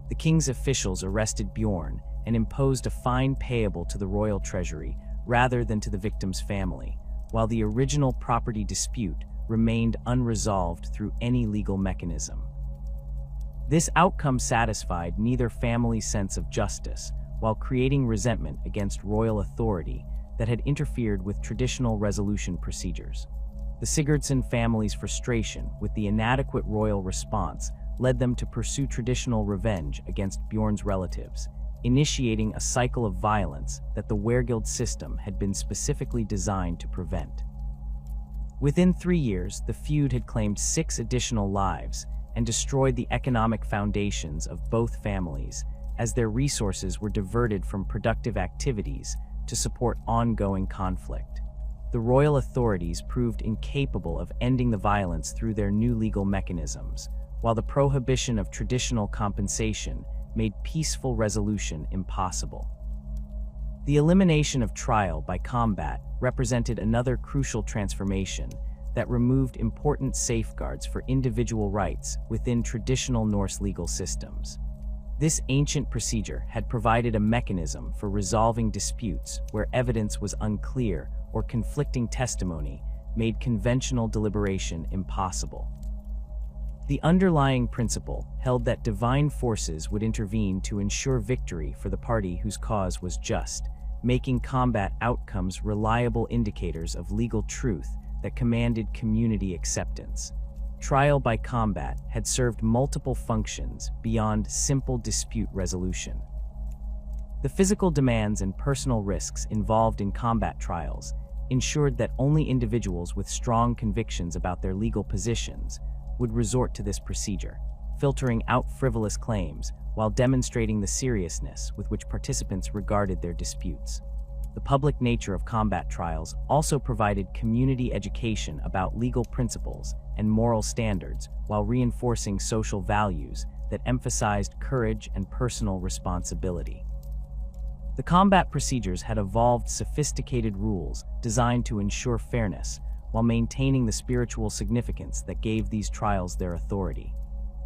The king's officials arrested Bjorn and imposed a fine payable to the royal treasury rather than to the victim's family, while the original property dispute remained unresolved through any legal mechanism. This outcome satisfied neither family's sense of justice, while creating resentment against royal authority that had interfered with traditional resolution procedures. The Sigurdsson family's frustration with the inadequate royal response led them to pursue traditional revenge against Bjorn's relatives, initiating a cycle of violence that the weregild system had been specifically designed to prevent. Within 3 years, the feud had claimed 6 additional lives and destroyed the economic foundations of both families, as their resources were diverted from productive activities to support ongoing conflict. The royal authorities proved incapable of ending the violence through their new legal mechanisms, while the prohibition of traditional compensation made peaceful resolution impossible. The elimination of trial by combat represented another crucial transformation that removed important safeguards for individual rights within traditional Norse legal systems. This ancient procedure had provided a mechanism for resolving disputes where evidence was unclear or conflicting testimony made conventional deliberation impossible. The underlying principle held that divine forces would intervene to ensure victory for the party whose cause was just, making combat outcomes reliable indicators of legal truth that commanded community acceptance. Trial by combat had served multiple functions beyond simple dispute resolution. The physical demands and personal risks involved in combat trials ensured that only individuals with strong convictions about their legal positions would resort to this procedure, filtering out frivolous claims while demonstrating the seriousness with which participants regarded their disputes. The public nature of combat trials also provided community education about legal principles and moral standards while reinforcing social values that emphasized courage and personal responsibility. The combat procedures had evolved sophisticated rules designed to ensure fairness while maintaining the spiritual significance that gave these trials their authority.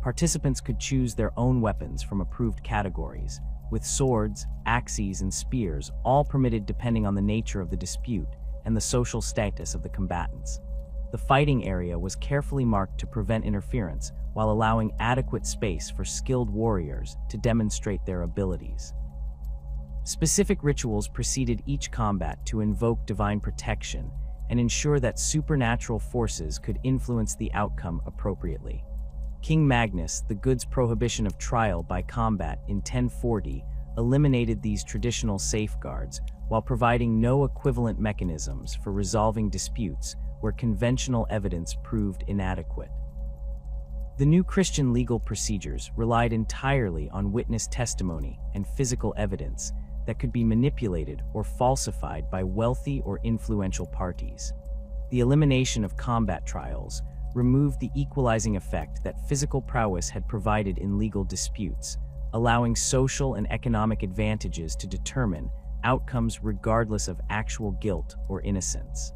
Participants could choose their own weapons from approved categories, with swords, axes, and spears all permitted depending on the nature of the dispute and the social status of the combatants. The fighting area was carefully marked to prevent interference while allowing adequate space for skilled warriors to demonstrate their abilities. Specific rituals preceded each combat to invoke divine protection and ensure that supernatural forces could influence the outcome appropriately. King Magnus the Good's prohibition of trial by combat in 1040 eliminated these traditional safeguards while providing no equivalent mechanisms for resolving disputes where conventional evidence proved inadequate. The new Christian legal procedures relied entirely on witness testimony and physical evidence that could be manipulated or falsified by wealthy or influential parties. The elimination of combat trials removed the equalizing effect that physical prowess had provided in legal disputes, allowing social and economic advantages to determine outcomes regardless of actual guilt or innocence.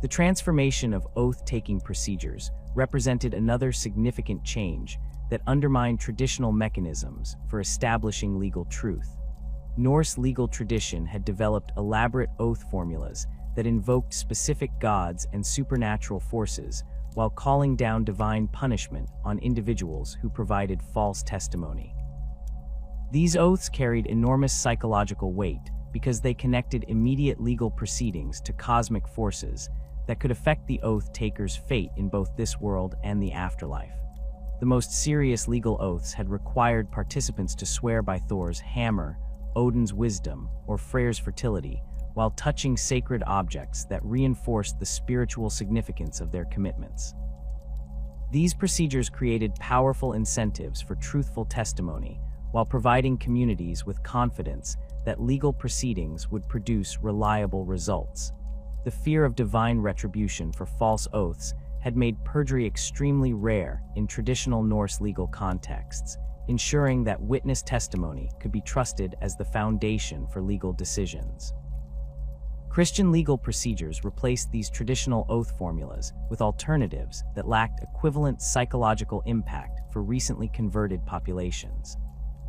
The transformation of oath-taking procedures represented another significant change that undermined traditional mechanisms for establishing legal truth. Norse legal tradition had developed elaborate oath formulas that invoked specific gods and supernatural forces while calling down divine punishment on individuals who provided false testimony. These oaths carried enormous psychological weight because they connected immediate legal proceedings to cosmic forces that could affect the oath taker's fate in both this world and the afterlife. The most serious legal oaths had required participants to swear by Thor's hammer, Odin's wisdom, or Freyr's fertility, while touching sacred objects that reinforced the spiritual significance of their commitments. These procedures created powerful incentives for truthful testimony, while providing communities with confidence that legal proceedings would produce reliable results. The fear of divine retribution for false oaths had made perjury extremely rare in traditional Norse legal contexts, ensuring that witness testimony could be trusted as the foundation for legal decisions. Christian legal procedures replaced these traditional oath formulas with alternatives that lacked equivalent psychological impact for recently converted populations.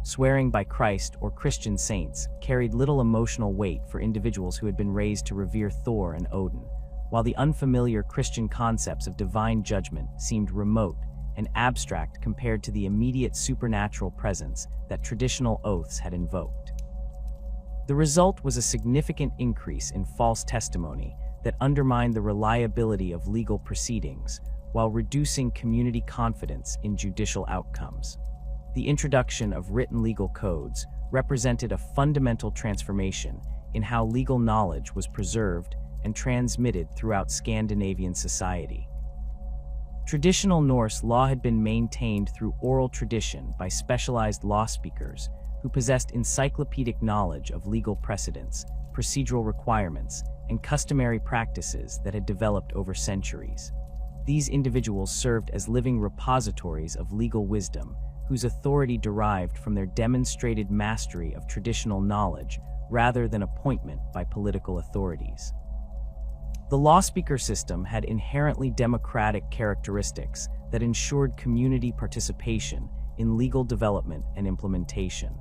Swearing by Christ or Christian saints carried little emotional weight for individuals who had been raised to revere Thor and Odin, while the unfamiliar Christian concepts of divine judgment seemed remote and abstract compared to the immediate supernatural presence that traditional oaths had invoked. The result was a significant increase in false testimony that undermined the reliability of legal proceedings while reducing community confidence in judicial outcomes. The introduction of written legal codes represented a fundamental transformation in how legal knowledge was preserved and transmitted throughout Scandinavian society. Traditional Norse law had been maintained through oral tradition by specialized law speakers who possessed encyclopedic knowledge of legal precedents, procedural requirements, and customary practices that had developed over centuries. These individuals served as living repositories of legal wisdom, whose authority derived from their demonstrated mastery of traditional knowledge rather than appointment by political authorities. The law speaker system had inherently democratic characteristics that ensured community participation in legal development and implementation.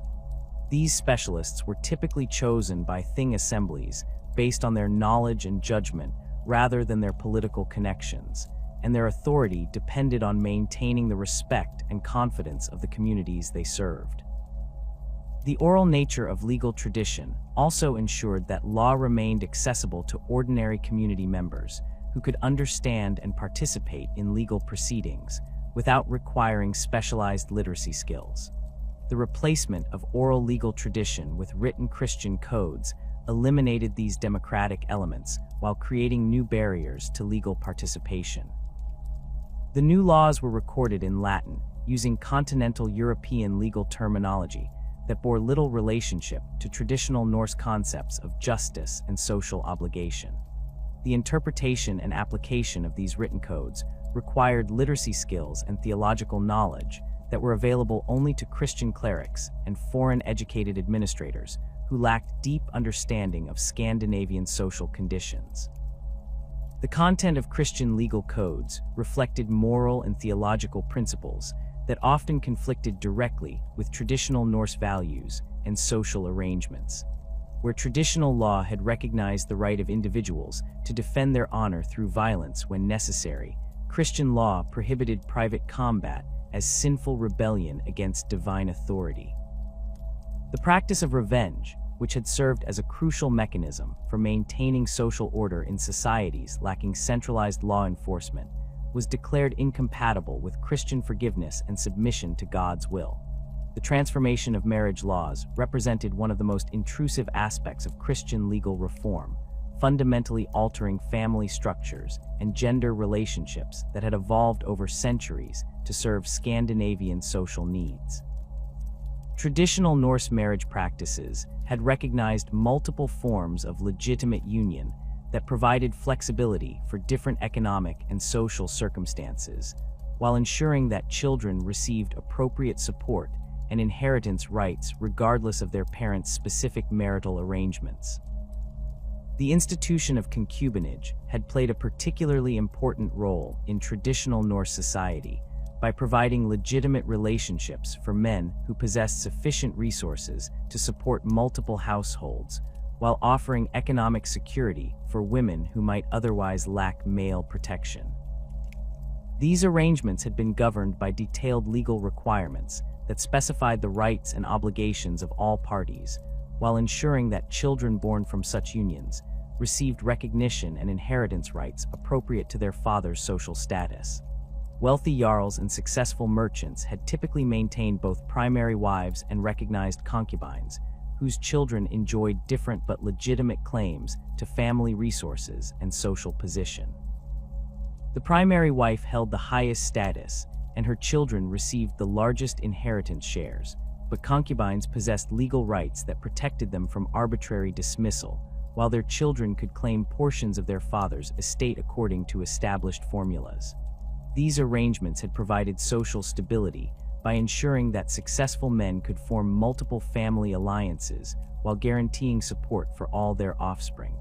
These specialists were typically chosen by Thing assemblies based on their knowledge and judgment rather than their political connections, and their authority depended on maintaining the respect and confidence of the communities they served. The oral nature of legal tradition also ensured that law remained accessible to ordinary community members who could understand and participate in legal proceedings without requiring specialized literacy skills. The replacement of oral legal tradition with written Christian codes eliminated these democratic elements while creating new barriers to legal participation. The new laws were recorded in Latin, using continental European legal terminology that bore little relationship to traditional Norse concepts of justice and social obligation. The interpretation and application of these written codes required literacy skills and theological knowledge that were available only to Christian clerics and foreign-educated administrators who lacked deep understanding of Scandinavian social conditions. The content of Christian legal codes reflected moral and theological principles that often conflicted directly with traditional Norse values and social arrangements. Where traditional law had recognized the right of individuals to defend their honor through violence when necessary, Christian law prohibited private combat as sinful rebellion against divine authority. The practice of revenge, which had served as a crucial mechanism for maintaining social order in societies lacking centralized law enforcement, was declared incompatible with Christian forgiveness and submission to God's will. The transformation of marriage laws represented one of the most intrusive aspects of Christian legal reform, fundamentally altering family structures and gender relationships that had evolved over centuries to serve Scandinavian social needs. Traditional Norse marriage practices had recognized multiple forms of legitimate union that provided flexibility for different economic and social circumstances, while ensuring that children received appropriate support and inheritance rights regardless of their parents' specific marital arrangements. The institution of concubinage had played a particularly important role in traditional Norse society by providing legitimate relationships for men who possessed sufficient resources to support multiple households, while offering economic security for women who might otherwise lack male protection. These arrangements had been governed by detailed legal requirements that specified the rights and obligations of all parties, while ensuring that children born from such unions received recognition and inheritance rights appropriate to their father's social status. Wealthy jarls and successful merchants had typically maintained both primary wives and recognized concubines, whose children enjoyed different but legitimate claims to family resources and social position. The primary wife held the highest status, and her children received the largest inheritance shares, but concubines possessed legal rights that protected them from arbitrary dismissal, while their children could claim portions of their father's estate according to established formulas. These arrangements had provided social stability by ensuring that successful men could form multiple family alliances while guaranteeing support for all their offspring.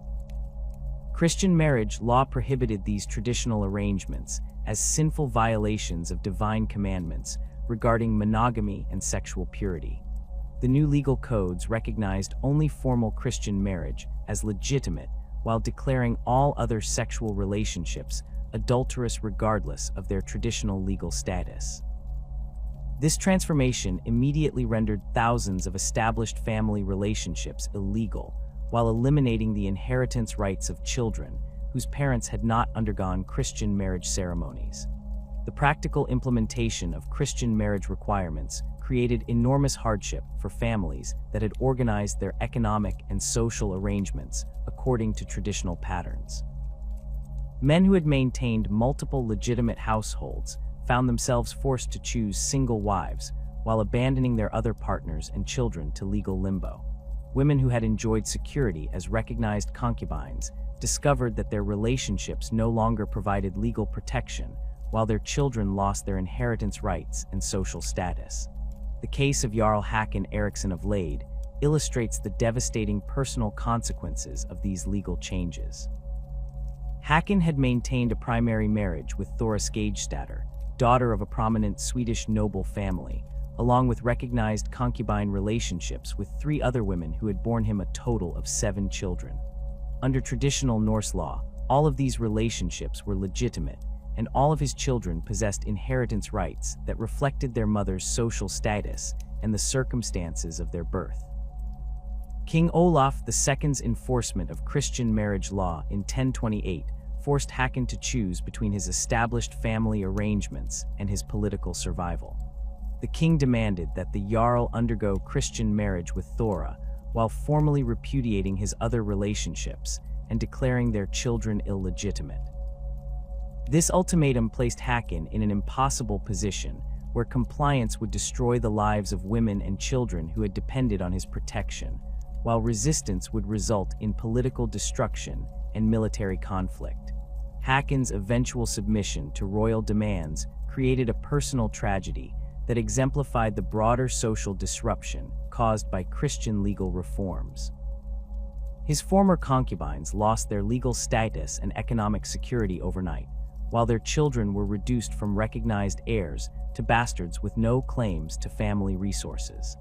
Christian marriage law prohibited these traditional arrangements as sinful violations of divine commandments regarding monogamy and sexual purity. The new legal codes recognized only formal Christian marriage as legitimate, while declaring all other sexual relationships adulterous regardless of their traditional legal status. This transformation immediately rendered thousands of established family relationships illegal, while eliminating the inheritance rights of children whose parents had not undergone Christian marriage ceremonies. The practical implementation of Christian marriage requirements created enormous hardship for families that had organized their economic and social arrangements according to traditional patterns. Men who had maintained multiple legitimate households found themselves forced to choose single wives while abandoning their other partners and children to legal limbo. Women who had enjoyed security as recognized concubines discovered that their relationships no longer provided legal protection, while their children lost their inheritance rights and social status. The case of Jarl Håkon Eriksson of Lade illustrates the devastating personal consequences of these legal changes. Håkon had maintained a primary marriage with Thora Skagestatter, daughter of a prominent Swedish noble family, along with recognized concubine relationships with 3 other women who had borne him a total of 7 children. Under traditional Norse law, all of these relationships were legitimate, and all of his children possessed inheritance rights that reflected their mother's social status and the circumstances of their birth. King Olaf II's enforcement of Christian marriage law in 1028 forced Håkon to choose between his established family arrangements and his political survival. The king demanded that the Jarl undergo Christian marriage with Thora, while formally repudiating his other relationships and declaring their children illegitimate. This ultimatum placed Håkon in an impossible position where compliance would destroy the lives of women and children who had depended on his protection, while resistance would result in political destruction and military conflict. Håkon's eventual submission to royal demands created a personal tragedy that exemplified the broader social disruption caused by Christian legal reforms. His former concubines lost their legal status and economic security overnight, while their children were reduced from recognized heirs to bastards with no claims to family resources.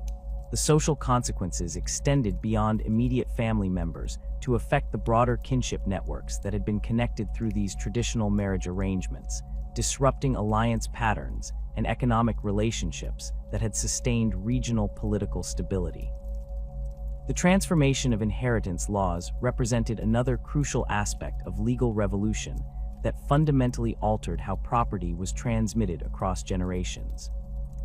The social consequences extended beyond immediate family members to affect the broader kinship networks that had been connected through these traditional marriage arrangements, disrupting alliance patterns and economic relationships that had sustained regional political stability. The transformation of inheritance laws represented another crucial aspect of legal revolution that fundamentally altered how property was transmitted across generations.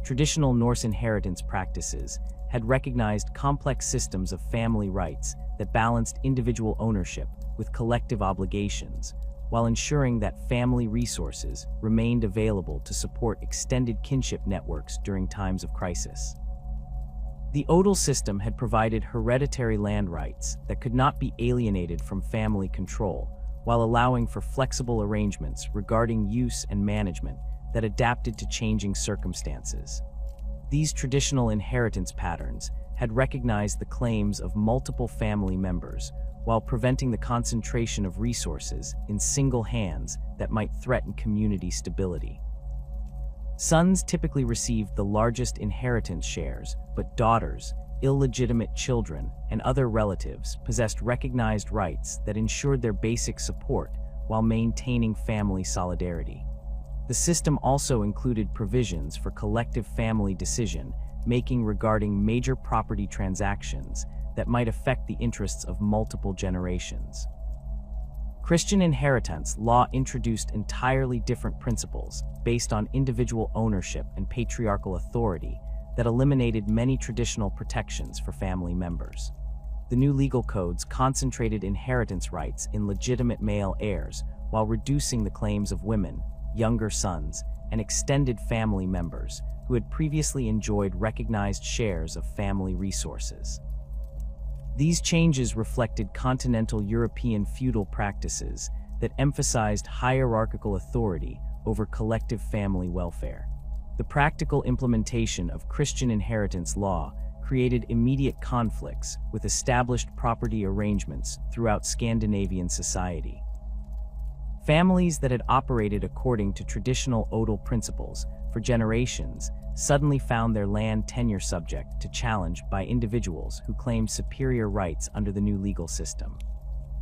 Traditional Norse inheritance practices had recognized complex systems of family rights that balanced individual ownership with collective obligations, while ensuring that family resources remained available to support extended kinship networks during times of crisis. The odal system had provided hereditary land rights that could not be alienated from family control, while allowing for flexible arrangements regarding use and management that adapted to changing circumstances. These traditional inheritance patterns had recognized the claims of multiple family members, while preventing the concentration of resources in single hands that might threaten community stability. Sons typically received the largest inheritance shares, but daughters, illegitimate children, and other relatives possessed recognized rights that ensured their basic support while maintaining family solidarity. The system also included provisions for collective family decision-making regarding major property transactions that might affect the interests of multiple generations. Christian inheritance law introduced entirely different principles based on individual ownership and patriarchal authority that eliminated many traditional protections for family members. The new legal codes concentrated inheritance rights in legitimate male heirs while reducing the claims of women, younger sons, and extended family members who had previously enjoyed recognized shares of family resources. These changes reflected continental European feudal practices that emphasized hierarchical authority over collective family welfare. The practical implementation of Christian inheritance law created immediate conflicts with established property arrangements throughout Scandinavian society. Families that had operated according to traditional odal principles for generations suddenly found their land tenure subject to challenge by individuals who claimed superior rights under the new legal system.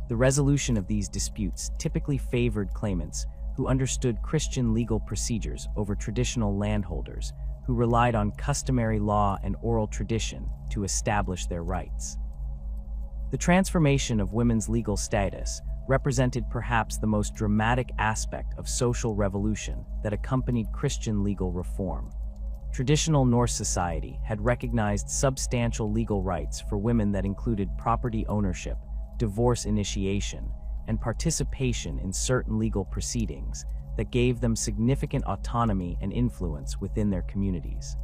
The resolution of these disputes typically favored claimants who understood Christian legal procedures over traditional landholders who relied on customary law and oral tradition to establish their rights. The transformation of women's legal status represented perhaps the most dramatic aspect of social revolution that accompanied Christian legal reform. Traditional Norse society had recognized substantial legal rights for women that included property ownership, divorce initiation, and participation in certain legal proceedings that gave them significant autonomy and influence within their communities.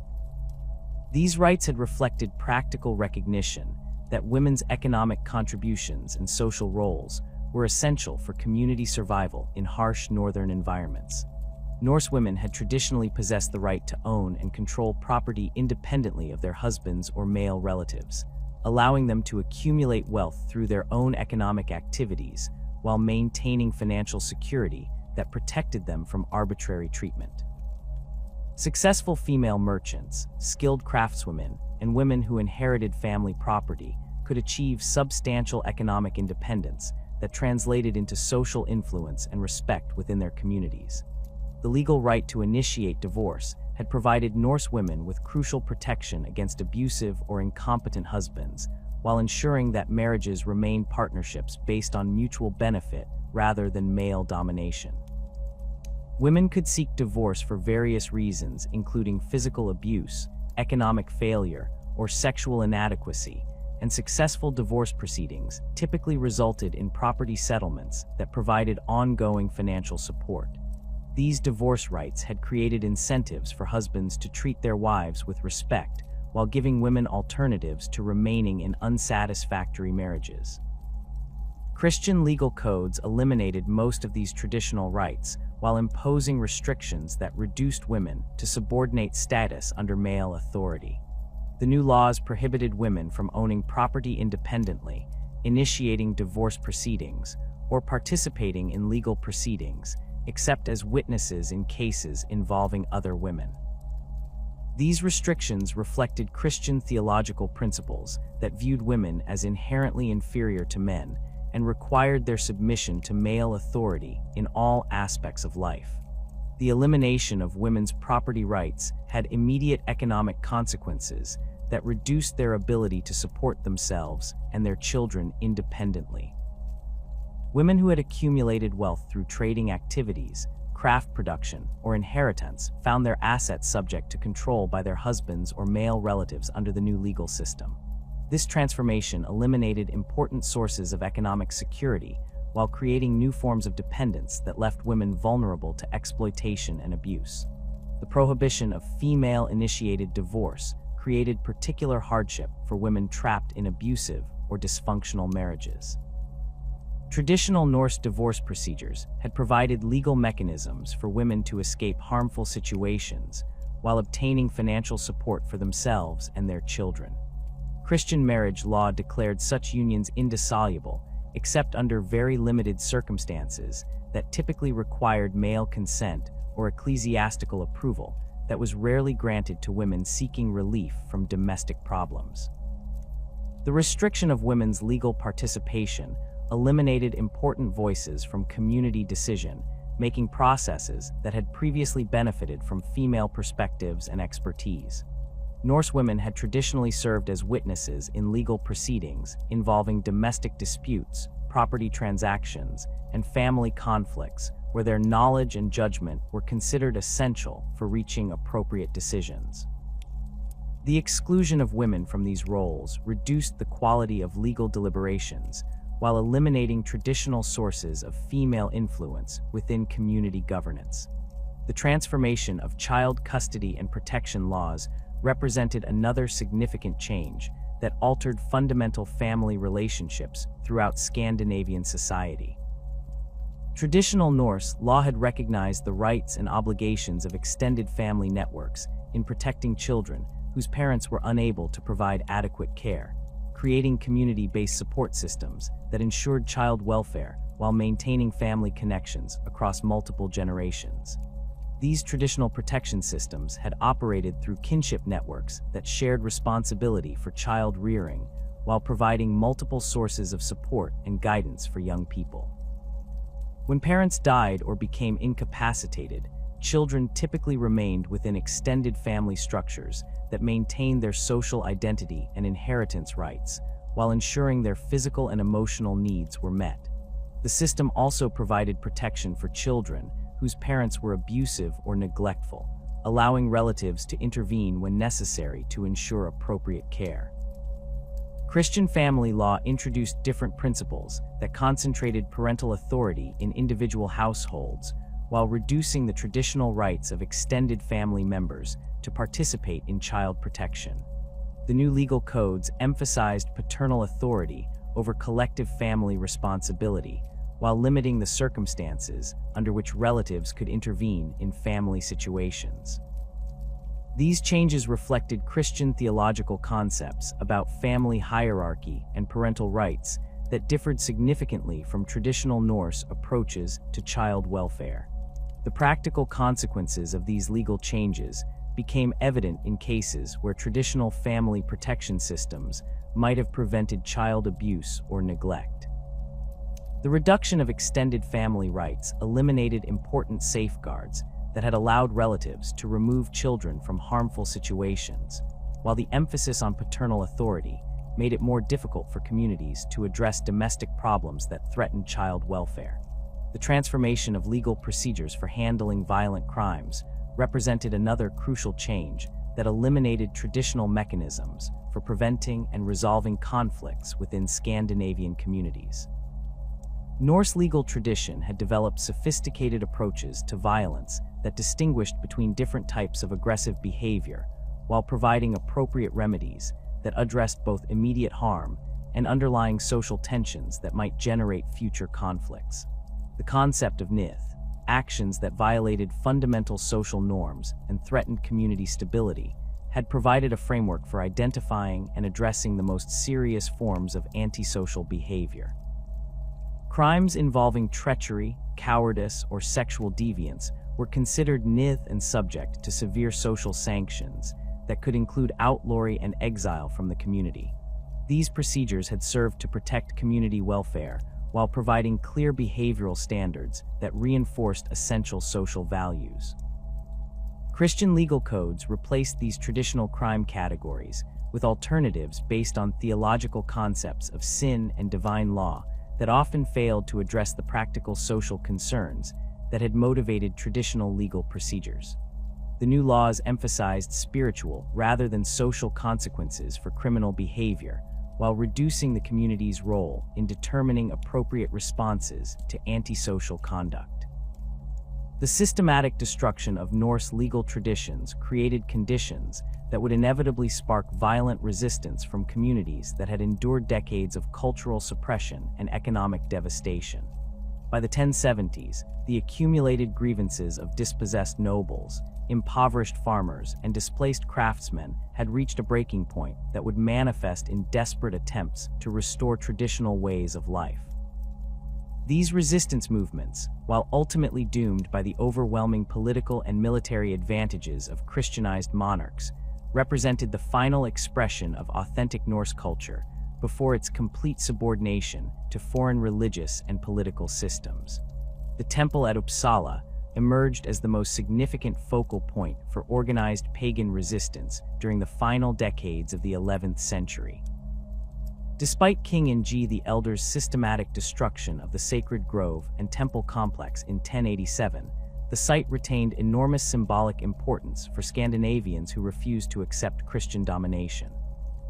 These rights had reflected practical recognition that women's economic contributions and social roles were essential for community survival in harsh northern environments. Norse women had traditionally possessed the right to own and control property independently of their husbands or male relatives, allowing them to accumulate wealth through their own economic activities while maintaining financial security that protected them from arbitrary treatment. Successful female merchants, skilled craftswomen, and women who inherited family property could achieve substantial economic independence that translated into social influence and respect within their communities. The legal right to initiate divorce had provided Norse women with crucial protection against abusive or incompetent husbands, while ensuring that marriages remained partnerships based on mutual benefit rather than male domination. Women could seek divorce for various reasons, including physical abuse, economic failure, or sexual inadequacy, and successful divorce proceedings typically resulted in property settlements that provided ongoing financial support. These divorce rights had created incentives for husbands to treat their wives with respect while giving women alternatives to remaining in unsatisfactory marriages. Christian legal codes eliminated most of these traditional rights while imposing restrictions that reduced women to subordinate status under male authority. The new laws prohibited women from owning property independently, initiating divorce proceedings, or participating in legal proceedings, except as witnesses in cases involving other women. These restrictions reflected Christian theological principles that viewed women as inherently inferior to men and required their submission to male authority in all aspects of life. The elimination of women's property rights had immediate economic consequences that reduced their ability to support themselves and their children independently. Women who had accumulated wealth through trading activities, craft production, or inheritance found their assets subject to control by their husbands or male relatives under the new legal system. This transformation eliminated important sources of economic security while creating new forms of dependence that left women vulnerable to exploitation and abuse. The prohibition of female-initiated divorce created particular hardship for women trapped in abusive or dysfunctional marriages. Traditional Norse divorce procedures had provided legal mechanisms for women to escape harmful situations while obtaining financial support for themselves and their children. Christian marriage law declared such unions indissoluble, except under very limited circumstances that typically required male consent or ecclesiastical approval that was rarely granted to women seeking relief from domestic problems. The restriction of women's legal participation eliminated important voices from community decision-making processes that had previously benefited from female perspectives and expertise. Norse women had traditionally served as witnesses in legal proceedings involving domestic disputes, property transactions, and family conflicts, where their knowledge and judgment were considered essential for reaching appropriate decisions. The exclusion of women from these roles reduced the quality of legal deliberations, while eliminating traditional sources of female influence within community governance. The transformation of child custody and protection laws represented another significant change that altered fundamental family relationships throughout Scandinavian society. Traditional Norse law had recognized the rights and obligations of extended family networks in protecting children whose parents were unable to provide adequate care, creating community-based support systems that ensured child welfare while maintaining family connections across multiple generations. These traditional protection systems had operated through kinship networks that shared responsibility for child rearing while providing multiple sources of support and guidance for young people. When parents died or became incapacitated, children typically remained within extended family structures that maintained their social identity and inheritance rights, while ensuring their physical and emotional needs were met. The system also provided protection for children whose parents were abusive or neglectful, allowing relatives to intervene when necessary to ensure appropriate care. Christian family law introduced different principles that concentrated parental authority in individual households while reducing the traditional rights of extended family members to participate in child protection. The new legal codes emphasized paternal authority over collective family responsibility, while limiting the circumstances under which relatives could intervene in family situations. These changes reflected Christian theological concepts about family hierarchy and parental rights that differed significantly from traditional Norse approaches to child welfare. The practical consequences of these legal changes became evident in cases where traditional family protection systems might have prevented child abuse or neglect. The reduction of extended family rights eliminated important safeguards that had allowed relatives to remove children from harmful situations, while the emphasis on paternal authority made it more difficult for communities to address domestic problems that threatened child welfare. The transformation of legal procedures for handling violent crimes represented another crucial change that eliminated traditional mechanisms for preventing and resolving conflicts within Scandinavian communities. Norse legal tradition had developed sophisticated approaches to violence that distinguished between different types of aggressive behavior, while providing appropriate remedies that addressed both immediate harm and underlying social tensions that might generate future conflicts. The concept of nith, actions that violated fundamental social norms and threatened community stability, had provided a framework for identifying and addressing the most serious forms of antisocial behavior. Crimes involving treachery, cowardice, or sexual deviance were considered nith and subject to severe social sanctions that could include outlawry and exile from the community. These procedures had served to protect community welfare while providing clear behavioral standards that reinforced essential social values. Christian legal codes replaced these traditional crime categories with alternatives based on theological concepts of sin and divine law that often failed to address the practical social concerns that had motivated traditional legal procedures. The new laws emphasized spiritual rather than social consequences for criminal behavior, while reducing the community's role in determining appropriate responses to antisocial conduct. The systematic destruction of Norse legal traditions created conditions that would inevitably spark violent resistance from communities that had endured decades of cultural suppression and economic devastation. By the 1070s, the accumulated grievances of dispossessed nobles, impoverished farmers, and displaced craftsmen had reached a breaking point that would manifest in desperate attempts to restore traditional ways of life. These resistance movements, while ultimately doomed by the overwhelming political and military advantages of Christianized monarchs, represented the final expression of authentic Norse culture before its complete subordination to foreign religious and political systems. The temple at Uppsala emerged as the most significant focal point for organized pagan resistance during the final decades of the 11th century. Despite King Ingi the Elder's systematic destruction of the sacred grove and temple complex in 1087, the site retained enormous symbolic importance for Scandinavians who refused to accept Christian domination.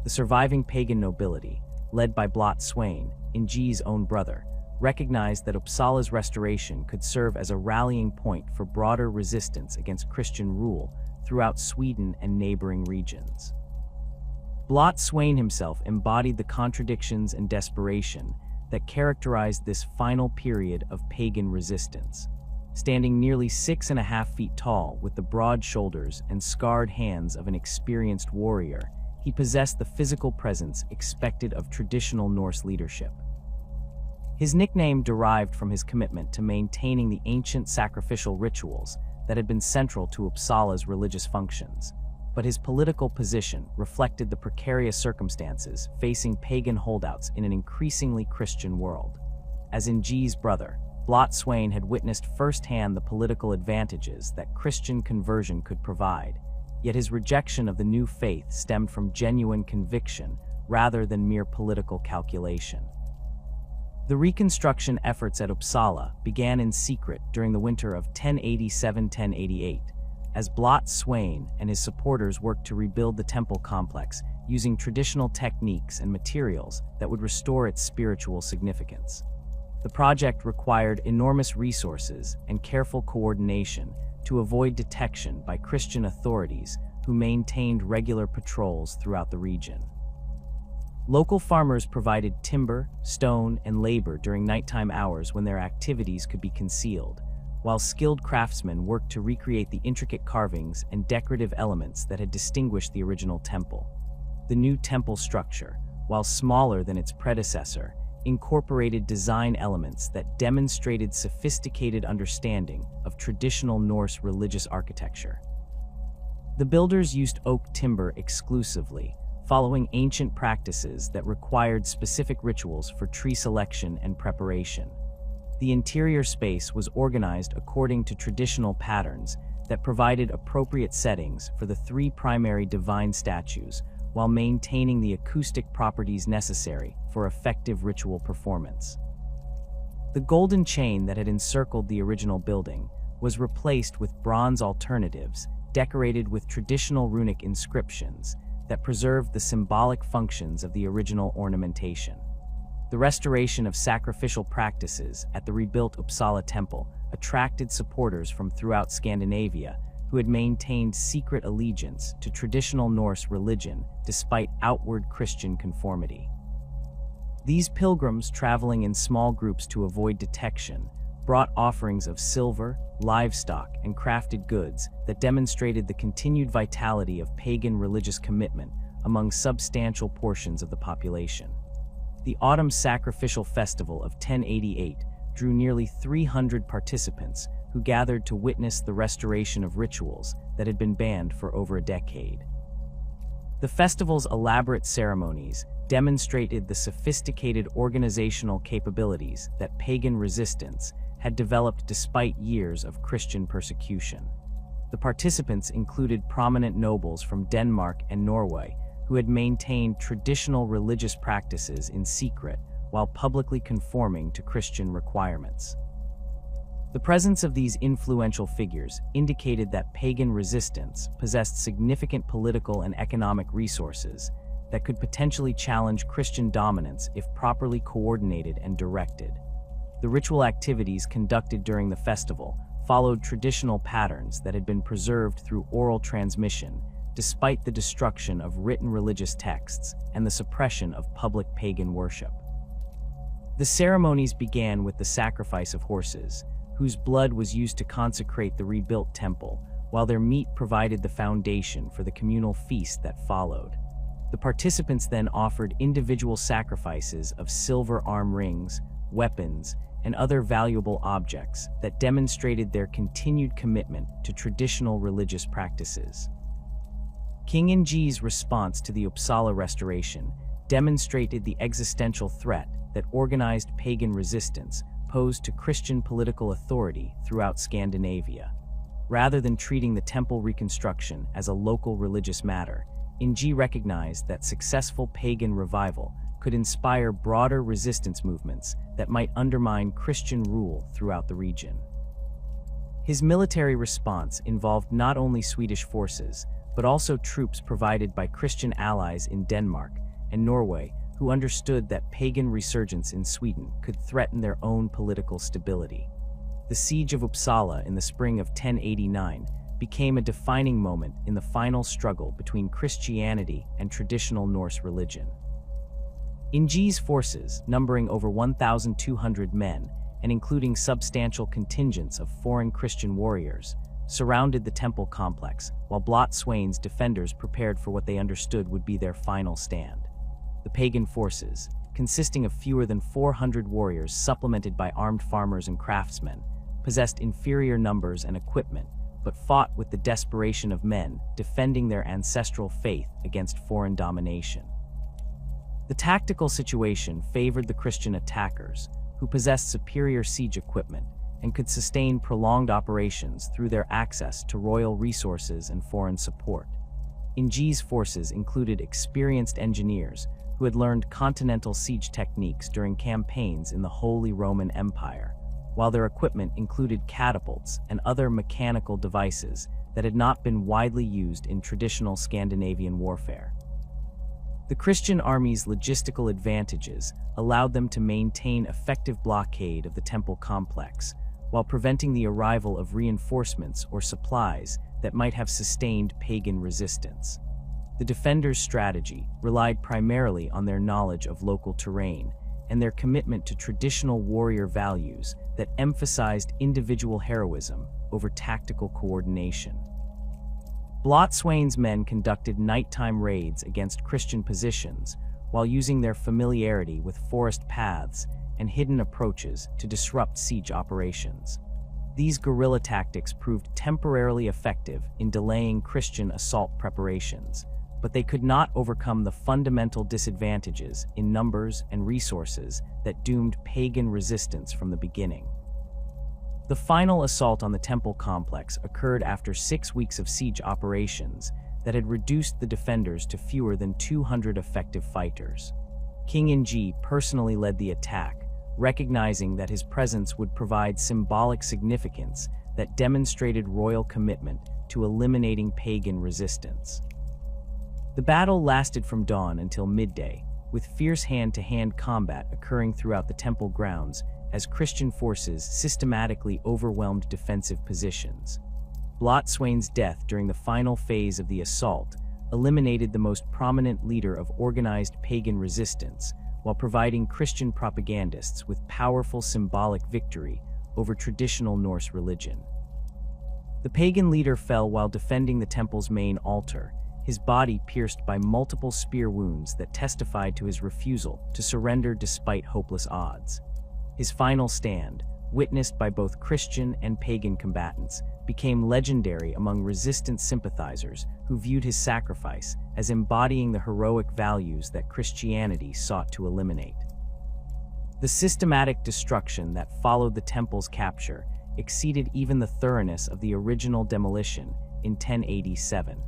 The surviving pagan nobility, led by Blot Swain, Ingi's own brother, recognized that Uppsala's restoration could serve as a rallying point for broader resistance against Christian rule throughout Sweden and neighboring regions. Blot Swain himself embodied the contradictions and desperation that characterized this final period of pagan resistance. Standing nearly 6.5 feet tall with the broad shoulders and scarred hands of an experienced warrior, he possessed the physical presence expected of traditional Norse leadership. His nickname derived from his commitment to maintaining the ancient sacrificial rituals that had been central to Uppsala's religious functions, but his political position reflected the precarious circumstances facing pagan holdouts in an increasingly Christian world. As Ingi's brother, Blot Swain had witnessed firsthand the political advantages that Christian conversion could provide, yet his rejection of the new faith stemmed from genuine conviction rather than mere political calculation. The reconstruction efforts at Uppsala began in secret during the winter of 1087-1088, as Blot Swain and his supporters worked to rebuild the temple complex using traditional techniques and materials that would restore its spiritual significance. The project required enormous resources and careful coordination to avoid detection by Christian authorities who maintained regular patrols throughout the region. Local farmers provided timber, stone, and labor during nighttime hours when their activities could be concealed, while skilled craftsmen worked to recreate the intricate carvings and decorative elements that had distinguished the original temple. The new temple structure, while smaller than its predecessor, incorporated design elements that demonstrated sophisticated understanding of traditional Norse religious architecture. The builders used oak timber exclusively, following ancient practices that required specific rituals for tree selection and preparation. The interior space was organized according to traditional patterns that provided appropriate settings for the 3 primary divine statues, while maintaining the acoustic properties necessary for effective ritual performance. The golden chain that had encircled the original building was replaced with bronze alternatives decorated with traditional runic inscriptions that preserved the symbolic functions of the original ornamentation. The restoration of sacrificial practices at the rebuilt Uppsala temple attracted supporters from throughout Scandinavia who had maintained secret allegiance to traditional Norse religion despite outward Christian conformity. These pilgrims, traveling in small groups to avoid detection, brought offerings of silver, livestock, and crafted goods that demonstrated the continued vitality of pagan religious commitment among substantial portions of the population. The autumn sacrificial festival of 1088 drew nearly 300 participants who gathered to witness the restoration of rituals that had been banned for over a decade. The festival's elaborate ceremonies demonstrated the sophisticated organizational capabilities that pagan resistance had developed despite years of Christian persecution. The participants included prominent nobles from Denmark and Norway who had maintained traditional religious practices in secret while publicly conforming to Christian requirements. The presence of these influential figures indicated that pagan resistance possessed significant political and economic resources that could potentially challenge Christian dominance if properly coordinated and directed. The ritual activities conducted during the festival followed traditional patterns that had been preserved through oral transmission, despite the destruction of written religious texts and the suppression of public pagan worship. The ceremonies began with the sacrifice of horses, whose blood was used to consecrate the rebuilt temple, while their meat provided the foundation for the communal feast that followed. The participants then offered individual sacrifices of silver arm rings, weapons, and other valuable objects that demonstrated their continued commitment to traditional religious practices. King Inji's response to the Uppsala restoration demonstrated the existential threat that organized pagan resistance posed to Christian political authority throughout Scandinavia. Rather than treating the temple reconstruction as a local religious matter, Inji recognized that successful pagan revival could inspire broader resistance movements that might undermine Christian rule throughout the region. His military response involved not only Swedish forces, but also troops provided by Christian allies in Denmark and Norway who understood that pagan resurgence in Sweden could threaten their own political stability. The siege of Uppsala in the spring of 1089 became a defining moment in the final struggle between Christianity and traditional Norse religion. Inji's forces, numbering over 1,200 men and including substantial contingents of foreign Christian warriors, surrounded the temple complex, while Blotswain's defenders prepared for what they understood would be their final stand. The pagan forces, consisting of fewer than 400 warriors supplemented by armed farmers and craftsmen, possessed inferior numbers and equipment, but fought with the desperation of men defending their ancestral faith against foreign domination. The tactical situation favored the Christian attackers, who possessed superior siege equipment and could sustain prolonged operations through their access to royal resources and foreign support. Inji's forces included experienced engineers who had learned continental siege techniques during campaigns in the Holy Roman Empire, while their equipment included catapults and other mechanical devices that had not been widely used in traditional Scandinavian warfare. The Christian army's logistical advantages allowed them to maintain effective blockade of the temple complex, while preventing the arrival of reinforcements or supplies that might have sustained pagan resistance. The defenders' strategy relied primarily on their knowledge of local terrain and their commitment to traditional warrior values that emphasized individual heroism over tactical coordination. Blotswain's men conducted nighttime raids against Christian positions while using their familiarity with forest paths and hidden approaches to disrupt siege operations. These guerrilla tactics proved temporarily effective in delaying Christian assault preparations, but they could not overcome the fundamental disadvantages in numbers and resources that doomed pagan resistance from the beginning. The final assault on the temple complex occurred after 6 weeks of siege operations that had reduced the defenders to fewer than 200 effective fighters. King Inji personally led the attack, recognizing that his presence would provide symbolic significance that demonstrated royal commitment to eliminating pagan resistance. The battle lasted from dawn until midday, with fierce hand-to-hand combat occurring throughout the temple grounds as Christian forces systematically overwhelmed defensive positions. Blotswain's death during the final phase of the assault eliminated the most prominent leader of organized pagan resistance, while providing Christian propagandists with powerful symbolic victory over traditional Norse religion. The pagan leader fell while defending the temple's main altar, his body pierced by multiple spear wounds that testified to his refusal to surrender despite hopeless odds. His final stand, witnessed by both Christian and pagan combatants, became legendary among resistance sympathizers who viewed his sacrifice as embodying the heroic values that Christianity sought to eliminate. The systematic destruction that followed the temple's capture exceeded even the thoroughness of the original demolition in 1087.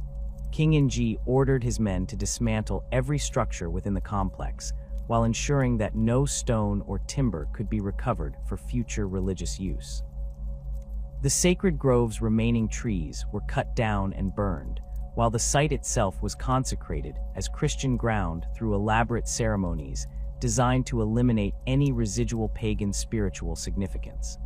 King Inji ordered his men to dismantle every structure within the complex, while ensuring that no stone or timber could be recovered for future religious use. The sacred grove's remaining trees were cut down and burned, while the site itself was consecrated as Christian ground through elaborate ceremonies designed to eliminate any residual pagan spiritual significance.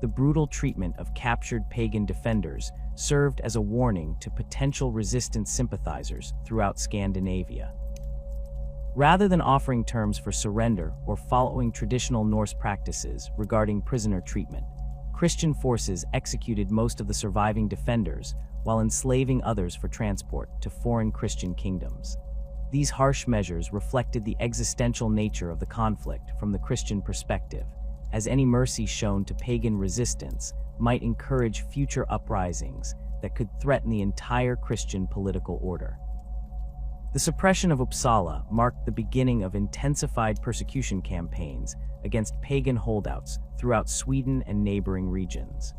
the brutal treatment of captured pagan defenders served as a warning to potential resistance sympathizers throughout Scandinavia. Rather than offering terms for surrender or following traditional Norse practices regarding prisoner treatment, Christian forces executed most of the surviving defenders while enslaving others for transport to foreign Christian kingdoms. These harsh measures reflected the existential nature of the conflict from the Christian perspective, as any mercy shown to pagan resistance might encourage future uprisings that could threaten the entire Christian political order. The suppression of Uppsala marked the beginning of intensified persecution campaigns against pagan holdouts throughout Sweden and neighboring regions.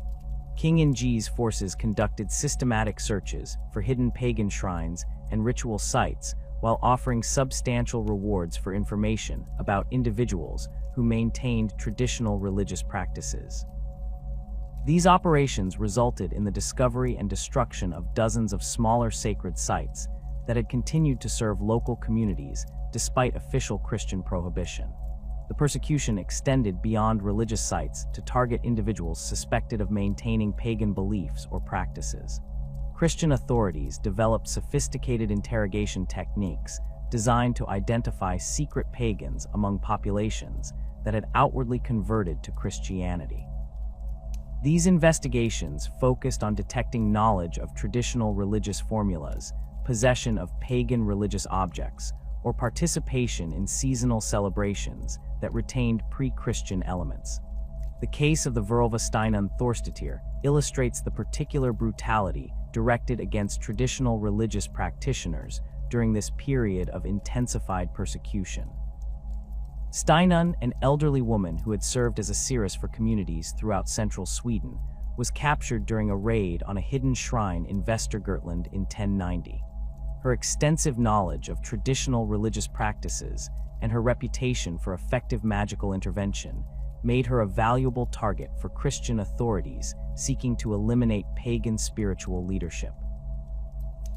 King Inge's forces conducted systematic searches for hidden pagan shrines and ritual sites while offering substantial rewards for information about individuals who maintained traditional religious practices. These operations resulted in the discovery and destruction of dozens of smaller sacred sites that had continued to serve local communities despite official Christian prohibition. The persecution extended beyond religious sites to target individuals suspected of maintaining pagan beliefs or practices. Christian authorities developed sophisticated interrogation techniques designed to identify secret pagans among populations that had outwardly converted to Christianity. These investigations focused on detecting knowledge of traditional religious formulas, possession of pagan religious objects, or participation in seasonal celebrations that retained pre-Christian elements. The case of the Völva Thorstetir illustrates the particular brutality directed against traditional religious practitioners during this period of intensified persecution. Steinun, an elderly woman who had served as a seeress for communities throughout central Sweden, was captured during a raid on a hidden shrine in Västergötland in 1090. Her extensive knowledge of traditional religious practices and her reputation for effective magical intervention made her a valuable target for Christian authorities seeking to eliminate pagan spiritual leadership.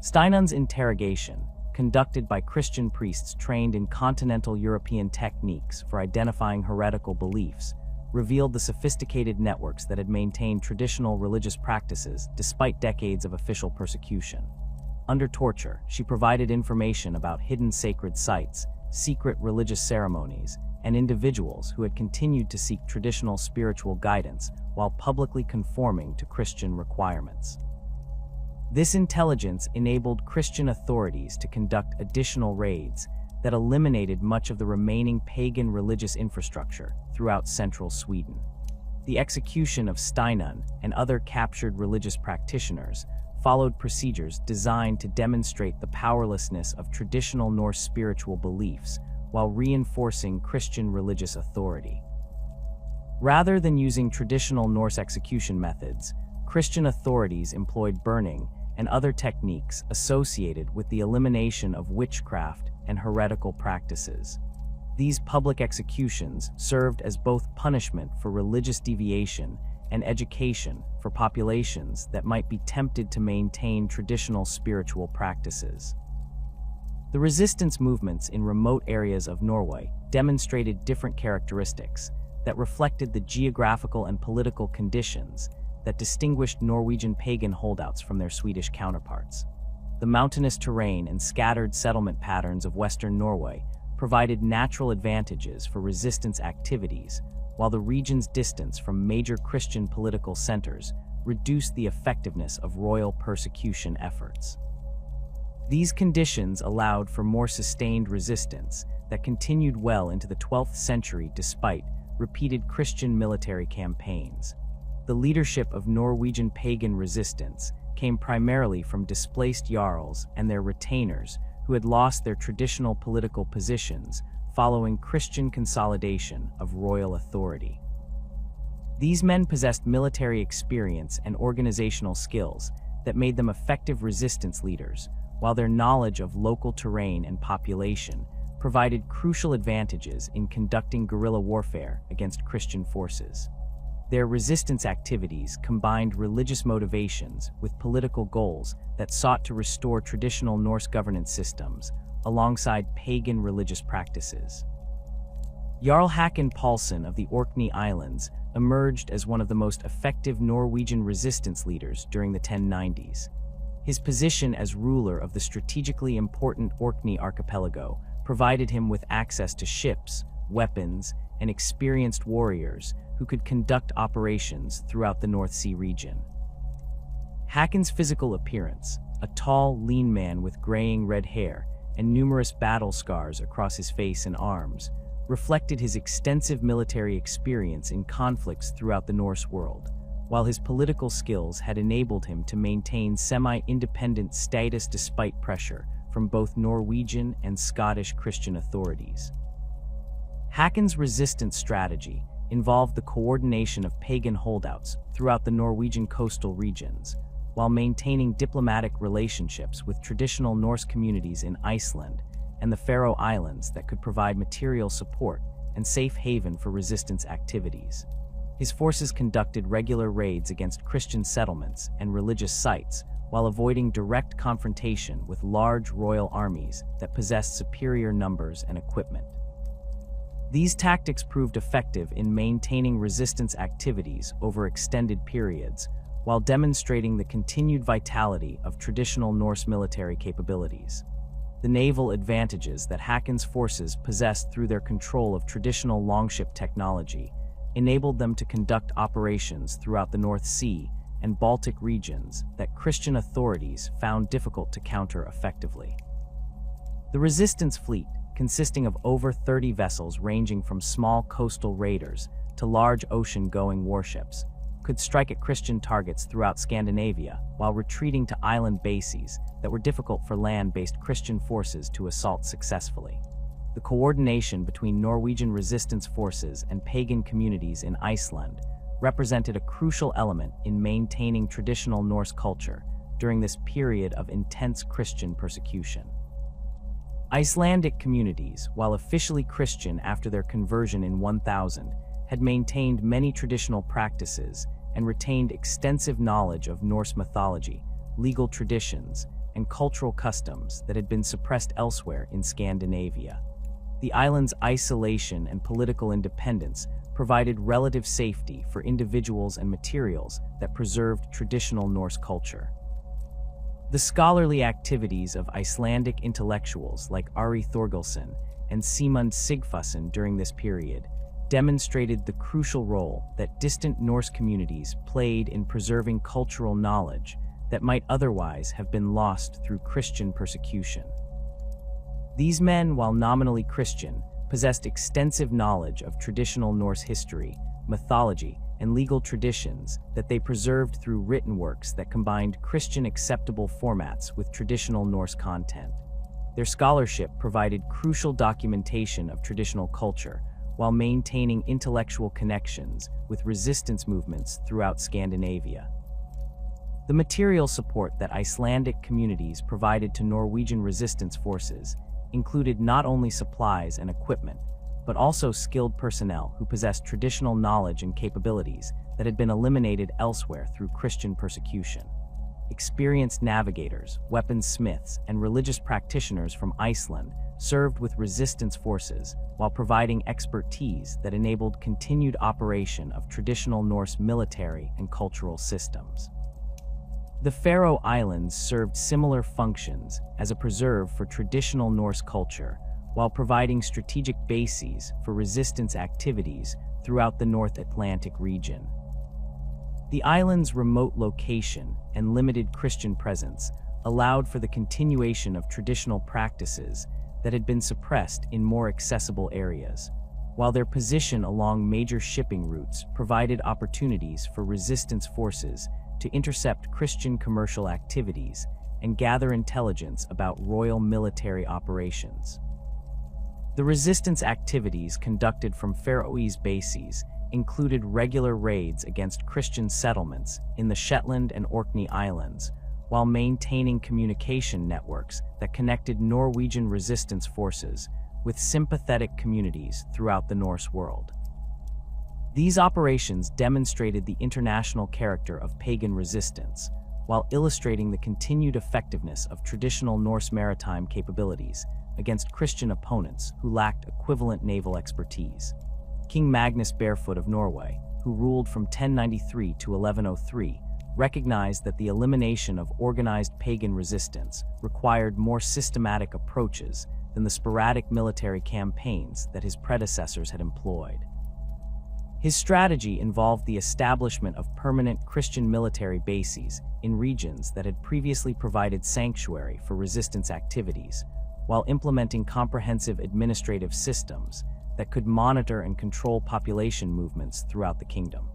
Steinun's interrogation, conducted by Christian priests trained in continental European techniques for identifying heretical beliefs, revealed the sophisticated networks that had maintained traditional religious practices despite decades of official persecution. Under torture, she provided information about hidden sacred sites, secret religious ceremonies, and individuals who had continued to seek traditional spiritual guidance while publicly conforming to Christian requirements. This intelligence enabled Christian authorities to conduct additional raids that eliminated much of the remaining pagan religious infrastructure throughout central Sweden. The execution of Steinun and other captured religious practitioners followed procedures designed to demonstrate the powerlessness of traditional Norse spiritual beliefs while reinforcing Christian religious authority. Rather than using traditional Norse execution methods, Christian authorities employed burning and other techniques associated with the elimination of witchcraft and heretical practices. These public executions served as both punishment for religious deviation and education for populations that might be tempted to maintain traditional spiritual practices. The resistance movements in remote areas of Norway demonstrated different characteristics that reflected the geographical and political conditions that distinguished Norwegian pagan holdouts from their Swedish counterparts. The mountainous terrain and scattered settlement patterns of western Norway provided natural advantages for resistance activities, while the region's distance from major Christian political centers reduced the effectiveness of royal persecution efforts. These conditions allowed for more sustained resistance that continued well into the 12th century despite repeated Christian military campaigns. The leadership of Norwegian pagan resistance came primarily from displaced jarls and their retainers who had lost their traditional political positions following Christian consolidation of royal authority. These men possessed military experience and organizational skills that made them effective resistance leaders, while their knowledge of local terrain and population provided crucial advantages in conducting guerrilla warfare against Christian forces. Their resistance activities combined religious motivations with political goals that sought to restore traditional Norse governance systems alongside pagan religious practices. Jarl Håkon Pálsson of the Orkney Islands emerged as one of the most effective Norwegian resistance leaders during the 1090s. His position as ruler of the strategically important Orkney archipelago provided him with access to ships, weapons, and experienced warriors who could conduct operations throughout the North Sea region. Håkon's physical appearance, a tall, lean man with graying red hair and numerous battle scars across his face and arms, reflected his extensive military experience in conflicts throughout the Norse world, while his political skills had enabled him to maintain semi-independent status despite pressure from both Norwegian and Scottish Christian authorities. Håkon's resistance strategy involved the coordination of pagan holdouts throughout the Norwegian coastal regions, while maintaining diplomatic relationships with traditional Norse communities in Iceland and the Faroe Islands that could provide material support and safe haven for resistance activities. His forces conducted regular raids against Christian settlements and religious sites while avoiding direct confrontation with large royal armies that possessed superior numbers and equipment. These tactics proved effective in maintaining resistance activities over extended periods, while demonstrating the continued vitality of traditional Norse military capabilities. The naval advantages that Håkon's forces possessed through their control of traditional longship technology enabled them to conduct operations throughout the North Sea and Baltic regions that Christian authorities found difficult to counter effectively. The resistance fleet, consisting of over 30 vessels ranging from small coastal raiders to large ocean-going warships, could strike at Christian targets throughout Scandinavia while retreating to island bases that were difficult for land-based Christian forces to assault successfully. The coordination between Norwegian resistance forces and pagan communities in Iceland represented a crucial element in maintaining traditional Norse culture during this period of intense Christian persecution. Icelandic communities, while officially Christian after their conversion in 1000, had maintained many traditional practices and retained extensive knowledge of Norse mythology, legal traditions, and cultural customs that had been suppressed elsewhere in Scandinavia. The island's isolation and political independence provided relative safety for individuals and materials that preserved traditional Norse culture. The scholarly activities of Icelandic intellectuals like Ari Thorgilsson and Sigmund Sigfusson during this period demonstrated the crucial role that distant Norse communities played in preserving cultural knowledge that might otherwise have been lost through Christian persecution. These men, while nominally Christian, possessed extensive knowledge of traditional Norse history, mythology, and legal traditions that they preserved through written works that combined Christian acceptable formats with traditional Norse content. Their scholarship provided crucial documentation of traditional culture while maintaining intellectual connections with resistance movements throughout Scandinavia. The material support that Icelandic communities provided to Norwegian resistance forces included not only supplies and equipment, but also skilled personnel who possessed traditional knowledge and capabilities that had been eliminated elsewhere through Christian persecution. Experienced navigators, weaponsmiths, and religious practitioners from Iceland served with resistance forces while providing expertise that enabled continued operation of traditional Norse military and cultural systems. The Faroe Islands served similar functions as a preserve for traditional Norse culture, while providing strategic bases for resistance activities throughout the North Atlantic region. The island's remote location and limited Christian presence allowed for the continuation of traditional practices that had been suppressed in more accessible areas, while their position along major shipping routes provided opportunities for resistance forces to intercept Christian commercial activities and gather intelligence about royal military operations. The resistance activities conducted from Faroese bases included regular raids against Christian settlements in the Shetland and Orkney Islands, while maintaining communication networks that connected Norwegian resistance forces with sympathetic communities throughout the Norse world. These operations demonstrated the international character of pagan resistance, while illustrating the continued effectiveness of traditional Norse maritime capabilities against Christian opponents who lacked equivalent naval expertise. King Magnus Barefoot of Norway, who ruled from 1093 to 1103, recognized that the elimination of organized pagan resistance required more systematic approaches than the sporadic military campaigns that his predecessors had employed. His strategy involved the establishment of permanent Christian military bases in regions that had previously provided sanctuary for resistance activities, while implementing comprehensive administrative systems that could monitor and control population movements throughout the kingdom.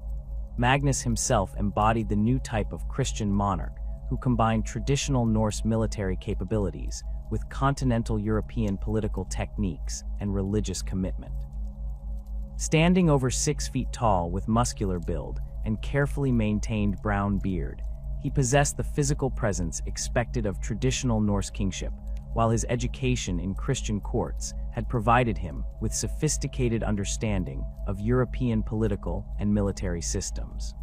Magnus himself embodied the new type of Christian monarch who combined traditional Norse military capabilities with continental European political techniques and religious commitment. Standing over 6 feet tall with muscular build and carefully maintained brown beard, he possessed the physical presence expected of traditional Norse kingship, while his education in Christian courts had provided him with sophisticated understanding of European political and military systems.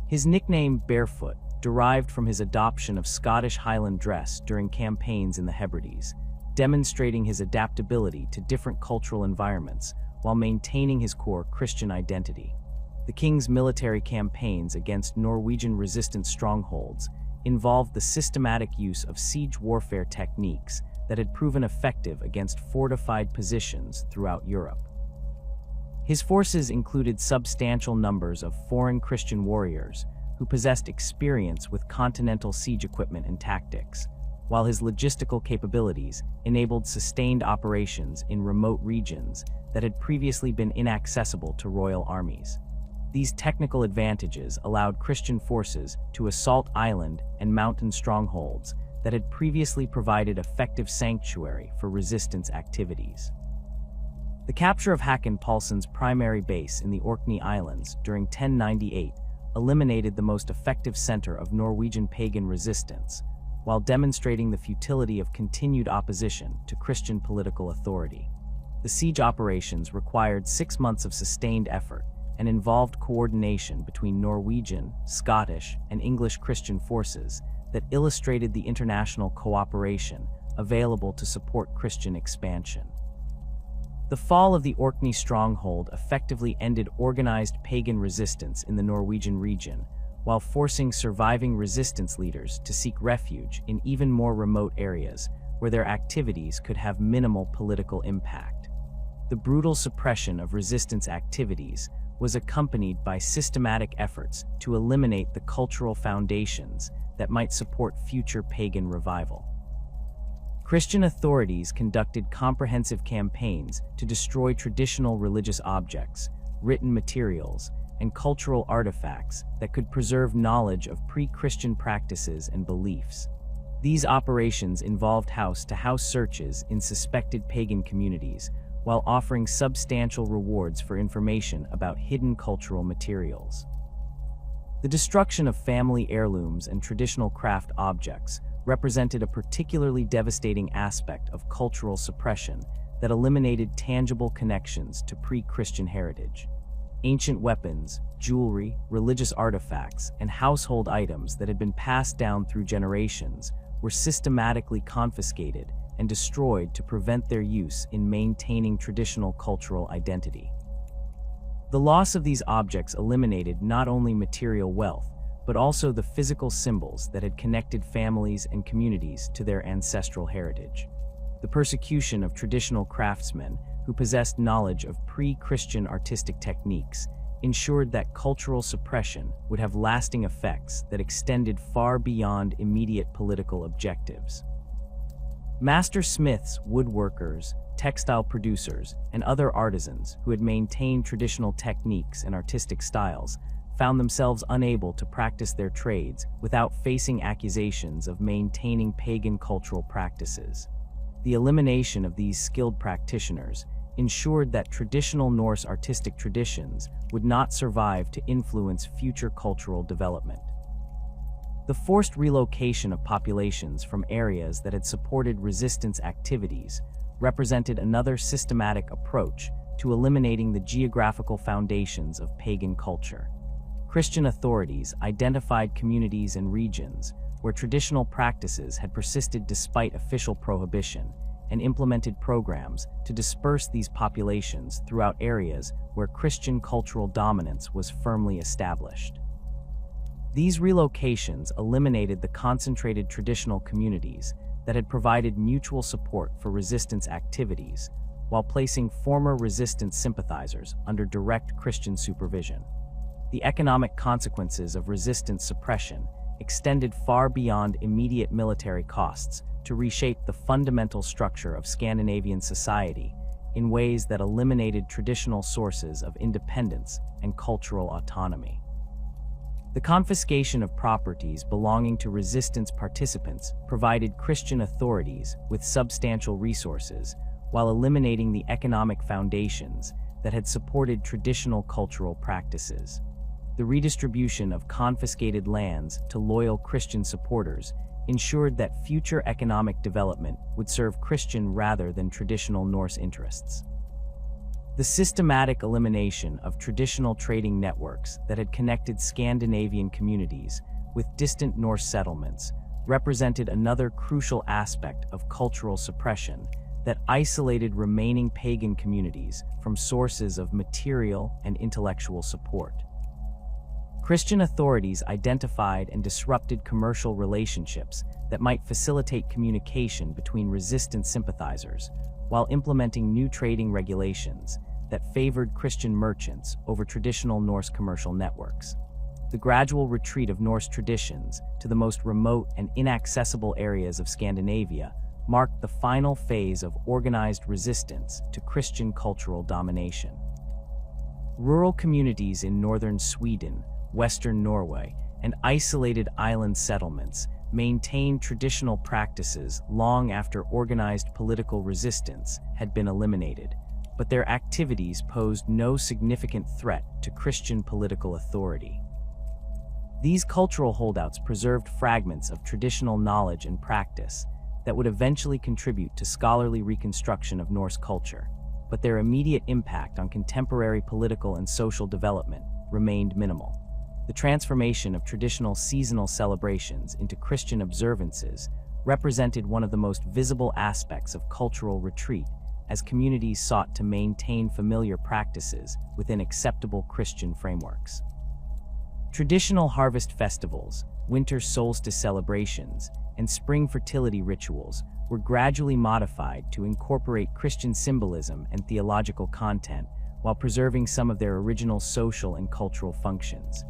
His nickname Barefoot derived from his adoption of Scottish Highland dress during campaigns in the Hebrides, demonstrating his adaptability to different cultural environments while maintaining his core Christian identity. The king's military campaigns against Norwegian resistance strongholds involved the systematic use of siege warfare techniques that had proven effective against fortified positions throughout Europe. His forces included substantial numbers of foreign Christian warriors who possessed experience with continental siege equipment and tactics, while his logistical capabilities enabled sustained operations in remote regions that had previously been inaccessible to royal armies. These technical advantages allowed Christian forces to assault island and mountain strongholds that had previously provided effective sanctuary for resistance activities. The capture of Håkon Pálsson's primary base in the Orkney Islands during 1098 eliminated the most effective center of Norwegian pagan resistance, while demonstrating the futility of continued opposition to Christian political authority. The siege operations required 6 months of sustained effort and involved coordination between Norwegian, Scottish, and English Christian forces that illustrated the international cooperation available to support Christian expansion. The fall of the Orkney stronghold effectively ended organized pagan resistance in the Norwegian region, while forcing surviving resistance leaders to seek refuge in even more remote areas where their activities could have minimal political impact. The brutal suppression of resistance activities was accompanied by systematic efforts to eliminate the cultural foundations that might support future pagan revival. Christian authorities conducted comprehensive campaigns to destroy traditional religious objects, written materials, and cultural artifacts that could preserve knowledge of pre-Christian practices and beliefs. These operations involved house-to-house searches in suspected pagan communities, while offering substantial rewards for information about hidden cultural materials. The destruction of family heirlooms and traditional craft objects represented a particularly devastating aspect of cultural suppression that eliminated tangible connections to pre-Christian heritage. Ancient weapons, jewelry, religious artifacts, and household items that had been passed down through generations were systematically confiscated and destroyed to prevent their use in maintaining traditional cultural identity. The loss of these objects eliminated not only material wealth, but also the physical symbols that had connected families and communities to their ancestral heritage. The persecution of traditional craftsmen who possessed knowledge of pre-Christian artistic techniques ensured that cultural suppression would have lasting effects that extended far beyond immediate political objectives. Master smiths, woodworkers, textile producers, and other artisans who had maintained traditional techniques and artistic styles found themselves unable to practice their trades without facing accusations of maintaining pagan cultural practices. The elimination of these skilled practitioners ensured that traditional Norse artistic traditions would not survive to influence future cultural development. The forced relocation of populations from areas that had supported resistance activities represented another systematic approach to eliminating the geographical foundations of pagan culture. Christian authorities identified communities and regions where traditional practices had persisted despite official prohibition, and implemented programs to disperse these populations throughout areas where Christian cultural dominance was firmly established. These relocations eliminated the concentrated traditional communities that had provided mutual support for resistance activities, while placing former resistance sympathizers under direct Christian supervision. The economic consequences of resistance suppression extended far beyond immediate military costs to reshape the fundamental structure of Scandinavian society in ways that eliminated traditional sources of independence and cultural autonomy. The confiscation of properties belonging to resistance participants provided Christian authorities with substantial resources, while eliminating the economic foundations that had supported traditional cultural practices. The redistribution of confiscated lands to loyal Christian supporters ensured that future economic development would serve Christian rather than traditional Norse interests. The systematic elimination of traditional trading networks that had connected Scandinavian communities with distant Norse settlements represented another crucial aspect of cultural suppression that isolated remaining pagan communities from sources of material and intellectual support. Christian authorities identified and disrupted commercial relationships that might facilitate communication between resistance sympathizers, while implementing new trading regulations that favored Christian merchants over traditional Norse commercial networks. The gradual retreat of Norse traditions to the most remote and inaccessible areas of Scandinavia marked the final phase of organized resistance to Christian cultural domination. Rural communities in northern Sweden, western Norway, and isolated island settlements maintained traditional practices long after organized political resistance had been eliminated, but their activities posed no significant threat to Christian political authority. These cultural holdouts preserved fragments of traditional knowledge and practice that would eventually contribute to scholarly reconstruction of Norse culture, but their immediate impact on contemporary political and social development remained minimal. The transformation of traditional seasonal celebrations into Christian observances represented one of the most visible aspects of cultural retreat, as communities sought to maintain familiar practices within acceptable Christian frameworks. Traditional harvest festivals, winter solstice celebrations, and spring fertility rituals were gradually modified to incorporate Christian symbolism and theological content while preserving some of their original social and cultural functions.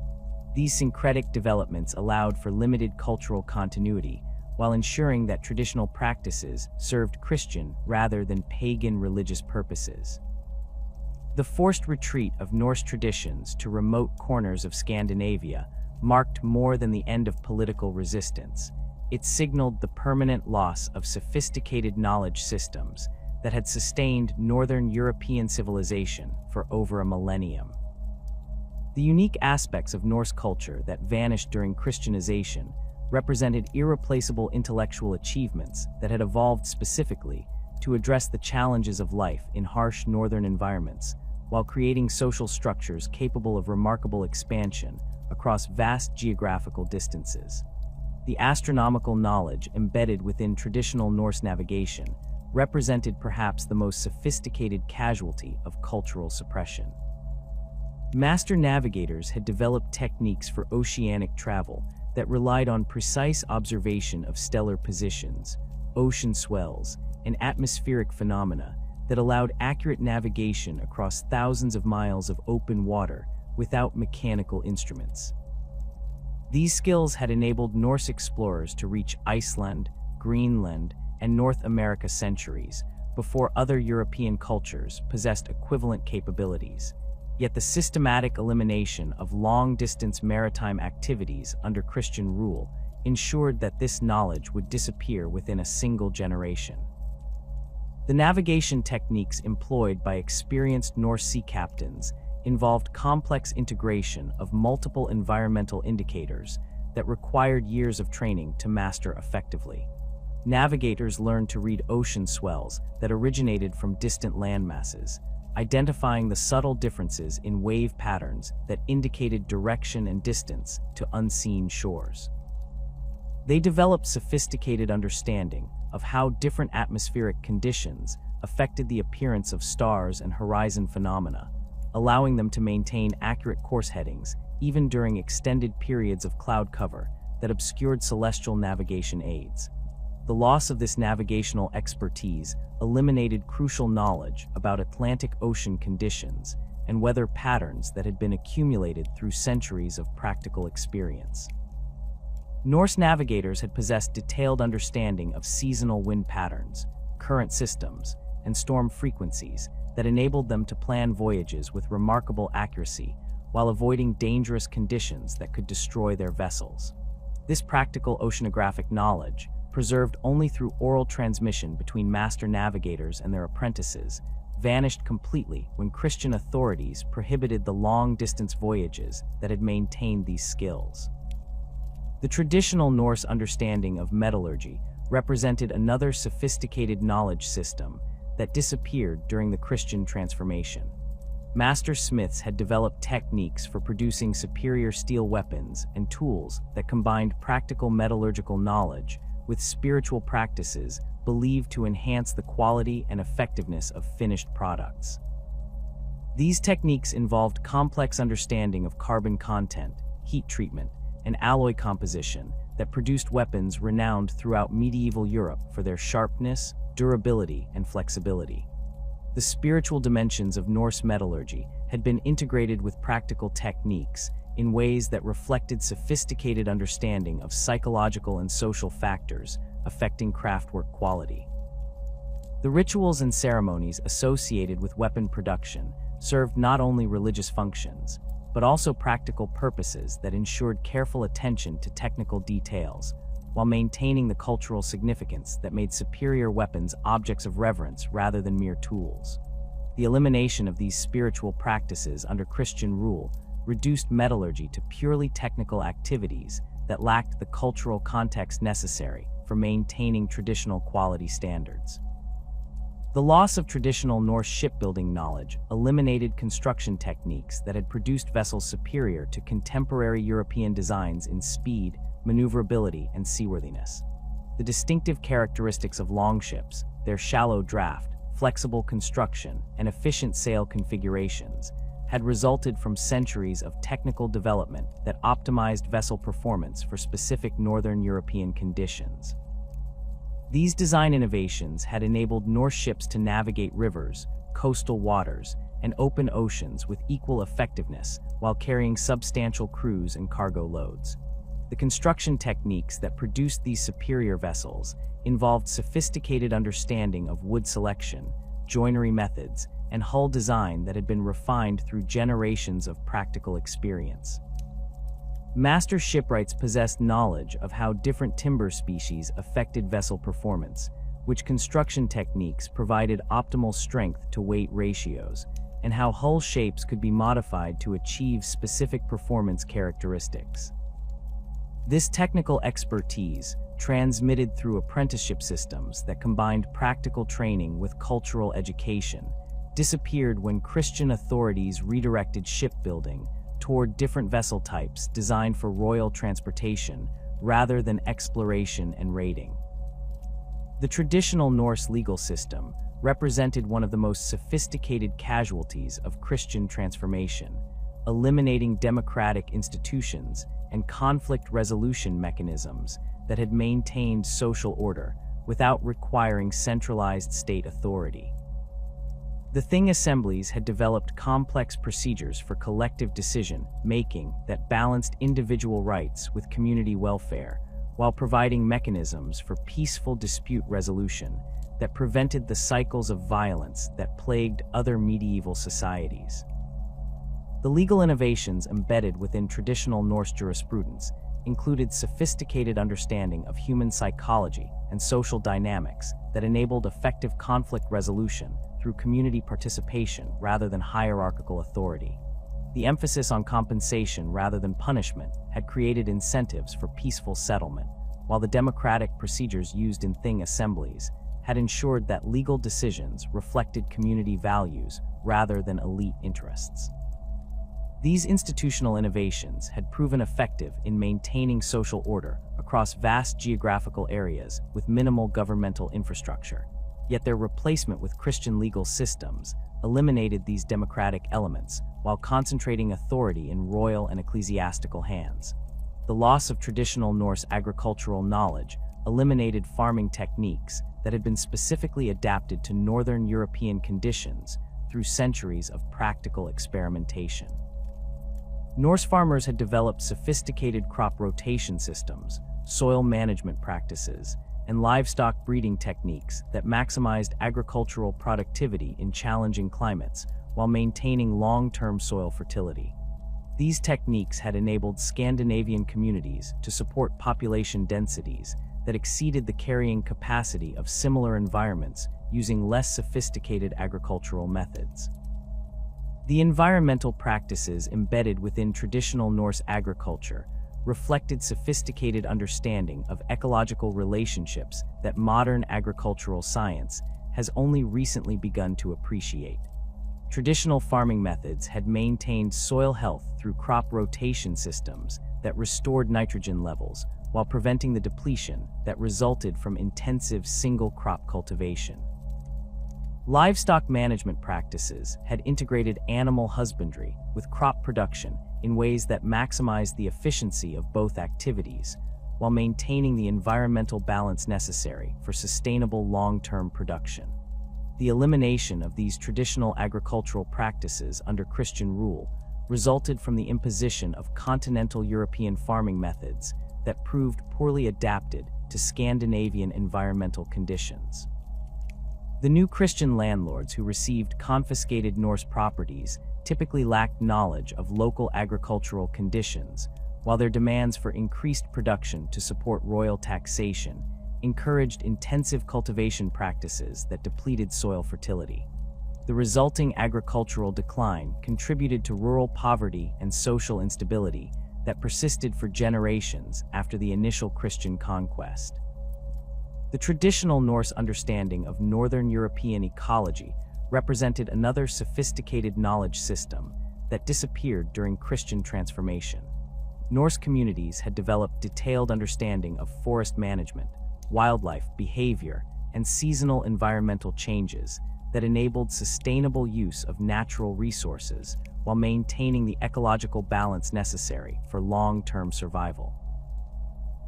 These syncretic developments allowed for limited cultural continuity, while ensuring that traditional practices served Christian rather than pagan religious purposes. The forced retreat of Norse traditions to remote corners of Scandinavia marked more than the end of political resistance. It signaled the permanent loss of sophisticated knowledge systems that had sustained Northern European civilization for over a millennium. The unique aspects of Norse culture that vanished during Christianization represented irreplaceable intellectual achievements that had evolved specifically to address the challenges of life in harsh northern environments, while creating social structures capable of remarkable expansion across vast geographical distances. The astronomical knowledge embedded within traditional Norse navigation represented perhaps the most sophisticated casualty of cultural suppression. Master navigators had developed techniques for oceanic travel that relied on precise observation of stellar positions, ocean swells, and atmospheric phenomena that allowed accurate navigation across thousands of miles of open water without mechanical instruments. These skills had enabled Norse explorers to reach Iceland, Greenland, and North America centuries before other European cultures possessed equivalent capabilities. Yet the systematic elimination of long-distance maritime activities under Christian rule ensured that this knowledge would disappear within a single generation. The navigation techniques employed by experienced Norse sea captains involved complex integration of multiple environmental indicators that required years of training to master effectively. Navigators learned to read ocean swells that originated from distant landmasses, identifying the subtle differences in wave patterns that indicated direction and distance to unseen shores. They developed sophisticated understanding of how different atmospheric conditions affected the appearance of stars and horizon phenomena, allowing them to maintain accurate course headings even during extended periods of cloud cover that obscured celestial navigation aids. The loss of this navigational expertise eliminated crucial knowledge about Atlantic Ocean conditions and weather patterns that had been accumulated through centuries of practical experience. Norse navigators had possessed detailed understanding of seasonal wind patterns, current systems, and storm frequencies that enabled them to plan voyages with remarkable accuracy while avoiding dangerous conditions that could destroy their vessels. This practical oceanographic knowledge, preserved only through oral transmission between master navigators and their apprentices, vanished completely when Christian authorities prohibited the long-distance voyages that had maintained these skills. The traditional Norse understanding of metallurgy represented another sophisticated knowledge system that disappeared during the Christian transformation. Master smiths had developed techniques for producing superior steel weapons and tools that combined practical metallurgical knowledge with spiritual practices believed to enhance the quality and effectiveness of finished products. These techniques involved complex understanding of carbon content, heat treatment, and alloy composition that produced weapons renowned throughout medieval Europe for their sharpness, durability, and flexibility. The spiritual dimensions of Norse metallurgy had been integrated with practical techniques in ways that reflected sophisticated understanding of psychological and social factors affecting craftwork quality. The rituals and ceremonies associated with weapon production served not only religious functions, but also practical purposes that ensured careful attention to technical details, while maintaining the cultural significance that made superior weapons objects of reverence rather than mere tools. The elimination of these spiritual practices under Christian rule reduced metallurgy to purely technical activities that lacked the cultural context necessary for maintaining traditional quality standards. The loss of traditional Norse shipbuilding knowledge eliminated construction techniques that had produced vessels superior to contemporary European designs in speed, maneuverability, and seaworthiness. The distinctive characteristics of longships, their shallow draft, flexible construction, and efficient sail configurations, had resulted from centuries of technical development that optimized vessel performance for specific Northern European conditions. These design innovations had enabled Norse ships to navigate rivers, coastal waters, and open oceans with equal effectiveness while carrying substantial crews and cargo loads. The construction techniques that produced these superior vessels involved sophisticated understanding of wood selection, joinery methods, and hull design that had been refined through generations of practical experience. Master shipwrights possessed knowledge of how different timber species affected vessel performance, which construction techniques provided optimal strength to weight ratios, and how hull shapes could be modified to achieve specific performance characteristics. This technical expertise, transmitted through apprenticeship systems that combined practical training with cultural education, disappeared when Christian authorities redirected shipbuilding toward different vessel types designed for royal transportation rather than exploration and raiding. The traditional Norse legal system represented one of the most sophisticated casualties of Christian transformation, eliminating democratic institutions and conflict resolution mechanisms that had maintained social order without requiring centralized state authority. The Thing assemblies had developed complex procedures for collective decision-making that balanced individual rights with community welfare, while providing mechanisms for peaceful dispute resolution that prevented the cycles of violence that plagued other medieval societies. The legal innovations embedded within traditional Norse jurisprudence included sophisticated understanding of human psychology and social dynamics that enabled effective conflict resolution through community participation rather than hierarchical authority. The emphasis on compensation rather than punishment had created incentives for peaceful settlement, while the democratic procedures used in Thing assemblies had ensured that legal decisions reflected community values rather than elite interests. These institutional innovations had proven effective in maintaining social order across vast geographical areas with minimal governmental infrastructure. Yet their replacement with Christian legal systems eliminated these democratic elements while concentrating authority in royal and ecclesiastical hands. The loss of traditional Norse agricultural knowledge eliminated farming techniques that had been specifically adapted to Northern European conditions through centuries of practical experimentation. Norse farmers had developed sophisticated crop rotation systems, soil management practices, and livestock breeding techniques that maximized agricultural productivity in challenging climates while maintaining long-term soil fertility. These techniques had enabled Scandinavian communities to support population densities that exceeded the carrying capacity of similar environments using less sophisticated agricultural methods. The environmental practices embedded within traditional Norse agriculture reflected sophisticated understanding of ecological relationships that modern agricultural science has only recently begun to appreciate. Traditional farming methods had maintained soil health through crop rotation systems that restored nitrogen levels while preventing the depletion that resulted from intensive single-crop cultivation. Livestock management practices had integrated animal husbandry with crop production in ways that maximized the efficiency of both activities, while maintaining the environmental balance necessary for sustainable long-term production. The elimination of these traditional agricultural practices under Christian rule resulted from the imposition of continental European farming methods that proved poorly adapted to Scandinavian environmental conditions. The new Christian landlords who received confiscated Norse properties typically lacked knowledge of local agricultural conditions, while their demands for increased production to support royal taxation encouraged intensive cultivation practices that depleted soil fertility. The resulting agricultural decline contributed to rural poverty and social instability that persisted for generations after the initial Christian conquest. The traditional Norse understanding of Northern European ecology represented another sophisticated knowledge system that disappeared during Christian transformation. Norse communities had developed detailed understanding of forest management, wildlife behavior, and seasonal environmental changes that enabled sustainable use of natural resources while maintaining the ecological balance necessary for long-term survival.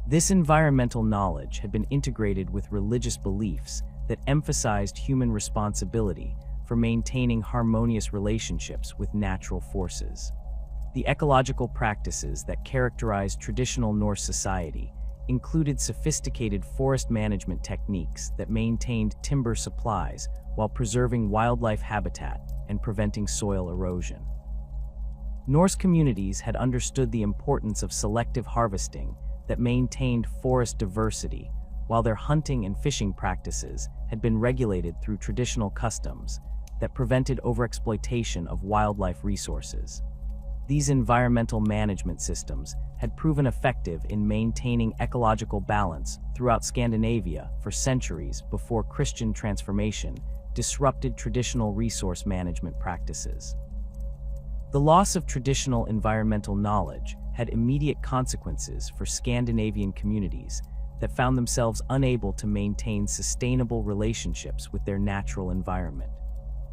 This environmental knowledge had been integrated with religious beliefs that emphasized human responsibility for maintaining harmonious relationships with natural forces. The ecological practices that characterized traditional Norse society included sophisticated forest management techniques that maintained timber supplies while preserving wildlife habitat and preventing soil erosion. Norse communities had understood the importance of selective harvesting that maintained forest diversity, while their hunting and fishing practices had been regulated through traditional customs that prevented overexploitation of wildlife resources. These environmental management systems had proven effective in maintaining ecological balance throughout Scandinavia for centuries before Christian transformation disrupted traditional resource management practices. The loss of traditional environmental knowledge had immediate consequences for Scandinavian communities that found themselves unable to maintain sustainable relationships with their natural environment.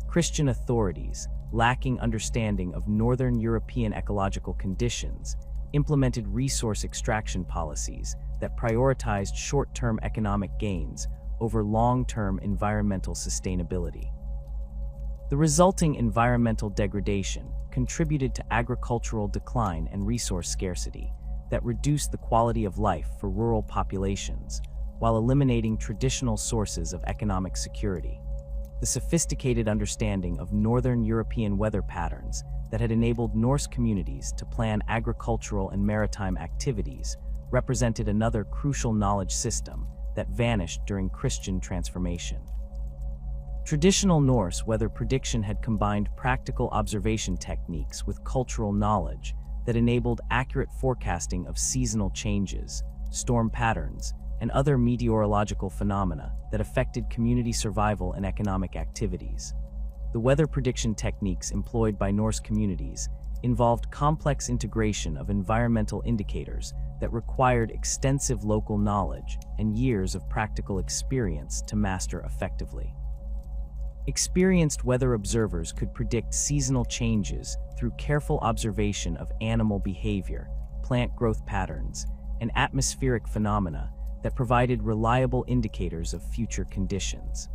Christian authorities, lacking understanding of Northern European ecological conditions, implemented resource extraction policies that prioritized short-term economic gains over long-term environmental sustainability. The resulting environmental degradation contributed to agricultural decline and resource scarcity that reduced the quality of life for rural populations while eliminating traditional sources of economic security. The sophisticated understanding of Northern European weather patterns that had enabled Norse communities to plan agricultural and maritime activities represented another crucial knowledge system that vanished during Christian transformation. Traditional Norse weather prediction had combined practical observation techniques with cultural knowledge that enabled accurate forecasting of seasonal changes, storm patterns, and other meteorological phenomena that affected community survival and economic activities. The weather prediction techniques employed by Norse communities involved complex integration of environmental indicators that required extensive local knowledge and years of practical experience to master effectively. Experienced weather observers could predict seasonal changes through careful observation of animal behavior, plant growth patterns, and atmospheric phenomena that provided reliable indicators of future conditions.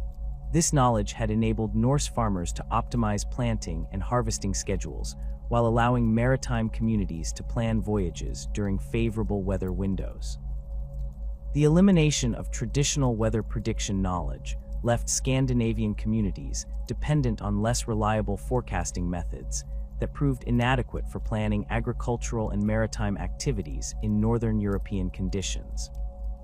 This knowledge had enabled Norse farmers to optimize planting and harvesting schedules, while allowing maritime communities to plan voyages during favorable weather windows. The elimination of traditional weather prediction knowledge left Scandinavian communities dependent on less reliable forecasting methods that proved inadequate for planning agricultural and maritime activities in northern European conditions.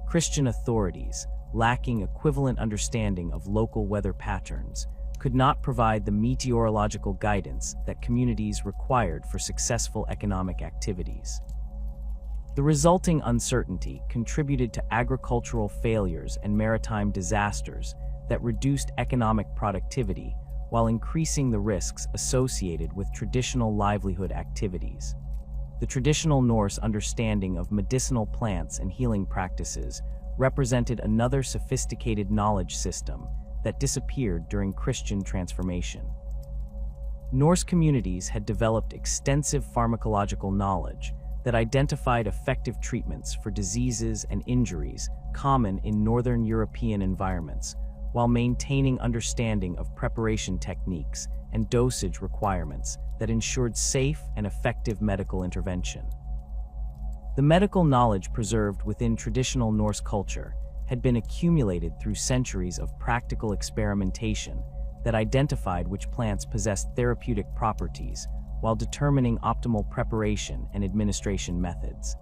Christian authorities, lacking equivalent understanding of local weather patterns, could not provide the meteorological guidance that communities required for successful economic activities. The resulting uncertainty contributed to agricultural failures and maritime disasters that reduced economic productivity while increasing the risks associated with traditional livelihood activities. The traditional Norse understanding of medicinal plants and healing practices represented another sophisticated knowledge system that disappeared during Christian transformation. Norse communities had developed extensive pharmacological knowledge that identified effective treatments for diseases and injuries common in northern European environments, while maintaining understanding of preparation techniques and dosage requirements that ensured safe and effective medical intervention. The medical knowledge preserved within traditional Norse culture had been accumulated through centuries of practical experimentation that identified which plants possessed therapeutic properties while determining optimal preparation and administration methods.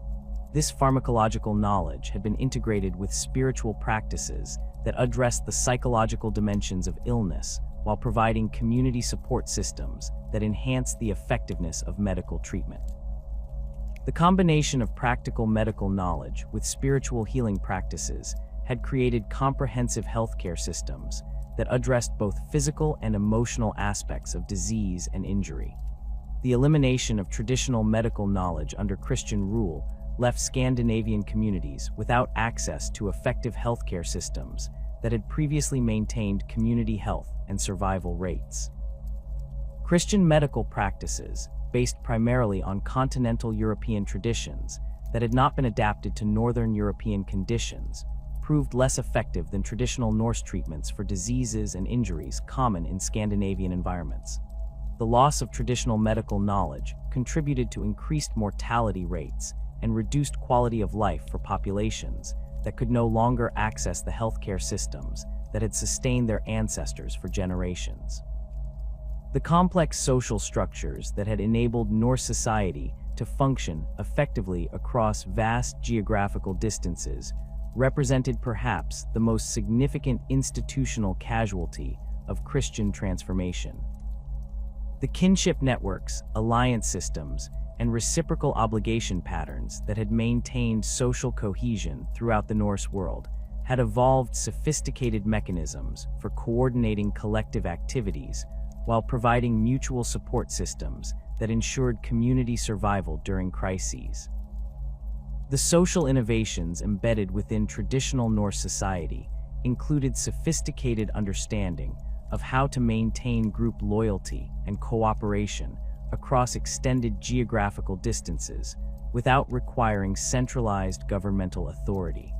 This pharmacological knowledge had been integrated with spiritual practices that addressed the psychological dimensions of illness while providing community support systems that enhanced the effectiveness of medical treatment. The combination of practical medical knowledge with spiritual healing practices had created comprehensive healthcare systems that addressed both physical and emotional aspects of disease and injury. The elimination of traditional medical knowledge under Christian rule left Scandinavian communities without access to effective healthcare systems that had previously maintained community health and survival rates. Christian medical practices, based primarily on continental European traditions that had not been adapted to northern European conditions, proved less effective than traditional Norse treatments for diseases and injuries common in Scandinavian environments. The loss of traditional medical knowledge contributed to increased mortality rates and reduced quality of life for populations that could no longer access the healthcare systems that had sustained their ancestors for generations. The complex social structures that had enabled Norse society to function effectively across vast geographical distances represented perhaps the most significant institutional casualty of Christian transformation. The kinship networks, alliance systems, and reciprocal obligation patterns that had maintained social cohesion throughout the Norse world had evolved sophisticated mechanisms for coordinating collective activities while providing mutual support systems that ensured community survival during crises. The social innovations embedded within traditional Norse society included sophisticated understanding of how to maintain group loyalty and cooperation across extended geographical distances without requiring centralized governmental authority.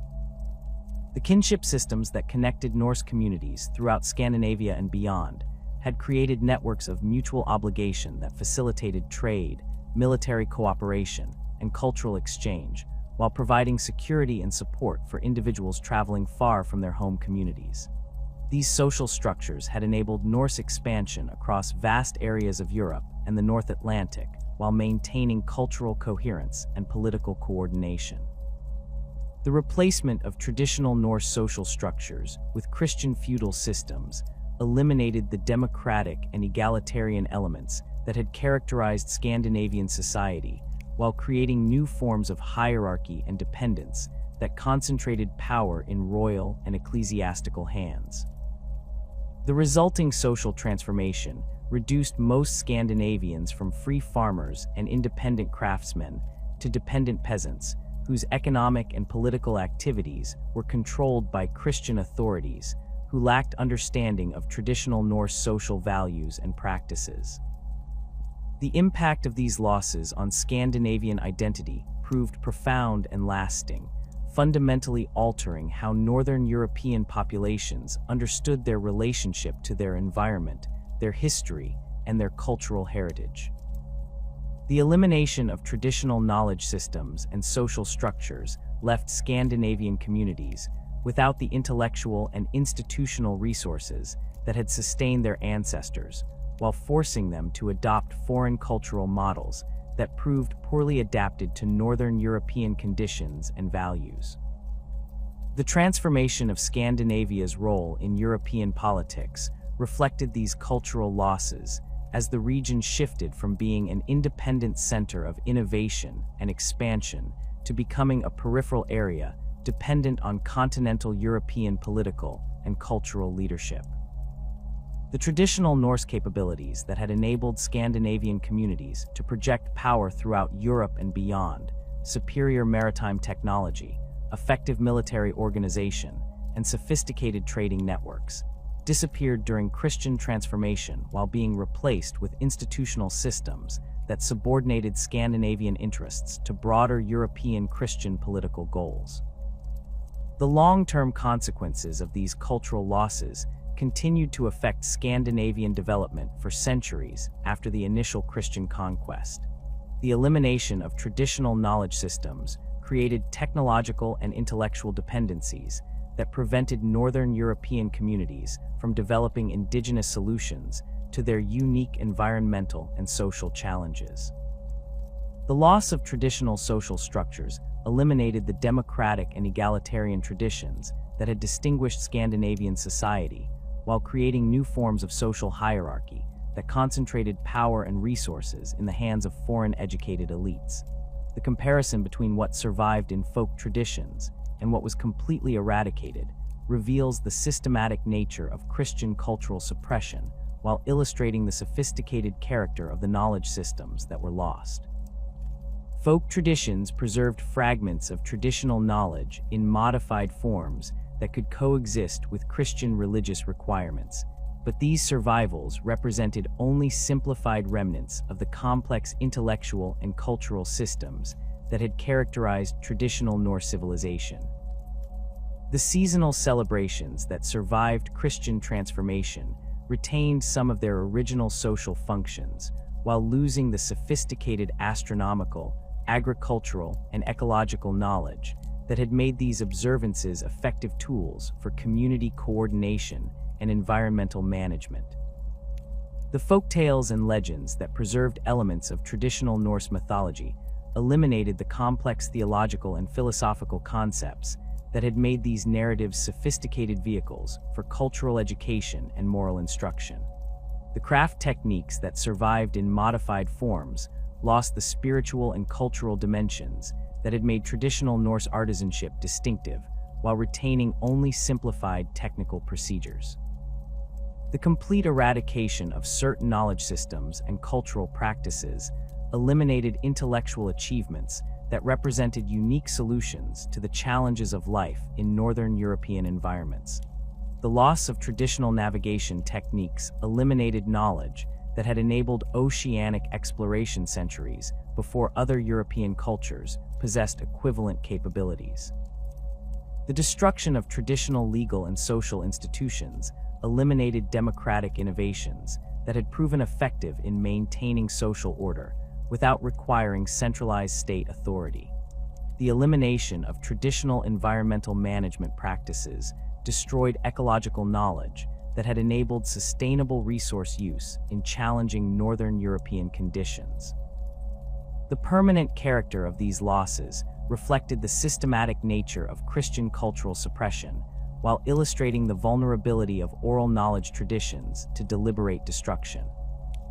The kinship systems that connected Norse communities throughout Scandinavia and beyond had created networks of mutual obligation that facilitated trade, military cooperation, and cultural exchange, while providing security and support for individuals traveling far from their home communities. These social structures had enabled Norse expansion across vast areas of Europe and the North Atlantic while maintaining cultural coherence and political coordination. The replacement of traditional Norse social structures with Christian feudal systems eliminated the democratic and egalitarian elements that had characterized Scandinavian society while creating new forms of hierarchy and dependence that concentrated power in royal and ecclesiastical hands. The resulting social transformation reduced most Scandinavians from free farmers and independent craftsmen to dependent peasants, whose economic and political activities were controlled by Christian authorities who lacked understanding of traditional Norse social values and practices. The impact of these losses on Scandinavian identity proved profound and lasting, fundamentally altering how Northern European populations understood their relationship to their environment, their history, and their cultural heritage. The elimination of traditional knowledge systems and social structures left Scandinavian communities without the intellectual and institutional resources that had sustained their ancestors, while forcing them to adopt foreign cultural models that proved poorly adapted to Northern European conditions and values. The transformation of Scandinavia's role in European politics reflected these cultural losses as the region shifted from being an independent center of innovation and expansion to becoming a peripheral area dependent on continental European political and cultural leadership. The traditional Norse capabilities that had enabled Scandinavian communities to project power throughout Europe and beyond, superior maritime technology, effective military organization, and sophisticated trading networks, disappeared during Christian transformation while being replaced with institutional systems that subordinated Scandinavian interests to broader European Christian political goals. The long-term consequences of these cultural losses continued to affect Scandinavian development for centuries after the initial Christian conquest. The elimination of traditional knowledge systems created technological and intellectual dependencies that prevented Northern European communities from developing indigenous solutions to their unique environmental and social challenges. The loss of traditional social structures eliminated the democratic and egalitarian traditions that had distinguished Scandinavian society, while creating new forms of social hierarchy that concentrated power and resources in the hands of foreign-educated elites. The comparison between what survived in folk traditions and what was completely eradicated reveals the systematic nature of Christian cultural suppression while illustrating the sophisticated character of the knowledge systems that were lost. Folk traditions preserved fragments of traditional knowledge in modified forms that could coexist with Christian religious requirements, but these survivals represented only simplified remnants of the complex intellectual and cultural systems that had characterized traditional Norse civilization. The seasonal celebrations that survived Christian transformation retained some of their original social functions, while losing the sophisticated astronomical, agricultural, and ecological knowledge that had made these observances effective tools for community coordination and environmental management. The folktales and legends that preserved elements of traditional Norse mythology eliminated the complex theological and philosophical concepts that had made these narratives sophisticated vehicles for cultural education and moral instruction. The craft techniques that survived in modified forms lost the spiritual and cultural dimensions that had made traditional Norse artisanship distinctive, while retaining only simplified technical procedures. The complete eradication of certain knowledge systems and cultural practices eliminated intellectual achievements that represented unique solutions to the challenges of life in Northern European environments. The loss of traditional navigation techniques eliminated knowledge that had enabled oceanic exploration centuries before other European cultures possessed equivalent capabilities. The destruction of traditional legal and social institutions eliminated democratic innovations that had proven effective in maintaining social order without requiring centralized state authority. The elimination of traditional environmental management practices destroyed ecological knowledge that had enabled sustainable resource use in challenging Northern European conditions. The permanent character of these losses reflected the systematic nature of Christian cultural suppression, while illustrating the vulnerability of oral knowledge traditions to deliberate destruction.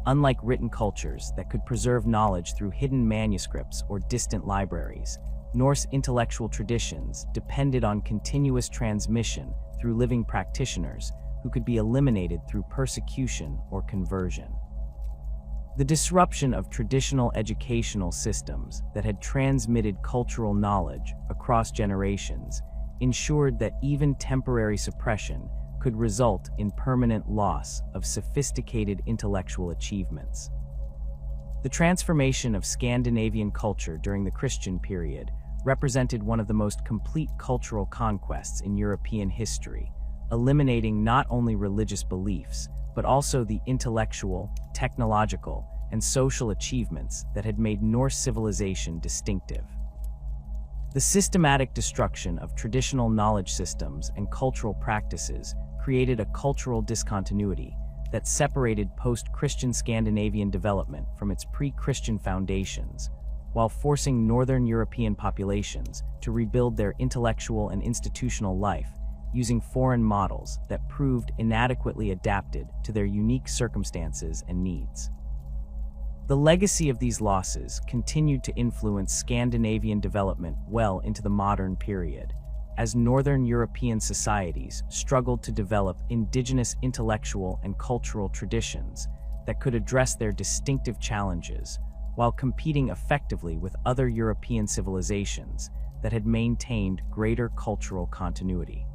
Unlike written cultures that could preserve knowledge through hidden manuscripts or distant libraries, Norse intellectual traditions depended on continuous transmission through living practitioners who could be eliminated through persecution or conversion. The disruption of traditional educational systems that had transmitted cultural knowledge across generations ensured that even temporary suppression could result in permanent loss of sophisticated intellectual achievements. The transformation of Scandinavian culture during the Christian period represented one of the most complete cultural conquests in European history, eliminating not only religious beliefs, but also the intellectual, technological, and social achievements that had made Norse civilization distinctive. The systematic destruction of traditional knowledge systems and cultural practices created a cultural discontinuity that separated post-Christian Scandinavian development from its pre-Christian foundations, while forcing Northern European populations to rebuild their intellectual and institutional life using foreign models that proved inadequately adapted to their unique circumstances and needs. The legacy of these losses continued to influence Scandinavian development well into the modern period, as Northern European societies struggled to develop indigenous intellectual and cultural traditions that could address their distinctive challenges while competing effectively with other European civilizations that had maintained greater cultural continuity.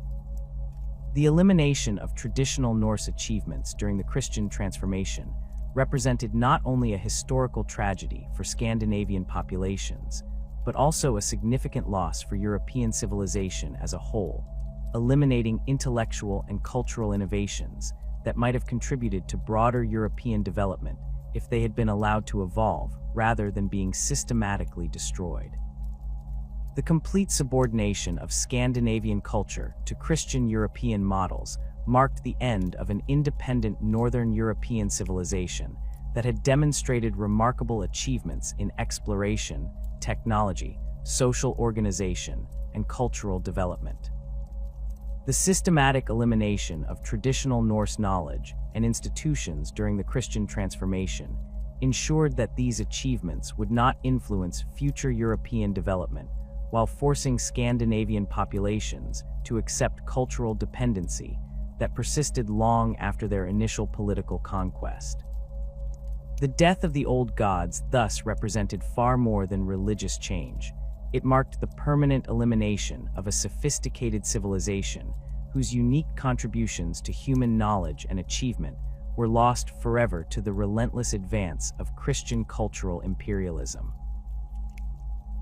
The elimination of traditional Norse achievements during the Christian transformation represented not only a historical tragedy for Scandinavian populations, but also a significant loss for European civilization as a whole, eliminating intellectual and cultural innovations that might have contributed to broader European development if they had been allowed to evolve rather than being systematically destroyed. The complete subordination of Scandinavian culture to Christian European models marked the end of an independent Northern European civilization that had demonstrated remarkable achievements in exploration, technology, social organization, and cultural development. The systematic elimination of traditional Norse knowledge and institutions during the Christian transformation ensured that these achievements would not influence future European development, while forcing Scandinavian populations to accept cultural dependency that persisted long after their initial political conquest. The death of the old gods thus represented far more than religious change. It marked the permanent elimination of a sophisticated civilization whose unique contributions to human knowledge and achievement were lost forever to the relentless advance of Christian cultural imperialism.